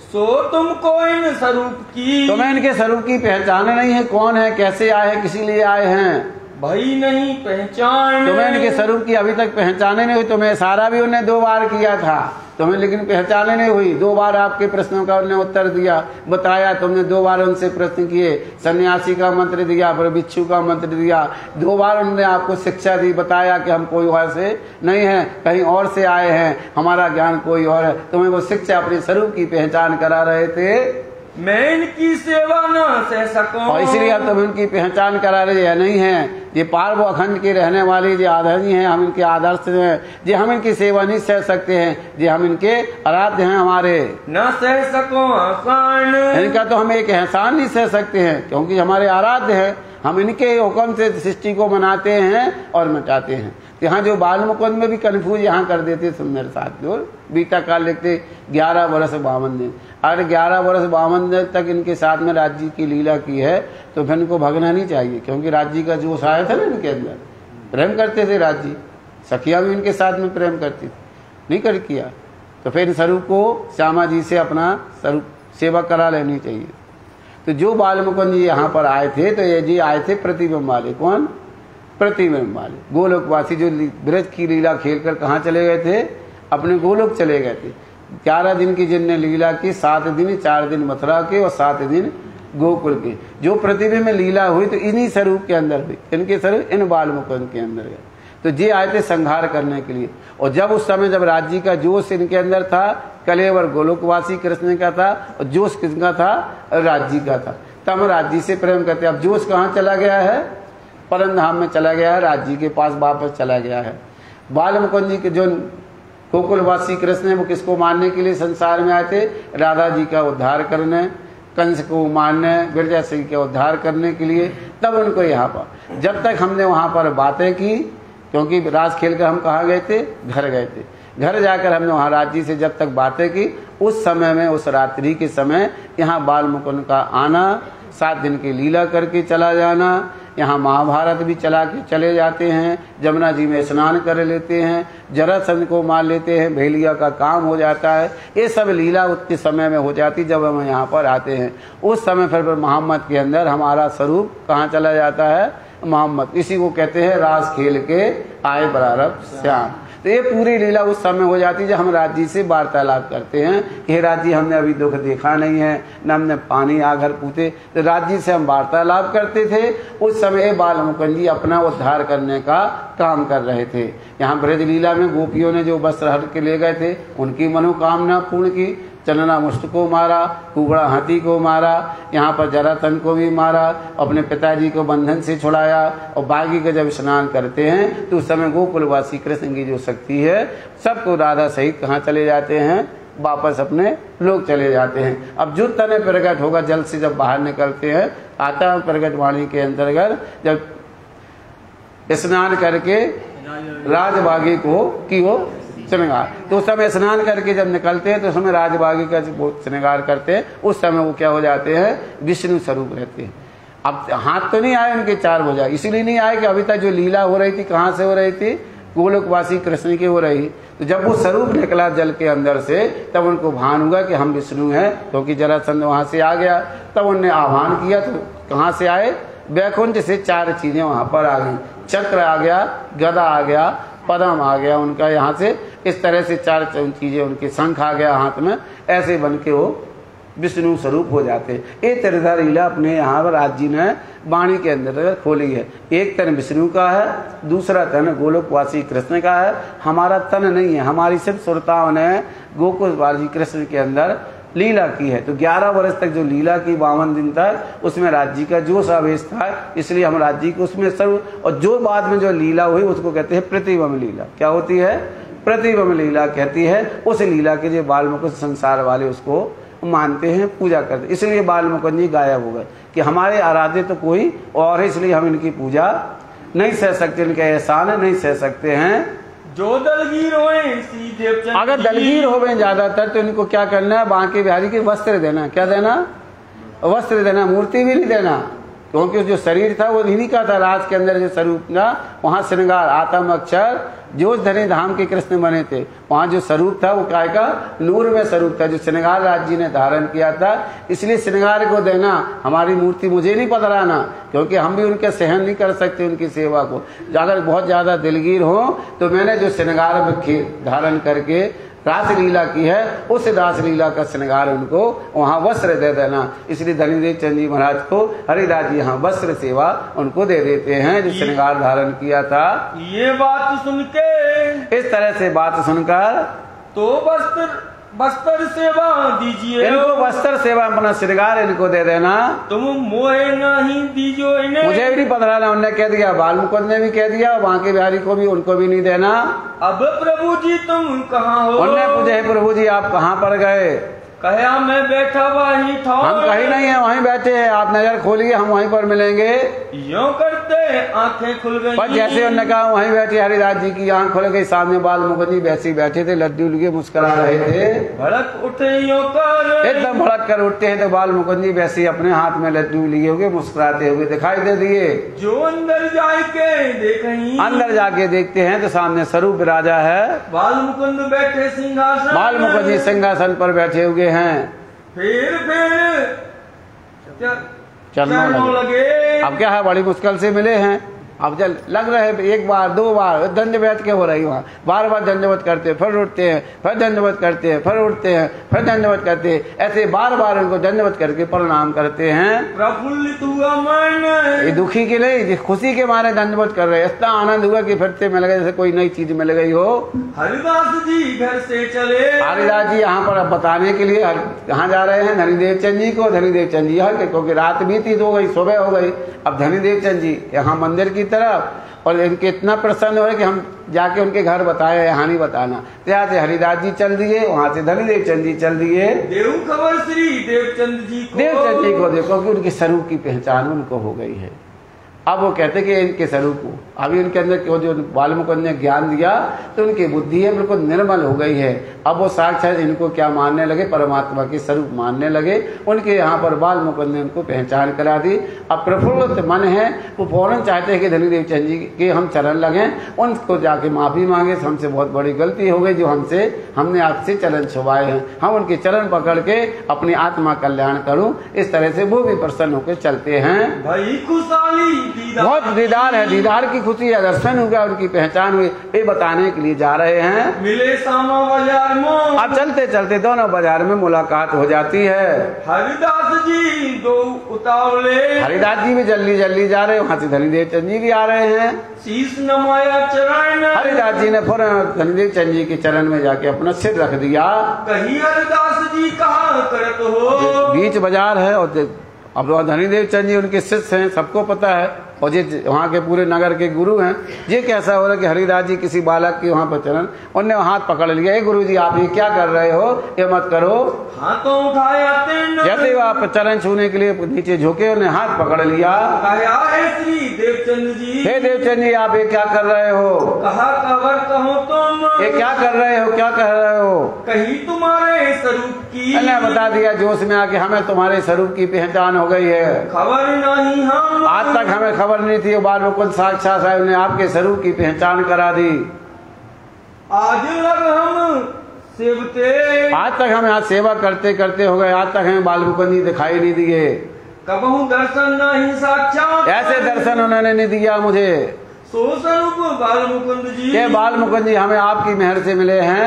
सो तुमको इन स्वरूप की, तुम्हें इनके स्वरूप की पहचान नहीं है, कौन है, कैसे आए, किसी लिए आए हैं, भाई नहीं पहचान। तुम्हें इनके स्वरूप की अभी तक पहचान नहीं हुई। तुम्हें इशारा भी उन्हें 2 बार किया था, तुम्हें लेकिन पहचान नहीं हुई। 2 बार आपके प्रश्नों का उन्हें उत्तर दिया, बताया, तुमने 2 बार उनसे प्रश्न किए, सन्यासी का मंत्र दिया, फिर भिक्षु का मंत्र दिया, 2 बार उन्होंने आपको शिक्षा दी, बताया कि हम कोई और से नहीं है, कहीं और से आए हैं, हमारा ज्ञान कोई और है। तुम्हें वो शिक्षा अपने स्वरूप की पहचान करा रहे थे। मैं इनकी सेवा न सह सकूं, और इसलिए अब तुम इनकी पहचान करा रहे हैं, नहीं है ये पार्व अखंड के रहने वाले जो आदरणीय हैं, हम इनके आदर्श हैं, जो हम इनकी सेवा नहीं सह सकते हैं, जो हम इनके आराध्य हैं, हमारे न सह सको आसान, इनका तो हम एक एहसान नहीं सह सकते हैं, क्योंकि हमारे आराध्य है। हम इनके हुक्म से सृष्टि को बनाते हैं और मिटाते हैं। यहाँ जो बाल मुकुंद में भी कन्फ्यूज यहाँ कर देते सुंदर साथियों, बीता काल लिखते 11 वर्ष 52 दिन। अगर 11 वर्ष 52 दिन तक इनके साथ में राज्य की लीला की है तो फिर इनको भगना नहीं चाहिए, क्योंकि राज्य का जोश आया था ना इनके अंदर, प्रेम करते थे राज्य, सखिया भी इनके साथ में प्रेम करती थी, नहीं कर किया तो फिर स्वरूप को श्यामा जी से अपना स्वरूप सेवा करा लेनी चाहिए। तो जो बाल मुकुंद जी यहाँ पर आए थे, तो ये जी आए थे प्रतिबिंब वाले। कौन? प्रतिबिंब वाले गोलोकवासी, जो ब्रज की लीला खेलकर कहाँ चले गए थे? अपने गोलोक चले गए थे। 11 दिन की जिनने लीला की, 7 दिन 4 दिन मथुरा के और 7 दिन गोकुल के। जो प्रतिबिंब में लीला हुई तो इन्हीं स्वरूप के अंदर हुई, इनके स्वरूप इन बाल मुकुंद के अंदर गए। तो ये आए थे संहार करने के लिए। और जब उस समय जब राज्य का जोश इनके अंदर था, कलेवर गोलोकवासी कृष्ण का था और जोश किसका था? राज्य का था। तब राज्य से प्रेम करते। अब जोश कहाँ चला गया है? परम धाम में चला गया है, राज्य के पास वापस चला गया है। बाल मुकुंद जी के जो गोकुलवासी कृष्ण है, वो किसको मारने के लिए संसार में आए थे? राधा जी का उद्धार करने, कंस को मारने, गिरजा सिंह के उद्धार करने के लिए। तब उनको यहाँ पर, जब तक हमने वहाँ पर बातें की, क्योंकि रास खेल कर हम कहाँ गए थे? घर गए थे। घर जाकर हमने वहाँ राज्य से जब तक बातें की, उस समय में, उस रात्रि के समय यहाँ बाल मुकुंद का आना, 7 दिन की लीला करके चला जाना, यहाँ महाभारत भी चला के चले जाते हैं, जमुना जी में स्नान कर लेते हैं, जरासंध को मार लेते हैं, भेलिया का काम हो जाता है। ये सब लीला उतने समय में हो जाती जब हम यहाँ पर आते हैं। उस समय फिर मोहम्मद के अंदर हमारा स्वरूप कहाँ चला जाता है? मोहम्मद। इसी को कहते हैं रास खेल के आए बरारब श्याम। तो ये पूरी लीला उस समय हो जाती जब हम राज्य से वार्तालाप करते हैं कि राज्य हमने अभी दुख देखा नहीं है, न हमने पानी आगर पूछे, तो राज्य से हम वार्तालाप करते थे। उस समय बाल मुकुंद जी अपना उद्धार करने का काम कर रहे थे। यहाँ ब्रज लीला में गोपियों ने जो वस्त्र हर के ले गए थे, उनकी मनोकामना पूर्ण की। चंदना मुष्ट को मारा, कुबड़ा हाथी को मारा, यहाँ पर जरासंध को भी मारा, अपने पिताजी को बंधन से छुड़ाया। और बागी का जब स्नान करते हैं तो उस समय गोकुलवासी कृष्ण की जो शक्ति है, सबको राधा सहित कहाँ चले जाते हैं? वापस अपने लोग चले जाते हैं। अब जो तने प्रकट होगा जल से जब बाहर निकलते हैं, आता है प्रकट वाणी के अंतर्गत, जब स्नान करके राजबागी को की हो श्रृंगार, तो उस समय स्नान करके जब निकलते हैं तो उस समय राजबागी का श्रृंगार करते हैं। उस समय वो क्या हो जाते हैं? विष्णु स्वरूप रहते हैं। अब हाथ तो नहीं आए उनके 4 भुजा, इसीलिए नहीं आए कि अभी तक जो लीला हो रही थी कहाँ से हो रही थी? गोलोकवासी कृष्ण की हो रही। तो जब वो स्वरूप निकला जल के अंदर से, तब उनको भान हुआ कि हम विष्णु हैं, क्योंकि जरासंध वहां से आ गया। तब उनने आह्वान किया, तो कहाँ से आए? वैकुंठ से 4 चीजें वहां पर आ गई। चक्र आ गया, गदा आ गया, पद्म आ गया उनका यहाँ से, इस तरह से 4 चीजें उनके शंख आ गया हाथ में, ऐसे बन के वो विष्णु स्वरूप हो जाते। ये त्रिधा लीला अपने यहाँ पर राज जी ने वाणी के अंदर खोली है। एक तन विष्णु का है, दूसरा तन गोलोकवासी कृष्ण का है। हमारा तन नहीं है, हमारी सिर्फ सुरताओं ने गोकुलवासी कृष्ण के अंदर लीला की है। तो 11 वर्ष तक जो लीला की 52 दिन तक उसमें राज्य का जोश आवेश था, इसलिए हम राज्य को उसमें सर्व, और जो बाद में जो लीला हुई उसको कहते हैं प्रतिबिंब लीला। क्या होती है? प्रतिबिंब लीला कहती है। उस लीला के जो बाल मुकुंद संसार वाले उसको मानते हैं, पूजा करते, इसलिए बाल मुकुंद जी गायब हो गए कि हमारे आराध्य तो कोई और है, इसलिए हम इनकी पूजा नहीं सह सकते, इनके एहसान नहीं सह सकते हैं। जो दलगीर होए सीधे, अगर दलगीर हो गए ज्यादातर तो इनको क्या करना है? बांके बिहारी के वस्त्र देना। क्या देना? वस्त्र देना, मूर्ति भी नहीं देना, क्योंकि जो शरीर था वो इन्हीं का था। राज के अंदर जो स्वरूप था वहां श्रृंगार आत्म अक्षर जोश धरे धाम के कृष्ण बने थे, वहां जो स्वरूप था वो काय का नूर में स्वरूप था, जो श्रृंगार राज जी ने धारण किया था। इसलिए श्रृंगार को देना, हमारी मूर्ति मुझे नहीं पधराना, क्योंकि हम भी उनके सहन नहीं कर सकते उनकी सेवा को। अगर बहुत ज्यादा दिलगीर हो तो मैंने जो श्रृंगार धारण करके रासलीला की है उस रासलीला का श्रृंगार उनको वहां वस्त्र दे देना। इसलिए धनीदेव चंद जी महाराज को हरिदास जी यहाँ वस्त्र सेवा उनको दे देते हैं, जो श्रृंगार धारण किया था। ये बात सुन के, इस तरह से बात सुनकर तो वस्त्र सेवा दीजिए, इनको वस्त्र सेवा अपना श्रृंगार इनको दे देना। तुम मोहे नहीं दीजो इन्हें, मुझे भी नहीं पधराना। उनने कह दिया, बाल मुकुंद ने भी कह दिया, बांके बिहारी को भी, उनको भी नहीं देना। अब प्रभु जी तुम कहाँ हो? उनने पूछे, प्रभु जी आप कहाँ पर गए? कहा मैं बैठा वहीं था। हम कहीं नहीं है, वहीं बैठे हैं, आप नजर खोलिए, हम वहीं पर मिलेंगे। यूं करते आंखें खुल गई, पर जैसे उन्होंने कहा वहीं बैठे, हरिदास जी की आंख खुल गई, सामने बाल मुकुंद जी वैसे ही बैठे थे, लड्डू लगे मुस्कुरा रहे थे। भड़क उठे यूं कर, एकदम भड़क कर उठते हैं तो बाल मुकुंद जी वैसे ही अपने हाथ में लड्डू लिए हुए मुस्कुराते हुए दिखाई दे दिए। जो अंदर जाके देखें, अंदर जाके देखते हैं तो सामने स्वरूप राजा है, बाल मुकुंद बैठे सिंहासन, बाल मुकुंद जी सिंहासन पर बैठे हुए हैं। फिर चलने लगे। अब क्या है, बड़ी मुश्किल से मिले हैं। अब जल लग रहे हैं, एक बार 2 बार दंडवत के हो रही, वहाँ बार बार दंडवत करते हैं, फिर उठते हैं, फिर दंडवत करते हैं, फिर उठते हैं, फिर दंडवत करते हैं, ऐसे बार बार उनको दंडवत करके प्रणाम करते हैं। प्रफुल्लित हुआ मन, ये दुखी के नहीं, खुशी के मारे दंडवत कर रहे हैं। इतना आनंद हुआ कि फिर से मिल गए, जैसे कोई नई चीज मिल गई हो। हरिदास जी घर से चले, हरिदास जी यहाँ पर अब बताने के लिए कहाँ जा रहे हैं? धनीदेव चंद जी को। धनीदेव चंद जी यहाँ के, क्योंकि रात बीती तो हो गई, सुबह हो गई। अब धनीदेव चंद जी यहाँ मंदिर की तरफ, और इनके इतना प्रसन्न हो रहे कि हम जाके उनके घर बताए, यहाँ नहीं बताना। तो यहाँ से हरिदास जी चल दिए, वहां से धनीदेव चंद जी चल दिए। देव खबर श्री देवचंद जी को, देवचंद जी को देखो कि उनके स्वरूप की पहचान उनको हो गई है। अब वो कहते कि इनके स्वरूप को अभी इनके अंदर क्यों जो बाल मुकुंद ने ज्ञान दिया तो उनकी बुद्धि है बिल्कुल निर्मल हो गई है। अब वो साक्षात इनको क्या मानने लगे? परमात्मा के स्वरूप मानने लगे। उनके यहाँ पर बाल मुकुंद ने उनको पहचान करा दी। अब प्रफुल्लित मन है, वो फौरन चाहते हैं कि धनीदेव चंद जी के हम चरण लगें, उनको जाके माफी मांगे, हमसे बहुत बड़ी गलती हो गई जो हमने आपसे चरण छुपाए हैं, हम उनके चरण पकड़ के अपनी आत्मा कल्याण करूं। इस तरह से वो भी प्रसन्न होकर चलते हैं। भाई खुशहाली बहुत दीदार है, दीदार की खुशी है, दर्शन हो गया, उनकी पहचान हुई, ये बताने के लिए जा रहे हैं। मिले सामा बाजार में, अब चलते चलते दोनों बाजार में मुलाकात हो जाती है। हरिदास जी दो उतावले, हरिदास जी भी जल्दी जल्दी जा रहे हैं, वहां से धनीदेव चंद जी भी आ रहे हैं। शीश नमाया चरण, हरिदास जी ने फिर धनीदेव चंद जी के चरण में जाके अपना सिर रख दिया। कहीं हरिदास जी कहाँ करत हो? बीच बाजार है और अब धनीदेव चंद जी उनके शिष्य हैं, सबको पता है, और ये वहाँ के पूरे नगर के गुरु हैं। ये कैसा हो रहा है कि हरिदास जी किसी बालक की वहाँ पर चरण, उनने हाथ पकड़ लिया, गुरु जी आप ये क्या कर रहे हो, ये मत करो। हाथों उठाया जैसे आप चरण छूने के लिए नीचे झुके, उन्हें हाथ पकड़ लिया। श्री देवचंद जी, हे देवचंद जी आप ये क्या कर रहे हो? कहा खबर कहो तुम, ये क्या कर रहे हो, क्या कह रहे हो? कहीं तुम्हारे स्वरूप की, मैंने बता दिया जोश में आके, हमें तुम्हारे स्वरूप की पहचान हो गई है। खबर नहीं हम, आज तक हमें खबर नहीं थी, बाल मुकुंद साक्षात साहब ने आपके स्वरूप की पहचान करा दी। आज लग हम सेवते, आज तक हम यहाँ सेवा करते करते हो गए, आज तक हमें बाल मुकुंद जी दिखाई नहीं दिए, कबहू दर्शन नहीं साक्षात, ऐसे दर्शन उन्होंने नहीं दिया मुझे। सो स्वरूप बाल मुकुंद जी के बाल मुकुंद जी हमें आपकी मेहर से मिले हैं,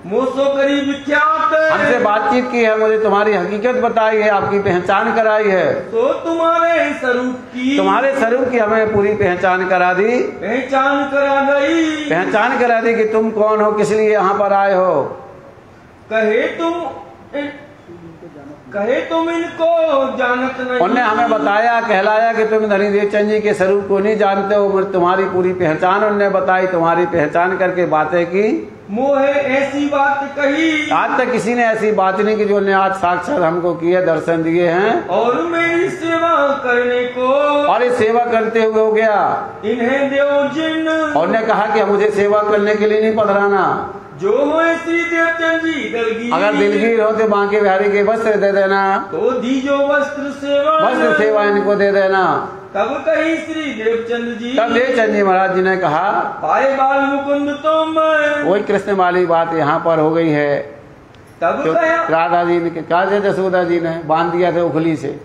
मोसो करी विख्यात, हमसे बातचीत की है, मुझे तुम्हारी हकीकत बताई है, आपकी पहचान कराई है, तो तुम्हारे स्वरूप की, तुम्हारे स्वरूप की हमें पूरी पहचान करा दी, पहचान करा गई, पहचान करा दी कि तुम कौन हो, किस लिए यहाँ पर आए हो। कहे तुम इनको जानत नहीं, उनने हमें बताया कहलाया कि तुम धनी देवचंद जी के स्वरूप को नहीं जानते हो, तुम्हारी पूरी पहचान उनने बताई, तुम्हारी पहचान करके बातें की, मोहे ऐसी बात कही, आज तक किसी ने ऐसी बात नहीं की जो उन्हें आज साक्षात हमको किए, दर्शन दिए हैं, और मेरी सेवा करने को, और ये सेवा करते हुए हो गया, इन्हें देव जिन, और ने कहा कि मुझे सेवा करने के लिए नहीं पधराना, जो हो श्री देवचंद जी दलगी, अगर दिलगीर हो तो बांके बिहारी के वस्त्र दे देना, तो दीजो वस्त्र सेवा इनको दे देना। तब कही श्री देवचंद जी, तब देवचंद जी महाराज जी ने कहा, पाए बाल मुकुंद तुम, वही कृष्ण वाली बात यहाँ पर हो गई है। तब तो कहा राधा जी ने कहा, जसोदा जी ने बांध दिया था उखली से,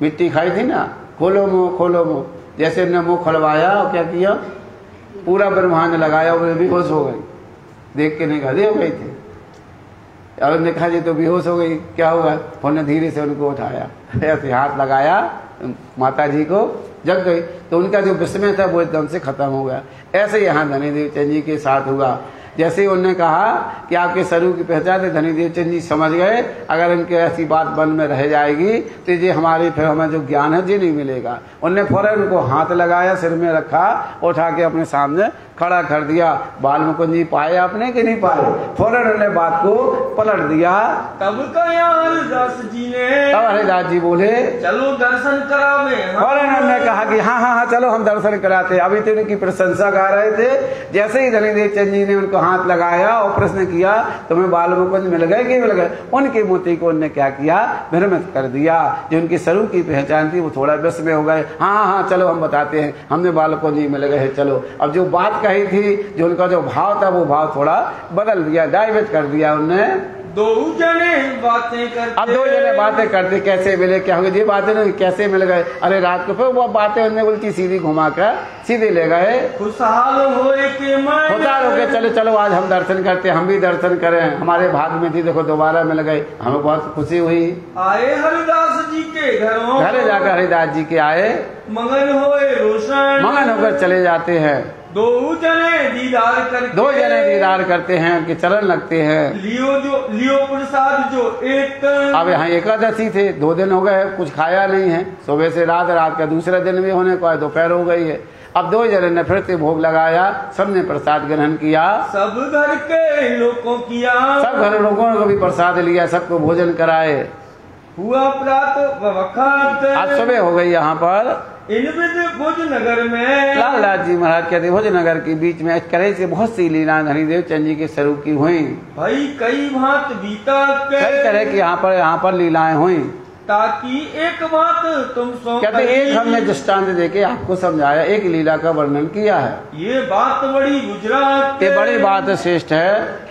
मिट्टी खाई थी ना, खोलो मुंह खोलो मुंह, जैसे उन्होंने मुंह खोलवाया और क्या किया, पूरा ब्रह्मांड लगाया, वो बेहोश हो गई, देख के नहीं कहा हो गई थी। अब उन्होंने कहा जी तो बेहोश हो गई, क्या हुआ, उन्होंने धीरे से उनको उठाया, ऐसे हाथ लगाया, माता जी को जग गई, तो उनका जो विस्मय था वो एकदम से खत्म हो गया। ऐसे यहाँ धनी देवचंद जी के साथ हुआ। जैसे उन्होंने कहा कि आपके स्वरूप की पहचान है, धनी देवचंद जी समझ गए, अगर इनके ऐसी बात मन में रह जाएगी तो ये हमारे फिर हमें जो ज्ञान है ये नहीं मिलेगा। उनने फौरन उनको हाथ लगाया, सिर में रखा, उठा के अपने सामने खड़ा कर दिया। बाल मुकुंद जी पाए आपने कि नहीं पाए, फौरन उन्होंने बात को पलट दिया। तब कहा हरिदास जी ने, तब हरिदास जी बोले चलो दर्शन करावे, फौरन उन्होंने कहा कि हाँ हाँ हाँ चलो हम दर्शन कराते। अभी तो उनकी प्रशंसा गा रहे थे, जैसे ही धनी देवचंद जी ने उनको हाथ लगाया और प्रश्न किया तुम्हें बाल मुकुंद मिल गए कि मिल गए, उनके मोती को उन्होंने क्या किया, भ्रमित कर दिया। जो उनकी स्वरूप की पहचान थी वो थोड़ा विस्मय हो गए। हाँ हाँ चलो हम बताते हैं, हमने बाल मुकुंद जी मिल गए, चलो। अब जो बात कही थी, जो उनका जो भाव था वो भाव थोड़ा बदल दिया, डाइवर्ट कर दिया उनने। दो जने बातें करते, अब दो जने बातें करते, कैसे मिले, क्या हुआ, ये बातें नहीं कैसे मिल गए। अरे रात को फिर वो बातें उन्हें उल्टी सीधी घुमा कर सीधे ले गए। खुशहाल होए के मैं, खुशहाल हो गए, चलो चलो आज हम दर्शन करते, हम भी दर्शन करें, हमारे भाग में थी, देखो दोबारा मिल गए, हमें बहुत खुशी हुई। आए हरिदास जी के घरों, घरे जाकर हरिदास जी के आए, मगन होए रोशन, मगन होकर चले जाते हैं। दो जने दीदार करते, दो जने दीदार करते हैं, उनके चरण लगते हैं। लियो प्रसाद जो एक, अब यहाँ एकादशी थे, 2 दिन हो गए, कुछ खाया नहीं है, सुबह से रात, रात का दूसरा दिन भी होने को दोपहर हो गई है। अब 2 जने ने फिर से भोग लगाया, सबने प्रसाद ग्रहण किया, सब घर के लोगों किया, सब घर लोगों को भी प्रसाद लिया, सबको भोजन कराए। हुआ प्रात वक्त, आज सुबह हो गई। यहाँ पर इन भुज नगर में, लालदास जी महाराज कहते भुज नगर के बीच में इस तरह से बहुत सी लीला धनी देवचंद जी के स्वरूप की हुई। भाई कई भांत बीता कई तरह की यहाँ पर लीलाएं हुई, ताकि एक बात तुम सो कहते एक हमने दृष्टांत देके आपको समझाया, एक लीला का वर्णन किया है। ये बात बड़ी गुजरात, ये बड़ी बात श्रेष्ठ है।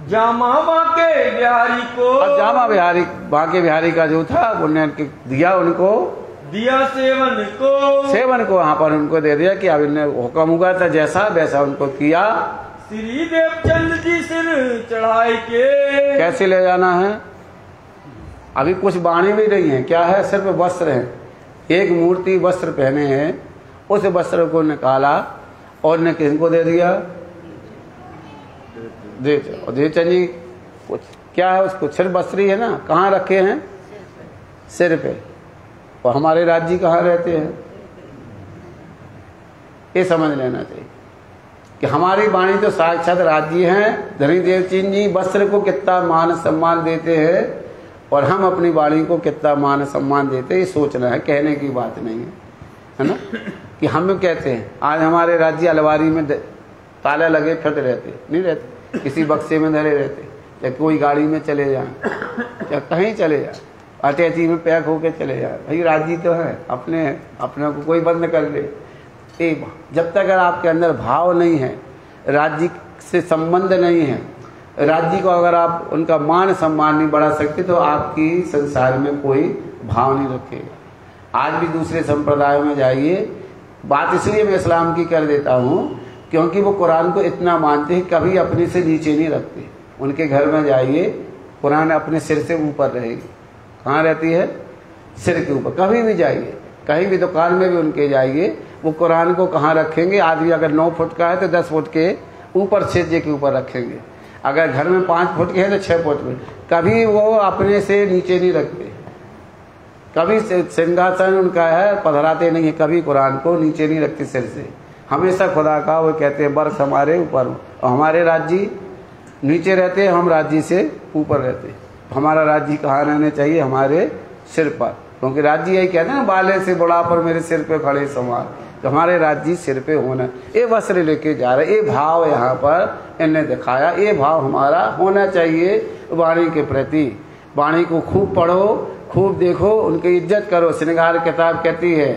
जामा बाके बिहारी को, अब जामा बिहारी बाके बिहारी का जो था उन्होंने दिया, उनको दिया सेवन को, सेवन को वहाँ पर उनको दे दिया कि अब इन्हें हुक्म हुआ था जैसा वैसा उनको किया। श्री देवचंद जी सिर चढ़ाए के, कैसे ले जाना है, अभी कुछ बाणी भी नहीं है, क्या है, सिर्फ वस्त्र है। एक मूर्ति वस्त्र पहने हैं, उस वस्त्र को निकाला और ने किसको दे दिया, देवचंद जी कुछ क्या है, उसको सिर्फ वस्त्री है ना, कहाँ रखे हैं, सिर पे। और हमारे राज्य कहाँ रहते हैं, ये समझ लेना चाहिए कि हमारी वाणी तो साक्षात राज्य हैं। धनी देवचंद जी वस्त्र को कितना मान सम्मान देते हैं और हम अपनी वाणी को कितना मान सम्मान देते हैं, ये सोचना है, कहने की बात नहीं है ना। कि हम कहते हैं आज हमारे राज्य अलवारी में ताले लगे फिट रहते नहीं रहते, किसी बक्से में धरे रहते, या कोई गाड़ी में चले जाएं, या कहीं चले जाए, अटैची में पैक होके चले जाए, भाई राज्य तो है, अपने हैं, अपने को कोई बंद कर दे। जब तक अगर आपके अंदर भाव नहीं है, राज्य से संबंध नहीं है, राज्य को अगर आप उनका मान सम्मान नहीं बढ़ा सकते, तो आपकी संसार में कोई भाव नहीं रखेगा। आज भी दूसरे संप्रदायों में जाइए, बात इसलिए मैं इस्लाम की कर देता हूँ क्योंकि वो कुरान को इतना मानते हैं, कभी अपने से नीचे नहीं रखते। उनके घर में जाइए, कुरान अपने सिर से ऊपर रहेगी। कहाँ रहती है? सिर के ऊपर। कभी भी जाइए, कहीं भी दुकान में भी उनके जाइए, वो कुरान को कहाँ रखेंगे? आदमी अगर 9 फुट का है तो 10 फुट के ऊपर छेजे के ऊपर रखेंगे। अगर घर में 5 फुट के है तो 6 फुट में। कभी वो अपने से नीचे नहीं रखते, कभी सिंहासन उनका है, पधराते नहीं है, कभी कुरान को नीचे नहीं रखते सिर से। हमेशा खुदा का वो कहते हैं बर्फ हमारे ऊपर हो, और हमारे राज्य नीचे रहते हैं, हम राज्य से ऊपर रहते हैं। हमारा राज्य कहाँ रहने चाहिए? हमारे सिर पर, क्योंकि राज्य यही कहते हैं ना, बाले से बड़ा पर मेरे सिर पे खड़े सवार। तो हमारे राज्य सिर पे होना, ये वस्त्र लेके जा रहे, ये भाव यहाँ पर इन्हें दिखाया, ये भाव हमारा होना चाहिए वाणी के प्रति। वाणी को खूब पढ़ो, खूब देखो, उनकी इज्जत करो। श्रृंगार किताब कहती है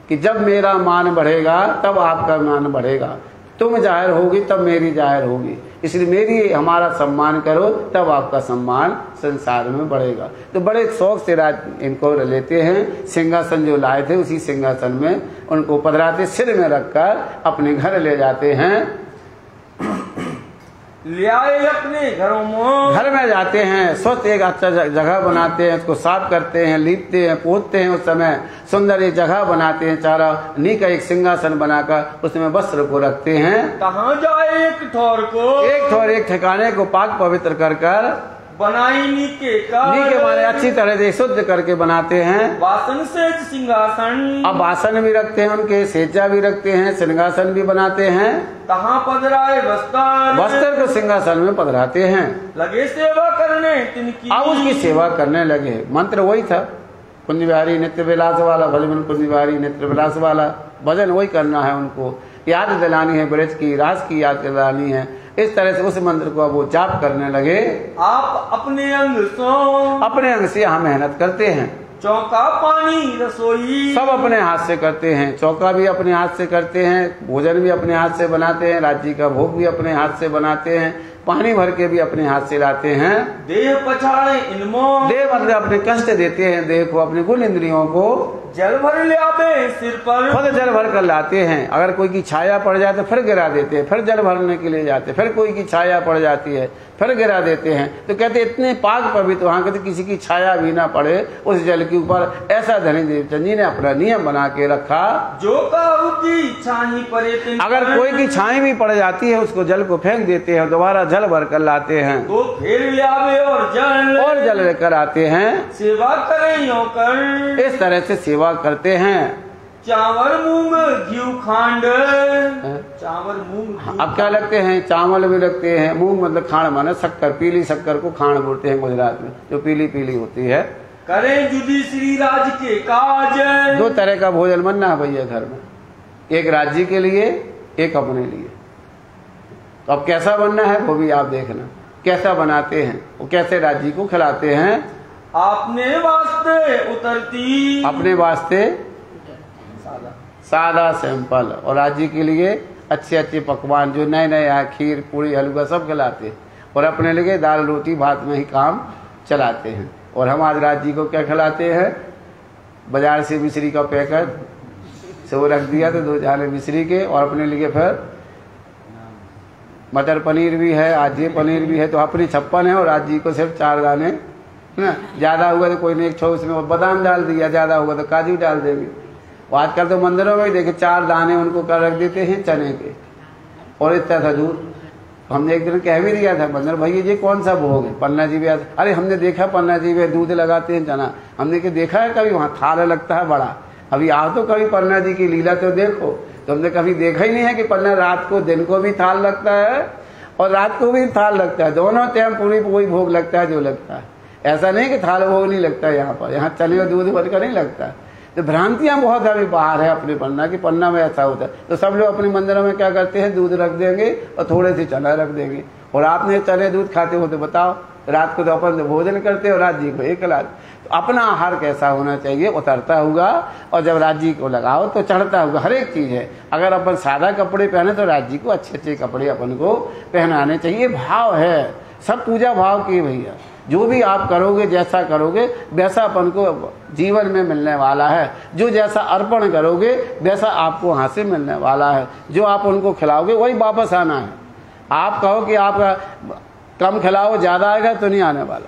कि जब मेरा मान बढ़ेगा तब आपका मान बढ़ेगा, तुम जाहिर होगी तब मेरी जाहिर होगी, इसलिए मेरी हमारा सम्मान करो तब आपका सम्मान संसार में बढ़ेगा। तो बड़े शौक से इनको लेते हैं, सिंहासन जो लाए थे उसी सिंहासन में उनको पधराते, सिर में रखकर अपने घर ले जाते हैं। ले आए अपने घरों में, घर में जाते हैं, स्वच्छ एक अच्छा जगह बनाते हैं, उसको साफ करते हैं, लीपते हैं, पोतते हैं। उस समय सुंदर एक जगह बनाते हैं, चारा नी का एक सिंहासन बनाकर उसमें वस्त्र को रखते हैं। कहाँ जाए एक ठौर को, एक ठौर एक ठिकाने को पाक पवित्र कर कर बनाई नीके माने अच्छी तरह से शुद्ध करके बनाते हैं। वासन से सिंहासन, अब वासन भी रखते हैं, उनके सेजा भी रखते हैं, सिंहासन भी बनाते हैं। कहाँ पधराए वस्त्र को सिंहासन में पधराते हैं। लगे सेवा करने तिनकी, अब उसकी सेवा करने लगे। मंत्र वही था, कुंज बिहारी नित्य विलास वाला, भजन कुंज बिहारी नित्य विलास वाला, भजन वही करना है। उनको याद दिलानी है, ब्रज की रास की याद दिलानी है। इस तरह से उस मंत्र को अब वो जाप करने लगे। आप अपने अंग से यहाँ मेहनत करते हैं। चौका पानी रसोई सब अपने हाथ से करते हैं, चौका भी अपने हाथ से करते हैं, भोजन भी अपने हाथ से बनाते हैं, राज्य का भोग भी अपने हाथ से बनाते हैं, पानी भर के भी अपने हाथ से लाते हैं। देह पछाड़े इनमो, देह मतलब अपने कष्ट देते हैं, देह को, अपने गुण इंद्रियों को जल भर ले आवे सिर पर, खुद जल भर कर लाते हैं। अगर कोई की छाया पड़ जाए तो फिर गिरा देते हैं, फिर जल भरने के लिए जाते हैं, फिर कोई की छाया पड़ जाती है फिर गिरा देते हैं। तो कहते इतने पाक पवित्र वहां कहते किसी की छाया भी ना पड़े उस जल के ऊपर। ऐसा धनी देवचंद जी ने अपना नियम बना के रखा। जो काहू की छाई पड़े, अगर कोई की छाई भी पड़ जाती है उसको जल को फेंक देते हैं, दोबारा जल भर कर लाते हैं, तो फिर ले आवे और जल लेकर आते हैं। सेवा करें यो कर, इस तरह से सेवा करते हैं। चावल मूंग घी खांड, चावल मूंग अब क्या लगते हैं? चावल भी लगते हैं, मूंग मतलब खांड माने शक्कर, पीली शक्कर को खांड बोलते हैं गुजरात में, जो पीली पीली होती है। करें जुदी श्री राज के काज, 2 तरह का भोजन बनना है भैया घर में, एक राज्य के लिए, एक अपने लिए। तो अब कैसा बनना है वो भी आप देखना, कैसा बनाते हैं, वो कैसे राज्य को खिलाते हैं। आपने वास्ते उतरती, अपने वास्ते सादा सिंपल, और राज्य के लिए अच्छे अच्छे पकवान जो नए नए यहाँ खीर पूरी हलवा सब खिलाते हैं, और अपने लिए दाल रोटी भात में ही काम चलाते हैं। और हम आज राज्य को क्या खिलाते हैं? बाजार से मिश्री का पैकेट से वो रख दिया तो 2 दाने मिश्री के, और अपने लिए फिर मटर पनीर भी है, आज ये पनीर भी है, तो अपनी 56 है और राज्य को सिर्फ 4 दाने ना। ज्यादा हुआ तो कोई ने 1 उसमें बादाम डाल दिया, ज्यादा हुआ तो काजू डाल देंगे। आजकल तो मंदिरों में देखे 4 दाने उनको कर रख देते हैं चने के, और इतना था दूध। हमने एक दिन कह भी दिया था मंदिर, भैया ये कौन सा भोग है? पन्ना जी भी, अरे हमने देखा पन्ना जी में दूध लगाते हैं चना, हमने क्या देखा है कभी? वहाँ थाल लगता है बड़ा। अभी आओ तो कभी पन्ना जी की लीला तो देखो। तो हमने कभी देखा ही नहीं है कि पन्ना रात को, दिन को भी थाल लगता है और रात को भी थाल लगता है, दोनों टाइम पूरी कोई भोग लगता है जो लगता है। ऐसा नहीं कि थाल भोग नहीं लगता है यहाँ पर, यहाँ चने और दूध भर कर नहीं लगता है। तो भ्रांतियां बहुत अभी बाहर है अपने पन्ना की, पन्ना में ऐसा होता है। तो सब लोग अपने मंदिरों में क्या करते हैं? दूध रख देंगे और थोड़े से चना रख देंगे। और आपने चने दूध खाते हो तो बताओ, रात को तो अपन भोजन करते हो, राज्य को एक लाख। तो अपना आहार कैसा होना चाहिए? उतरता होगा, और जब राज्य को लगाओ तो चढ़ता होगा। हर एक चीज है। अगर अपन सादा कपड़े पहने तो राज्य को अच्छे अच्छे कपड़े अपन को पहनाने चाहिए। भाव है, सब पूजा भाव की भैया। जो भी आप करोगे, जैसा करोगे वैसा अपन को जीवन में मिलने वाला है। जो जैसा अर्पण करोगे वैसा आपको वहाँ से मिलने वाला है। जो आप उनको खिलाओगे वही वापस आना है। आप कहो कि आप कम खिलाओ ज़्यादा आएगा तो नहीं आने वाला,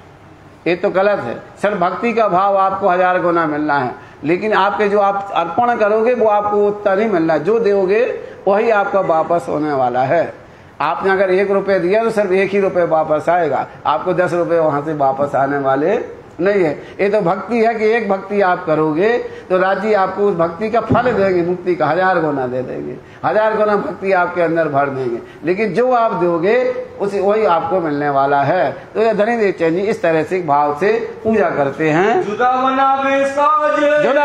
ये तो गलत है। सिर्फ भक्ति का भाव आपको 1000 गुना मिलना है, लेकिन आपके जो आप अर्पण करोगे वो आपको उतना नहीं मिलना। जो दोगे वही आपका वापस होने वाला है। आपने अगर 1 रुपये दिया तो सिर्फ 1 ही रुपये वापस आएगा, आपको 10 रुपये वहाँ से वापस आने वाले नहीं है। ये तो भक्ति है कि एक भक्ति आप करोगे तो राज्य जी आपको उस भक्ति का फल देंगे, मुक्ति का 1000 गुना दे देंगे, 1000 गुना भक्ति आपके अंदर भर देंगे। लेकिन जो आप दोगे उसे वही आपको मिलने वाला है। तो ये धनी देव चंद जी इस तरह से भाव से पूजा करते हैं। जुदा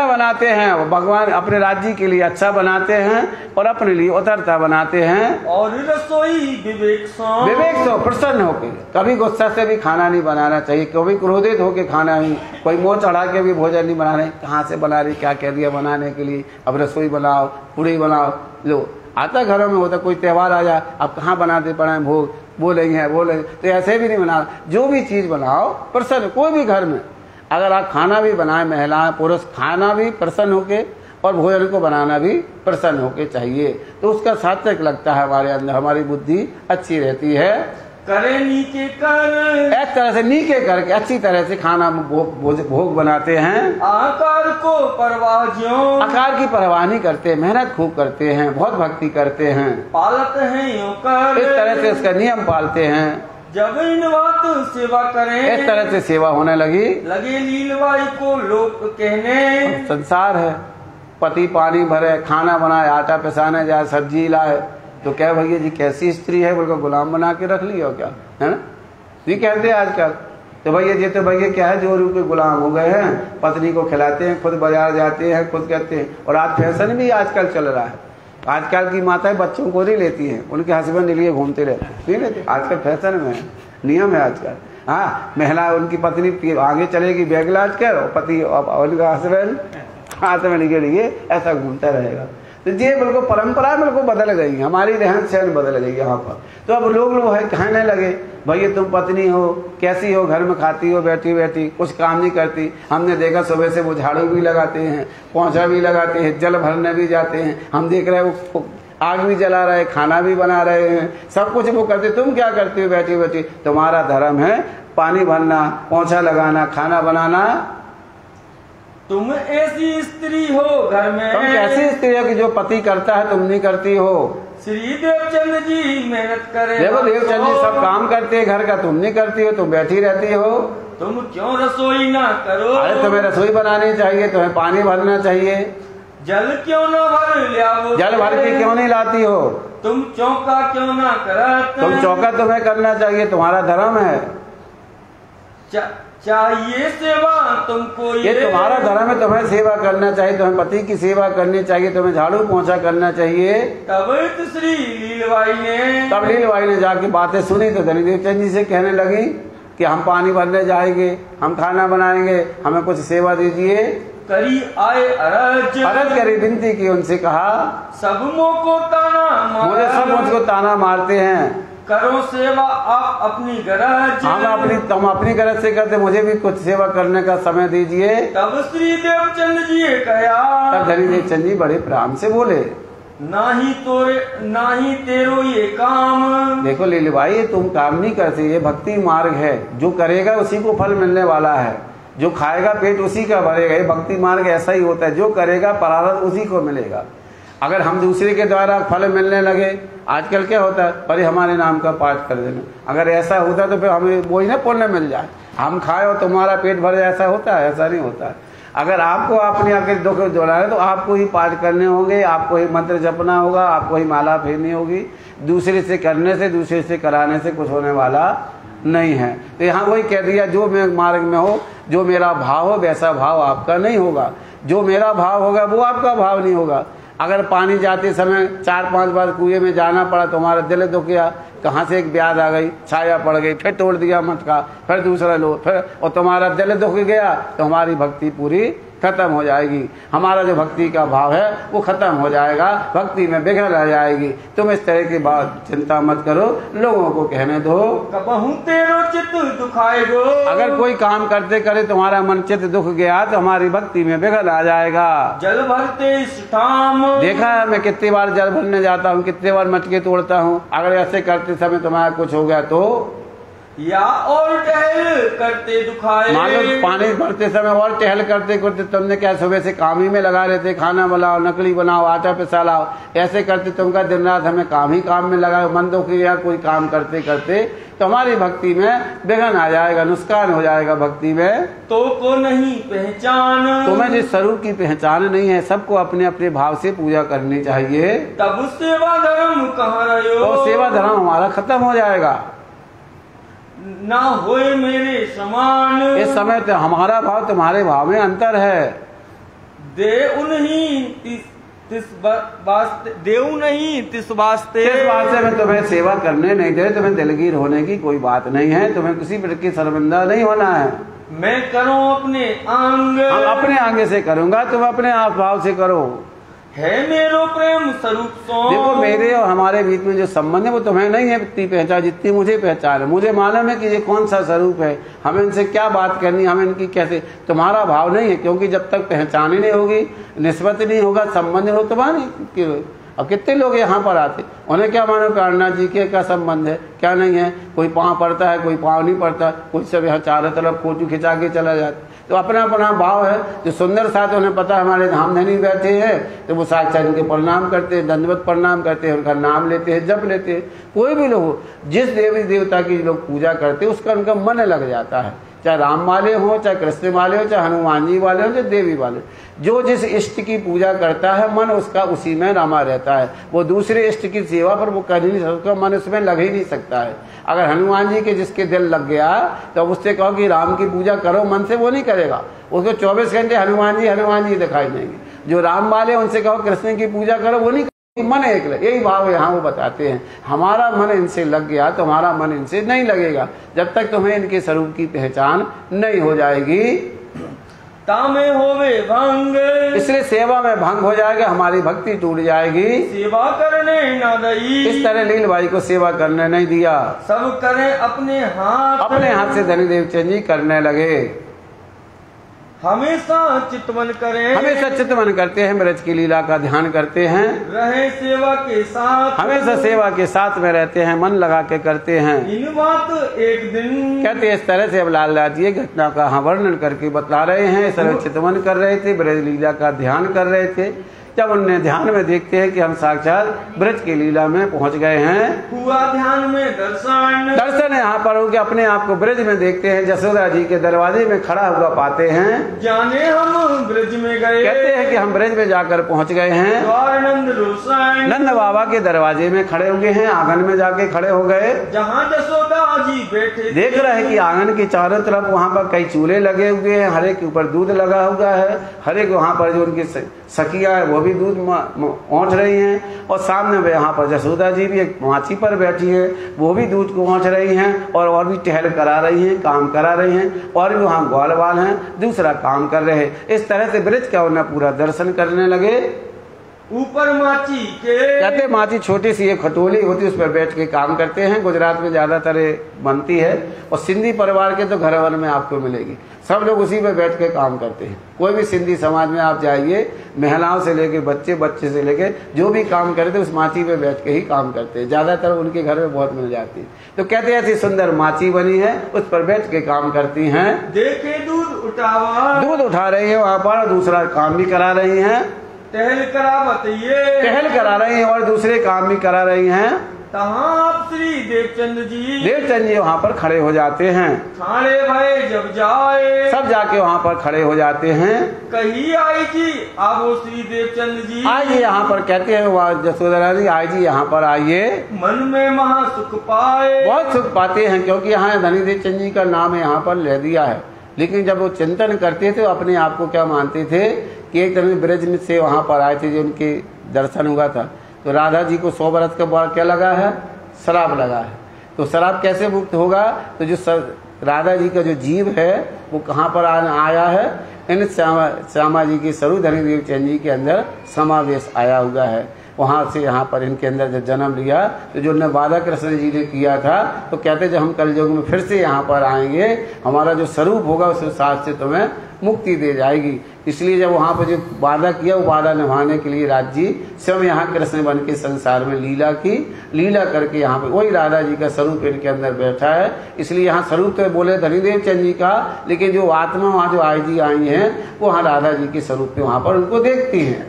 बनाते हैं, वो भगवान अपने राज्य के लिए अच्छा बनाते हैं और अपने लिए उतरता बनाते हैं। और रसोई विवेक से प्रसन्न होकर, कभी गुस्सा से भी खाना नहीं बनाना चाहिए, कभी क्रोधित होकर खाना नहीं, कोई मुंह चढ़ा के भी भोजन नहीं बनाना। कहाँ से बना रही, क्या कह दिया बनाने के लिए, अब रसोई बनाओ, पूड़ी बनाओ। लो आता घरों में होता, कोई त्यौहार आ जाए, अब कहाँ बनाते पड़े भोग, बोलेंगे तो ऐसे भी नहीं बनाना। जो भी चीज़ बनाओ प्रसन्न, कोई भी घर में अगर आप खाना भी बनाए, महिलाएं पुरुष, खाना भी प्रसन्न होके और भोजन को बनाना भी प्रसन्न होके चाहिए, तो उसका सार्थक लगता है हमारे अंदर, हमारी बुद्धि अच्छी रहती है। करे नीके कर, एक तरह से नीके करके अच्छी तरह से खाना भोग बनाते हैं। आकार को परवाह ज्यों, आकार की परवाह नहीं करते, मेहनत खूब करते हैं, बहुत भक्ति करते हैं, पालत हैं यूं कर, इस तरह से उसका नियम पालते हैं। जब इन बात सेवा करें, इस तरह से सेवा होने लगे लीलवाई को लोग कहने। संसार है, पति पानी भरे, खाना बनाए, आटा पिसाने जाए, सब्जी लाए, तो क्या भैया जी कैसी स्त्री है, बोलकर गुलाम बना के रख लिया क्या, है ना, ये कहते हैं आजकल। तो भैया जी तो भैया क्या है, जो रूप गुलाम हो गए हैं, पत्नी को खिलाते हैं, खुद बाजार जाते हैं, खुद कहते हैं। और आज फैशन भी आजकल चल रहा है, आजकल की माताएं बच्चों को नहीं लेती हैं, उनके हस्बैंड लिए घूमते रहते हैं, नहीं लेते, आजकल फैशन में है, नियम है आजकल। हाँ, महिला उनकी पत्नी आगे चलेगी बैग लाद कर, और पति उनका हस्बैंड हाथ में लिए ऐसा घूमता रहेगा। तो ये बिल्कुल परंपरा बिल्कुल बदल गई, हमारी रहन सहन बदल गई यहाँ पर। तो अब लोग कहने लगे भैया तुम पत्नी हो, कैसी हो, घर में खाती हो बैठी बैठी, कुछ काम नहीं करती। हमने देखा सुबह से वो झाड़ू भी लगाते हैं, पोंछा भी लगाते हैं, जल भरने भी जाते हैं, हम देख रहे हैं वो आग भी जला रहे, खाना भी बना रहे हैं, सब कुछ वो करते। तुम क्या करती हो बैठी बैठी? तुम्हारा धर्म है पानी भरना, पोंछा लगाना, खाना बनाना। तुम ऐसी स्त्री हो घर में, तुम कैसी स्त्री हो कि जो पति करता है तुम नहीं करती हो? श्री देवचंद जी मेहनत करे, देखो देवचंद जी सब काम करते हैं घर का, तुम नहीं करती हो, तुम बैठी रहती हो। तुम क्यों रसोई ना करो? अरे तुम्हें रसोई बनानी चाहिए, तुम्हें पानी भरना चाहिए, जल क्यों ना भर लियाओ, जल भर के क्यों नहीं लाती हो? तुम चौका क्यों ना करत, तुम चौका तुम्हें करना चाहिए, तुम्हारा धर्म है। चाहिए सेवा तुमको, ये तुम्हारा धर्म है, तुम्हें सेवा करना चाहिए, तुम्हें पति की सेवा करनी चाहिए, तुम्हें झाड़ू पोंछा करना चाहिए। तब श्री लीलबाई ने जाके बातें सुनी तो धनी देवचंद जी से कहने लगी कि हम पानी भरने जाएंगे, हम खाना बनाएंगे, हमें कुछ सेवा दीजिए। करी आए अरज करी, विनती की, उनसे कहा सब को ताना मुझे सब मुझको ताना मारते हैं, करो सेवा आप अपनी गरज, तुम अपनी गरज से करते, मुझे भी कुछ सेवा करने का समय दीजिए। तब श्री देवचंद जी कहा, तब धनी देवचंद जी बड़े प्रेम से बोले नाही तेरो ये काम। देखो लीलबाई तुम काम नहीं करते, ये भक्ति मार्ग है, जो करेगा उसी को फल मिलने वाला है, जो खाएगा पेट उसी का भरेगा। ये भक्ति मार्ग ऐसा ही होता है, जो करेगा प्रारब्ध उसी को मिलेगा। अगर हम दूसरे के द्वारा फल मिलने लगे, आजकल क्या होता है, अरे हमारे नाम का पाठ कर देना, अगर ऐसा होता तो फिर हमें वही ना पुण्य मिल जाए, हम खाए और तुम्हारा पेट भर जाए, ऐसा होता है? ऐसा नहीं होता है। अगर आपको अपने आगे दुख जोड़ना है तो आपको ही पाठ करने होंगे, आपको ही मंत्र जपना होगा, आपको ही माला फेरनी होगी। दूसरे से करने से, दूसरे से कराने से कुछ होने वाला नहीं है। तो यहाँ वही कह दिया, जो मैं मार्ग में हो, जो मेरा भाव हो वैसा भाव आपका नहीं होगा, जो मेरा भाव होगा वो आपका भाव नहीं होगा। अगर पानी जाते समय 4-5 बार कुएं में जाना पड़ा, तुम्हारा दिल दुख गया, कहाँ से एक ब्याज आ गई, छाया पड़ गई, फिर तोड़ दिया मटका, फिर दूसरा लो, फिर और तुम्हारा दिल दुख गया तो हमारी भक्ति पूरी खत्म हो जाएगी। हमारा जो भक्ति का भाव है वो खत्म हो जाएगा, भक्ति में विघ्न रह जाएगी। तुम इस तरह की बात चिंता मत करो, लोगों को कहने दो। कबहू तेरो चित्त दुखाएगो, अगर कोई काम करते करे तुम्हारा मन चित्त दुख गया तो हमारी भक्ति में विघ्न आ जाएगा। जल भरते इस ठाम, देखा है मैं कितनी बार जल भरने जाता हूँ, कितनी बार मटके तोड़ता हूँ। अगर ऐसे करते समय तुम्हारा कुछ हो गया तो या और टहल करते दुखाए, मान लो पानी भरते समय और टहल करते करते तुमने क्या सुबह से काम ही में लगा रहते, खाना बनाओ, नकली बनाओ, आटा पिसा लाओ, ऐसे करते तुमका दिन रात हमें काम में लगा, मन दुख गया कोई काम करते करते तो हमारी भक्ति में विघ्न आ जाएगा, नुकसान हो जाएगा भक्ति में। तो को नहीं पहचान, तुम्हें जिस स्वरूप की पहचान नहीं है, सबको अपने अपने भाव से पूजा करनी चाहिए। तब सेवा धर्म कहाँ रहो, तो सेवा धर्म हमारा खत्म हो जाएगा। ना होए मेरे समान, इस समय तो हमारा भाव तुम्हारे भाव में अंतर है। दे उन्हीं तिस वास्ते, देऊ नहीं तिस वास्ते, इस वास्ते में तुम्हें सेवा करने नहीं दे, तुम्हें दिलगीर होने की कोई बात नहीं है, तुम्हें किसी प्रकार की शर्मिंदा नहीं होना है। मैं करूं अपने अंग, अपने आगे से करूंगा, तुम अपने आप भाव से करो। है मेरो प्रेम स्वरूप सो, देखो मेरे और हमारे बीच में जो संबंध है वो तुम्हें नहीं है इतनी पहचान जितनी मुझे पहचान है। मुझे मालूम है कि ये कौन सा स्वरूप है, हमें इनसे क्या बात करनी, हमें इनकी कैसे। तुम्हारा भाव नहीं है, क्योंकि जब तक पहचान ही नहीं होगी, निस्बत नहीं होगा, संबंध नहीं हो तो नहीं। अब कितने लोग यहाँ पर आते, उन्हें क्या मानो प्राणनाथ जी के क्या संबंध है, क्या नहीं है। कोई पाँव पड़ता है, कोई पाँव नहीं पड़ता, कोई सब यहाँ चारों तरफ फोटो खिंचा के चला जाता। तो अपना अपना भाव है। जो सुंदर साथ उन्हें पता हमारे धाम धनी बैठे हैं तो वो साक्षात उनके प्रणाम करते हैं, दंडवत प्रणाम करते हैं, उनका नाम लेते हैं, जप लेते हैं। कोई भी लोग जिस देवी देवता की लोग पूजा करते हैं उसका उनका मन लग जाता है, चाहे राम वाले हो, चाहे कृष्ण वाले हो, चाहे हनुमान जी वाले हो, चाहे देवी वाले। जो जिस इष्ट की पूजा करता है मन उसका उसी में रमा रहता है। वो दूसरे इष्ट की सेवा पर वो कर ही नहीं सकता, मन उसमें लग ही नहीं सकता है। अगर हनुमान जी के जिसके दिल लग गया तो उससे कहो कि राम की पूजा करो मन से, वो नहीं करेगा। उसको 24 घंटे हनुमान जी दिखाई देंगे। जो राम वाले उनसे कहो कृष्ण की पूजा करो, वो नहीं, मन एक लग। यही भाव यहाँ वो बताते हैं। हमारा मन इनसे लग गया तो हमारा मन इनसे नहीं लगेगा, जब तक तुम्हें इनके स्वरूप की पहचान नहीं हो जाएगी। तामे होवे भंग, इसलिए सेवा में भंग हो जाएगा, हमारी भक्ति टूट जाएगी। सेवा करने न दई, इस तरह लील भाई को सेवा करने नहीं दिया। सब करें अपने हाथ से धनी देवचंद जी करने लगे। हमेशा चितवन करें, हमेशा चितवन करते हैं, ब्रज की लीला का ध्यान करते हैं, रहे सेवा के साथ, हमेशा सेवा के साथ में रहते हैं, मन लगा के करते हैं। इन बात एक दिन कहते इस तरह से अब लालराज जी घटना का वर्णन करके बता रहे हैं। इस तरह चितवन कर रहे थे, ब्रज लीला का ध्यान कर रहे थे। जब उन्हें ध्यान में देखते हैं कि हम साक्षात ब्रज की लीला में पहुंच गए हैं, हुआ ध्यान में दर्शन यहाँ पर हो के अपने आप को ब्रज में देखते हैं, जसोदा जी के दरवाजे में खड़ा हुआ पाते हैं। जाने हम ब्रज में गए, कहते हैं कि हम ब्रज में जाकर पहुंच गए हैं। नंद बाबा के दरवाजे में खड़े हुए हैं, आंगन में जाके खड़े हो गए, जहाँ जसोदा जी बैठे। देख रहे हैं कि आंगन के चारों तरफ वहाँ पर कई चूल्हे लगे हुए हैं, हर एक के ऊपर दूध लगा हुआ है, हर एक वहाँ पर जो उनकी सखिया है वो भी दूध औंठ रही हैं, और सामने में यहाँ पर जसोदा जी भी एक माची पर बैठी है, वो भी दूध को औंठ रही हैं, और भी टहल करा रही हैं, काम करा रही हैं, और भी वहाँ ग्वाल वाल हैं, दूसरा काम कर रहे हैं। इस तरह से ब्रज का उन्हें पूरा दर्शन करने लगे। ऊपर माची के, कहते माची छोटी सी एक खटोली होती है, उस पर बैठ के काम करते हैं। गुजरात में ज्यादातर बनती है, और सिंधी परिवार के तो घर वर में आपको मिलेगी, सब लोग उसी पे बैठ के काम करते हैं। कोई भी सिंधी समाज में आप जाइए, महिलाओं से लेके बच्चे से लेके जो भी काम करते उस माची पे बैठ के ही काम करते हैं, ज्यादातर उनके घर में बहुत मिल जाती है। तो कहते हैं ऐसी सुंदर माची बनी है, उस पर बैठ के काम करती हैं। देखे दूध उठा रही है वहाँ पर, दूसरा काम भी करा रही है, टहल करा रही हैं, और दूसरे काम भी करा रही हैं। तहाँ श्री देवचंद जी वहाँ पर खड़े हो जाते हैं। खाने भाई जब जाए, सब जाके वहाँ पर खड़े हो जाते हैं। कही आई जी आवो श्री देवचंद जी, आइए यहाँ पर, कहते हैं जसोदा रानी आई जी यहाँ पर आइए। मन में महा सुख पाए, बहुत सुख पाते हैं, क्योंकि यहाँ धनी देवचंद जी का नाम यहाँ पर ले दिया है। लेकिन जब वो चिंतन करते थे, अपने आप को क्या मानते थे कि एक तरह ब्रज से वहाँ पर आए थे, जो उनके दर्शन हुआ था, तो राधा जी को 100 बरस का बाद क्या लगा है, शराब लगा है। तो शराब कैसे मुक्त होगा, तो जो राधा जी का जो जीव है वो कहाँ पर आया है, इन श्यामा जी के स्वरूप धनी देव चंद जी के अंदर समावेश आया हुआ है। वहाँ से यहाँ पर इनके अंदर जब जन्म लिया तो जो वादा कृष्ण जी ने किया था, तो कहते जब हम कलयुग में फिर से यहाँ पर आएंगे, हमारा जो स्वरूप होगा उस हिसाब से तुम्हें मुक्ति दे जाएगी। इसलिए जब वहाँ पर जो वादा किया वो वादा निभाने के लिए राज जी स्वयं यहाँ कृष्ण बन के संसार में लीला की, लीला करके यहाँ पे वही राधा जी का स्वरूप इनके अंदर बैठा है। इसलिए यहाँ स्वरूप तो बोले धनीदेव चंद जी का, लेकिन जो आत्मा वहाँ जो आई जी आई हैं वो वहाँ राधा जी के स्वरूप पे वहाँ पर उनको देखती हैं।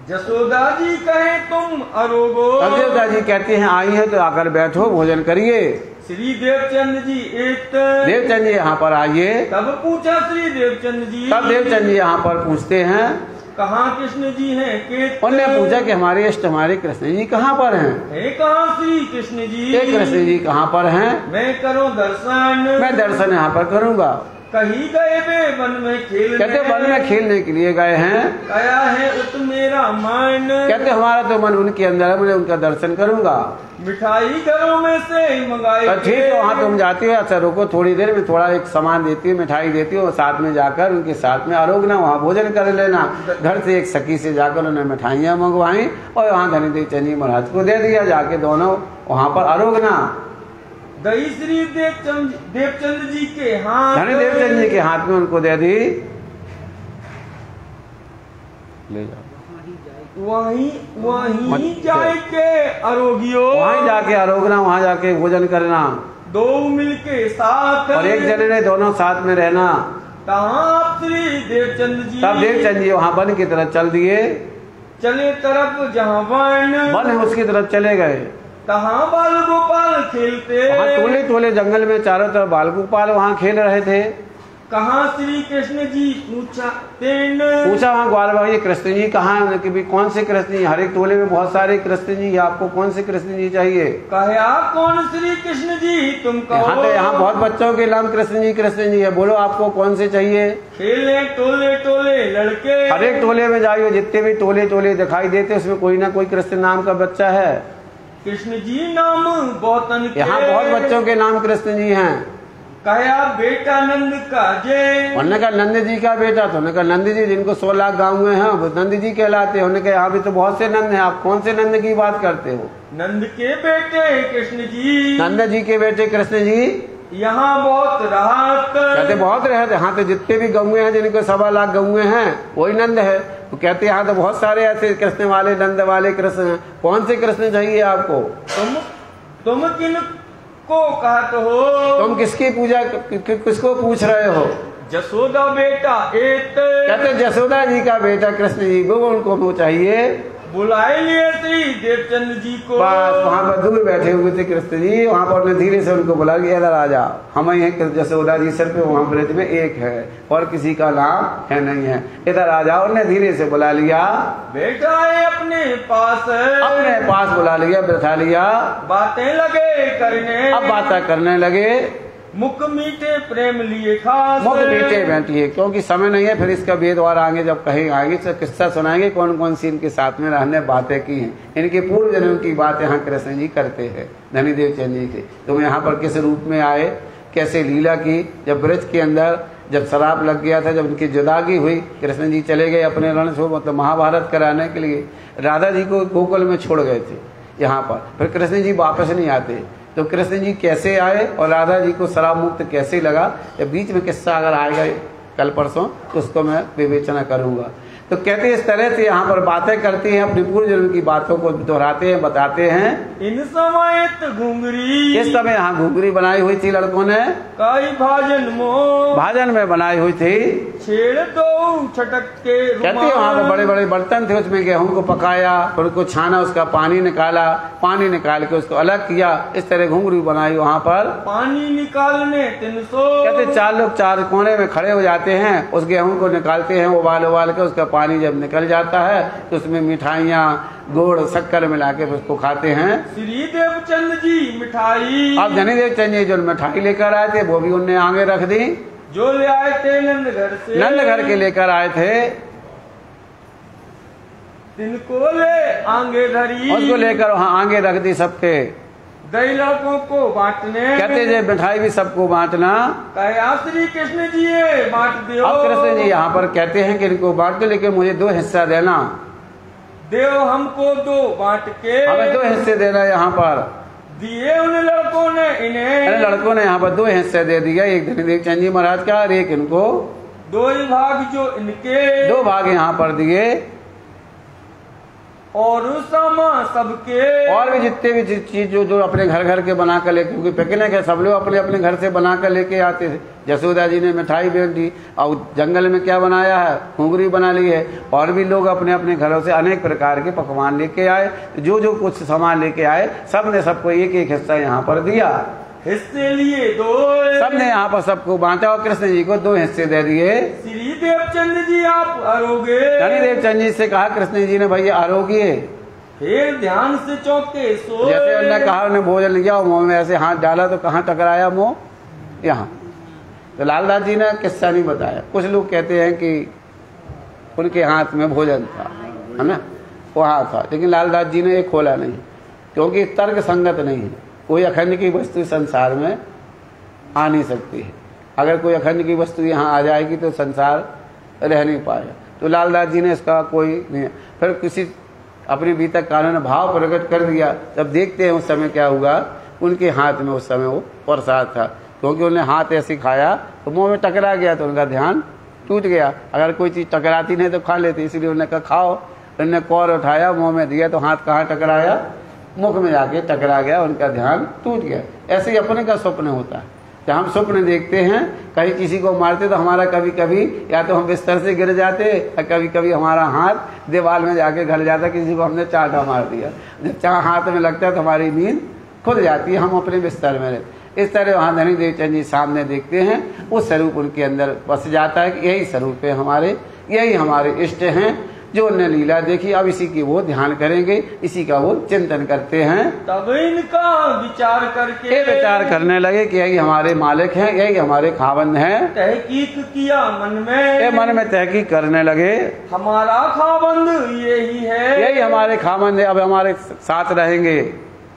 जसोदा जी कहे तुम अरोगो, जसोदा जी कहते हैं आई है तो आकर बैठो भोजन करिए। श्री देवचंद जी एक देवचंद जी यहाँ पर आइए। तब पूछा श्री देवचंद जी, तब देवचंद जी यहाँ पर पूछते हैं कहाँ कृष्ण जी हैं केत। उन्होंने पूछा कि हमारे इष्ट हमारे कृष्ण जी कहाँ पर हैं। कहाँ श्री कृष्ण जी, कृष्ण जी कहाँ पर हैं। मैं करूँ दर्शन, मैं दर्शन यहाँ पर करूँगा। कहीं गए वे वन में खेलने, कहते वन में खेलने के लिए गए हैं। आया है उत मेरा मन, कहते हमारा तो मन उनके अंदर है, मैं उनका दर्शन करूंगा। मिठाई घरों में से मंगाई, ठीक है वहाँ तुम जाती हो, अच्छा रुको थोड़ी देर में, थोड़ा एक सामान देती हो, मिठाई देती हो, साथ में जाकर उनके साथ में आरोगना, वहाँ भोजन कर लेना। घर से एक सखी से जाकर उन्होंने मिठाइयाँ मंगवाई और वहाँ धनीदेव चंद जी महाराज को दे दिया, जाके दोनों वहाँ पर आरोगना। दही श्री देवचंद जी के हाथ, धनीदेव चंद जी के हाथ में उनको दे दी। ले जाओ वहीं जाके आरोगियो, वहीं जाके आरोगना, वहाँ जाके भोजन करना, दो मिलके साथ, और एक जने ने दोनों साथ में रहना। आप श्री देवचंद जी, तब देवचंद जी वहाँ वन की तरफ चल दिए। चले तरफ जहाँ वन है उसकी तरफ चले गए। तहाँ बाल गोपाल खेलते, टोले टोले जंगल में चारों तरफ बाल गोपाल वहाँ खेल रहे थे। कहाँ श्री कृष्ण जी पूछा वहाँ ग्वाल भाई कृष्ण जी कहाँ है, कि भी कौन से कृष्ण जी, हर एक टोले में बहुत सारे कृष्ण जी, आपको कौन से कृष्ण जी चाहिए। कहा कौन श्री कृष्ण जी तुम कहो, यहाँ बहुत बच्चों के नाम कृष्ण जी है, बोलो आपको कौन से चाहिए। खेले टोले टोले लड़के, हर एक टोले में जाइए, जितने भी टोले टोले दिखाई देते उसमें कोई ना कोई कृष्ण नाम का बच्चा है। कृष्ण जी नाम बहुत, यहाँ बहुत बच्चों के नाम कृष्ण जी हैं। कहा बेटा नंद का जय, उन्होंने कहा नंद जी का बेटा, तो उन्होंने कहा नंद जी जिनको 16 लाख गाँव में हैं वो नंद जी कहलाते हैं। उन्होंने कहा यहाँ भी तो बहुत से नंद हैं, आप कौन से नंद की बात करते हो। नंद के बेटे कृष्ण जी, नंद जी के बेटे कृष्ण जी यहाँ बहुत राहत, कहते बहुत रहते। हाँ तो जितने भी गौएं हैं जिनको 16 लाख गौएं हैं वही नंद है। तो कहते यहाँ तो बहुत सारे ऐसे कृष्ण वाले नंद वाले कृष्ण हैं, कौन से कृष्ण चाहिए आपको। तुम किन को कहते हो, तुम किसकी पूजा किसको पूछ रहे हो। जसोदा बेटा एक, कहते जसोदा जी का बेटा कृष्ण जी को उनको वो चाहिए। बुलाए लिए श्री देवचंद जी को, बस वहाँ पर दूर बैठे हुए थे कृष्ण जी, वहाँ पर उन्हें धीरे से उनको बुला लिया, इधर आ जाओ, हम हैं जसोदा जी सर पे वहाँ ब्रज में एक है और किसी का नाम है नहीं है, इधर आ जाओ। उन्हें धीरे से बुला लिया, बेटा है अपने पास बुला लिया, बैठा लिया, बातें लगे करने, अब बातें करने लगे। मुख मीठे प्रेम लिए खास, मुख मीठे बैठिए, क्योंकि समय नहीं है, फिर इसका वेद और आगे जब कहीं आएंगे तो किस्सा सुनाएंगे कौन कौन सी इनके साथ में रहने बातें की हैं। इनके पूर्व जन्म की बात यहाँ कृष्ण जी करते हैं धनीदेव चंद जी के। तुम यहाँ पर किस रूप में आए, कैसे लीला की, जब ब्रज के अंदर जब शराब लग गया था, जब उनकी जुदागी हुई, कृष्ण जी चले गए अपने रण से, मतलब महाभारत कराने के लिए राधा जी को गोकुल में छोड़ गए थे यहाँ पर, फिर कृष्ण जी वापस नहीं आते। तो कृष्ण जी कैसे आए और राधा जी को शराब मुक्त कैसे लगा, या बीच में किस्सा अगर आएगा कल परसों तो उसको मैं विवेचना करूंगा। तो कहते हैं इस तरह से यहाँ पर बातें करती हैं, अपनी पूर्व जन्म की बातों को दोहराते हैं, बताते हैं। इन समय घुंगरी, इस समय यहाँ घुंगरी बनाई हुई थी लड़कों ने, कई भाजन में बनाई हुई थी, छेड़ दो छटक के, कहते हैं वहाँ पर बड़े बड़े बर्तन थे, उसमें गेहूं को पकाया, फिर उसको छाना, उसका पानी निकाला, पानी निकाल के उसको अलग किया, इस तरह घुंगरू बनाई। वहाँ पर पानी निकालने 300, कहते 4 लोग 4 कोने में खड़े हो जाते हैं, उस गेहूं को निकालते हैं, उबाल के उसका पानी जब निकल जाता है तो उसमें मिठाइयाँ गुड़ शक्कर मिला के उसको खाते हैं। श्री देवचंद जी मिठाई, अब धनीदेव चंद जी जो मिठाई लेकर आए थे वो भी उनने आगे रख दी, जो ले आए थे नंद घर से, नंद घर के लेकर आए थे, तिनको ले आगे धरी, उसको लेकर वहाँ आगे रख दी सबके। दही लड़कों को बांटने, कहते जे मिठाई भी सबको बांटना, कहा श्री कृष्ण जी बांट दो। अब कृष्ण जी यहाँ पर कहते हैं कि इनको बांट दो, लेकिन मुझे 2 हिस्सा देना, देव हमको 2 बांट के, हमें 2 हिस्से देना। यहाँ पर दिए उन लड़कों ने इन्हें, लड़कों ने यहाँ पर 2 हिस्से दे दिया, एक धनीदेव चंद जी महाराज का और एक इनको। 2 ही भाग जो इनके, 2 भाग यहाँ पर दिए, और सामा सबके, और भी जितने भी चीज जो अपने घर घर के बना कर लेके, क्योंकि पिकनिक है, सब लोग अपने अपने घर से बना कर लेके आते थे। यशोदा जी ने मिठाई बेच दी, और जंगल में क्या बनाया है, घुंगरी बना ली है, और भी लोग अपने अपने घरों से अनेक प्रकार के पकवान लेके आए। जो जो कुछ सामान लेके आए, सब ने सबको एक एक हिस्सा यहाँ पर दिया, हिस्से लिए 2, सबने यहाँ पर सबको बांटा, और कृष्ण जी को 2 हिस्से दे दिए। श्री देवचंद जी आप आरोगे, धनीदेव चंद जी से कहा कृष्ण जी ने, भैया आरोग्य, फिर ध्यान से चौके सो। जैसे उन्होंने कहा, उन्हें भोजन लिया, मुंह में ऐसे हाथ डाला तो कहाँ टकराया मुंह, यहाँ। तो लालदास जी ने किस्सा नहीं बताया। कुछ लोग कहते हैं कि उनके हाथ में भोजन था, है ना, वहाँ था, लेकिन लालदास जी ने एक खोला नहीं, क्योंकि तर्क संगत नहीं है। कोई अखंड की वस्तु संसार में आ नहीं सकती है। अगर कोई अखंड की वस्तु यहाँ आ जाएगी तो संसार रह नहीं पाएगा। तो लालदास जी ने इसका कोई नहीं, फिर किसी अपने भीतर कानून भाव प्रकट कर दिया। तब देखते हैं उस समय क्या हुआ, उनके हाथ में उस समय वो प्रसाद था, क्योंकि उन्हें हाथ ऐसे खाया तो मुंह में टकरा गया, तो उनका ध्यान टूट गया। अगर कोई चीज टकराती नहीं तो खा लेती, इसलिए उन्होंने कहा खाओ। उन्होंने कौर उठाया, मुंह में दिया, तो हाथ कहाँ टकराया, मुख में जाके टकरा गया, उनका ध्यान टूट गया। ऐसे ही अपने का स्वप्न होता है। जब हम स्वप्न देखते हैं, कहीं किसी को मारते तो हमारा कभी कभी या तो हम बिस्तर से गिर जाते, या कभी कभी हमारा हाथ दीवार में जाके गल जाता, किसी को हमने चाटा मार दिया। जब चाह हाथ में लगता है तो हमारी नींद खुल जाती है, हम अपने बिस्तर में रहते। इस तरह वहाँ धनीदेव चंद जी सामने देखते हैं, वो स्वरूप उनके अंदर बस जाता है कि यही स्वरूप है हमारे, यही हमारे इष्ट हैं, जो उन्हें लीला देखी। अब इसी की वो ध्यान करेंगे, इसी का वो चिंतन करते हैं। तब इनका विचार करके ये विचार करने लगे कि यही हमारे मालिक हैं, यही हमारे खावंद हैं। तहकीक किया मन में, ये मन में तहकीक करने लगे, हमारा खावंद यही है, यही हमारे खावंद है, अब हमारे साथ रहेंगे।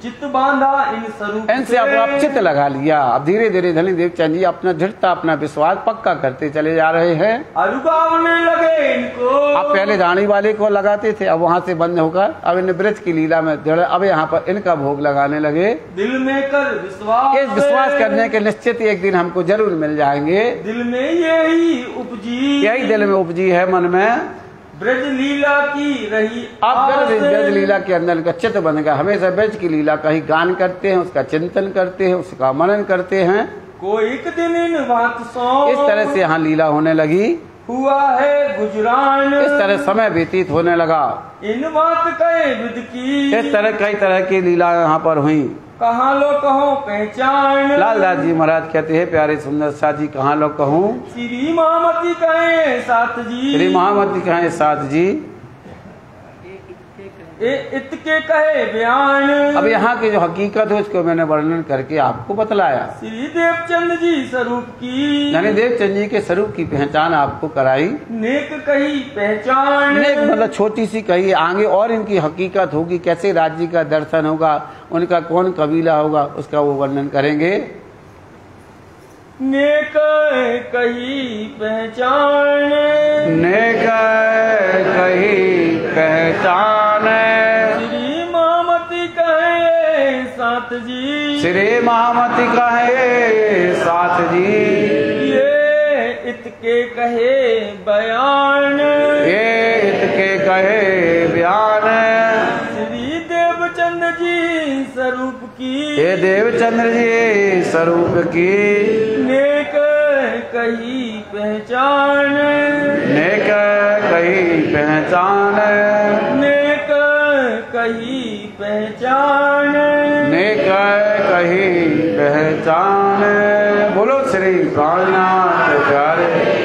चित्त बांधा इन स्वरूप इनसे अब चित्त लगा लिया। अब धीरे धीरे धनीदेव चंद जी अपना दृढ़ता, अपना विश्वास पक्का करते चले जा रहे हैं। अलगावने लगे इनको, अब पहले रानी वाले को लगाते थे, अब वहाँ से बंद होकर अब इन ब्रज की लीला में दृढ़, अब यहाँ पर इनका भोग लगाने लगे। दिल में कर विश्वास, ये विश्वास करने के निश्चित एक दिन हमको जरूर मिल जाएंगे। दिल में यही उपजी, यही दिल में उपजी है, मन में ब्रज लीला की रही। अब ब्रज लीला के अंदर का चित्त बन गया। हमेशा ब्रज की लीला का ही गान करते हैं, उसका चिंतन करते हैं, उसका मनन करते हैं। कोई एक दिन इन बात सो, इस तरह से यहाँ लीला होने लगी, हुआ है गुजरान, इस तरह समय व्यतीत होने लगा। इन बात कहे विद की, इस तरह कई तरह की लीला यहाँ पर हुई। कहाँ लो कहो पहचान, लालदास जी महाराज कहते हैं, प्यारे सुंदर साथ जी, कहाँ लो कहूँ, श्री महामती कहे साथ जी, श्री महामती कहे साथ जी, इतके कहे बयान। अब यहाँ की जो हकीकत है उसको मैंने वर्णन करके आपको बतलाया। श्री देवचंद जी स्वरूप की, धनीदेव चंद जी के स्वरूप की पहचान आपको कराई। नेक कही पहचान, नेक मतलब छोटी सी कही, आगे और इनकी हकीकत होगी, कैसे राज्य का दर्शन होगा, उनका कौन कबीला होगा, उसका वो वर्णन करेंगे। नेक कही पहचान, नेक कही पहचान, श्री महामती कहे साथ जी, श्री महामती कहे साथ जी, ये इतके कहे बयान, ये इतके कहे बयान, श्री देवचंद जी स्वरूप की, ये देवचंद्र जी स्वरूप की, नेक कही पहचान, नेक कही पहचान, नेक कही पहचान, नेक कही पहचान। बोलो श्री प्राणनाथ प्यारे।